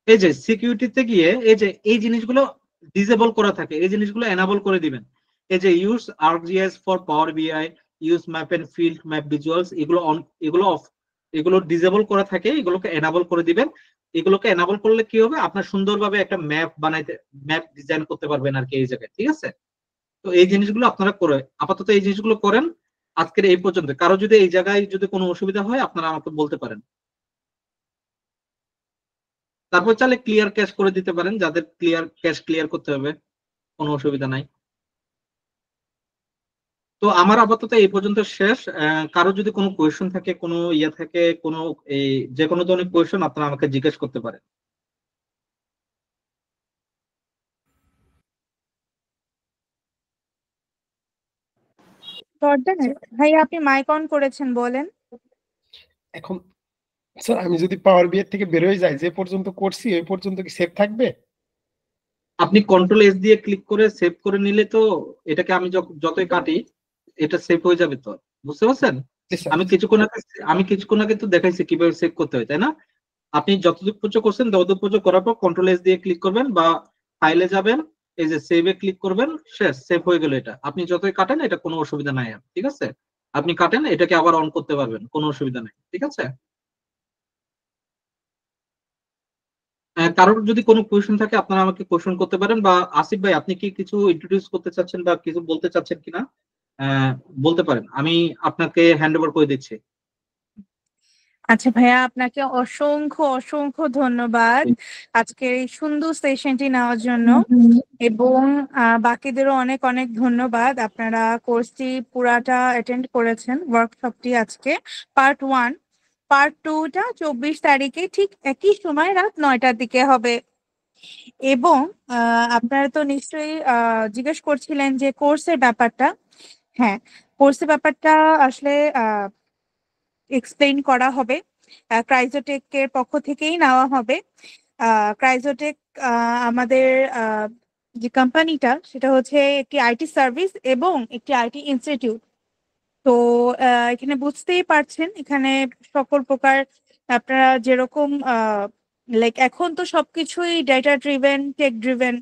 [SPEAKER 2] এই যে সিকিউরিটিতে গিয়ে এই যে এই জিনিসগুলো ডিসেবল করা থাকে, এই জিনিসগুলো এনাবল করে দিবেন। এই যে use আর্কজিএস for Power BI, use map and field map visuals, এগুলো অন, এগুলো অফ, এগুলো ডিসেবল করা থাকে, এগুলোকে এনাবল করে দিবেন। এগুলোকে এনাবল করলে কি হবে, আপনার সুন্দরভাবে একটা ম্যাপ বানাইতে, ম্যাপ ডিজাইন করতে পারবেন আর কি এই জায়গায়। ঠিক আছে, তো এই জিনিসগুলো আপনারা করে আপাতত এই জিনিসগুলো করেন। আজকের এই পর্যন্ত, কারো যদি এই জায়গায় যদি কোনো অসুবিধা হয় আপনারা আমাকে বলতে পারেন। তারপর চাইলে ক্লিয়ার ক্যাশ করে দিতে পারেন, যাদের ক্লিয়ার ক্যাশ ক্লিয়ার করতে হবে, কোনো অসুবিধা নাই। তো আমার আপাতত এই পর্যন্ত শেষ। কারো যদি কোনো কোয়েশ্চন থাকে, কোনো ইয়ে থাকে, কোনো এই যে কোনো ধরনের কোয়েশ্চন আপনারা আমাকে জিজ্ঞেস করতে পারেন।
[SPEAKER 1] ভাই আপনি মাইক অন করেছেন, বলেন।
[SPEAKER 4] এখন স্যার আমি যদি পাওয়ার বিআই থেকে বের হয়ে যাই, যে পর্যন্ত করছি ওই পর্যন্ত কি সেভ থাকবে?
[SPEAKER 2] আপনি কন্ট্রোল এস দিয়ে ক্লিক করে সেভ করে নিলে তো এটাকে আমি যতই কাটি এটা সেভ হয়ে যাবে। তো বুঝতে পারছেন,
[SPEAKER 4] জি স্যার।
[SPEAKER 2] আমি কিছুক্ষণ আগে তো দেখাইছি কিভাবে সেভ করতে হয়, তাই না? আপনি যতটুকু পর্যন্ত করছেন ততটুকু পর্যন্ত করার পর কন্ট্রোল এস দিয়ে ক্লিক করবেন বা ফাইলে যাবেন, এই যে সেভে ক্লিক করবেন, শেষ, সেভ হয়ে গেল। এটা আপনি যতই কাটেন এটা কোনো অসুবিধা নাই আর। ঠিক আছে, আপনি কাটেন এটাকে আবার অন করতে পারবেন, কোনো অসুবিধা নাই। ঠিক আছে, কারোর যদি কোনো কোয়েশ্চেন থাকে আপনারা আমাকে কোয়েশ্চেন করতে পারেন। বা আসিফ ভাই আপনি কি কিছু ইন্ট্রোডিউস করতে চাচ্ছেন বা কিছু বলতে চাচ্ছেন কিনা বলতে পারেন, আমি আপনাকে হ্যান্ড ওভার করে দিচ্ছি।
[SPEAKER 1] আচ্ছা ভাইয়া, আপনাকে অসংখ্য অসংখ্য ধন্যবাদ আজকের এই সুন্দর সেশনটি নেওয়ার জন্য, এবং বাকিদেরও অনেক অনেক ধন্যবাদ। আপনারা কোর্সটি পুরাটা অ্যাটেন্ড করেছেন, ওয়ার্কশপটি আজকে পার্ট 1। পার্ট 2টা 24 তারিখে ঠিক একই সময় রাত 9টার দিকে হবে। এবং আপনারা তো নিশ্চয়ই জিজ্ঞেস করছিলেন যে কোর্সের ব্যাপারটা। হ্যাঁ, কোর্সের ব্যাপারটা আসলে এক্সপ্লেইন করা হবে, ক্রাইজোটেকের পক্ষ থেকেই নেওয়া হবে। ক্রাইজোটেক আমাদের যে কোম্পানিটা সেটা হচ্ছে একটি আইটি সার্ভিস এবং একটি আইটি ইনস্টিটিউট। তো এখানে বুঝতেই পারছেন এখানে সকল প্রকার আপনারা যেরকম লাইক এখন তো সবকিছুই ডেটা ড্রিভেন, টেক ড্রিভেন,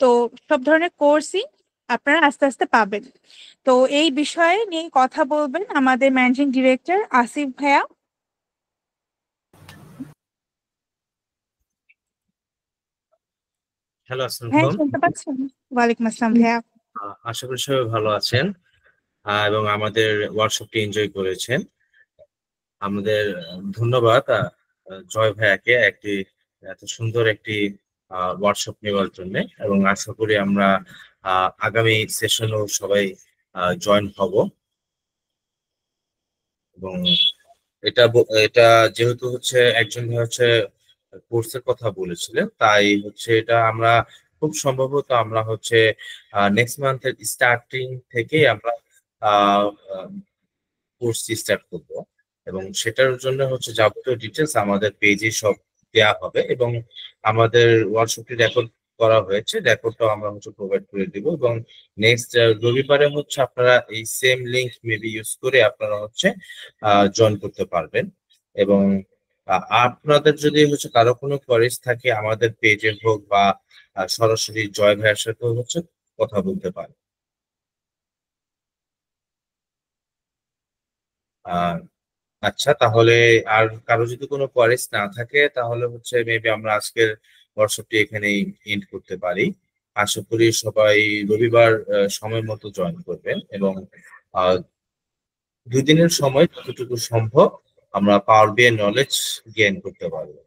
[SPEAKER 1] তো সব ধরনের কোর্সই আপনারা আস্তে আস্তে পাবেন। তো এই বিষয়ে নিয়ে কথা বলবেন আমাদের ম্যানেজিং ডিরেক্টর আসিফ ভাইয়া।
[SPEAKER 6] হ্যালো, আসসালামু
[SPEAKER 1] হ্যাঁ,
[SPEAKER 6] আলাইকুম।
[SPEAKER 1] শুনতে পাচ্ছেন? ওয়ালাইকুম আসসালাম ভাইয়া।
[SPEAKER 6] আশা করি সবাই ভালো আছেন এবং আমাদের ওয়ার্কশপটি এনজয় করেছেন। আমাদের ধন্যবাদ জয় ভাইয়াকে এত সুন্দর একটি ওয়ার্কশপ নেওয়ার জন্য, এবং আশা করি আমরা আগামী সেশনও সবাই জয়েন হব। এবং এটা যেহেতু হচ্ছে একজন হচ্ছে কোর্সের কথা বলেছিলেন, তাই হচ্ছে এটা আমরা খুব সম্ভবত আমরা হচ্ছে নেক্সট মান্থের স্টার্টিং থেকে আমরা কোর্সটি স্টার্ট করব, এবং সেটার জন্য হচ্ছে যাবতীয় ডিটেলস আমাদের পেজে সব দেওয়া হবে, এবং আমাদের ওয়ার্কশপটি রেকর্ড করা হয়েছে, রেকর্ডটাও আমরা হচ্ছে প্রোভাইড করে দিব। এবং নেক্সট রবিবারে হচ্ছে আপনারা এই সেম লিংক মেবি ইউজ করে আপনারা হচ্ছে জয়েন করতে পারবেন। এবং আপনাদের যদি হচ্ছে কারো কোনো কোয়ারিজ থাকে আমাদের পেজে হোক বা সরাসরি জয় ভাইয়ের সাথে হচ্ছে কথা বলতে পারেন। আচ্ছা, তাহলে আর কারো যদি কোনো কোয়ারিজ না থাকে তাহলে হচ্ছে মেবি আমরা আজকের ওয়ার্কশপটি এখানেই এন্ড করতে পারি। আশা করি সবাই রবিবার সময় মতো জয়েন করবেন, এবং 2 দিনের সময় যতটুকু সম্ভব আমরা পাওয়ার বিআই নলেজ গেইন করতে পারবো।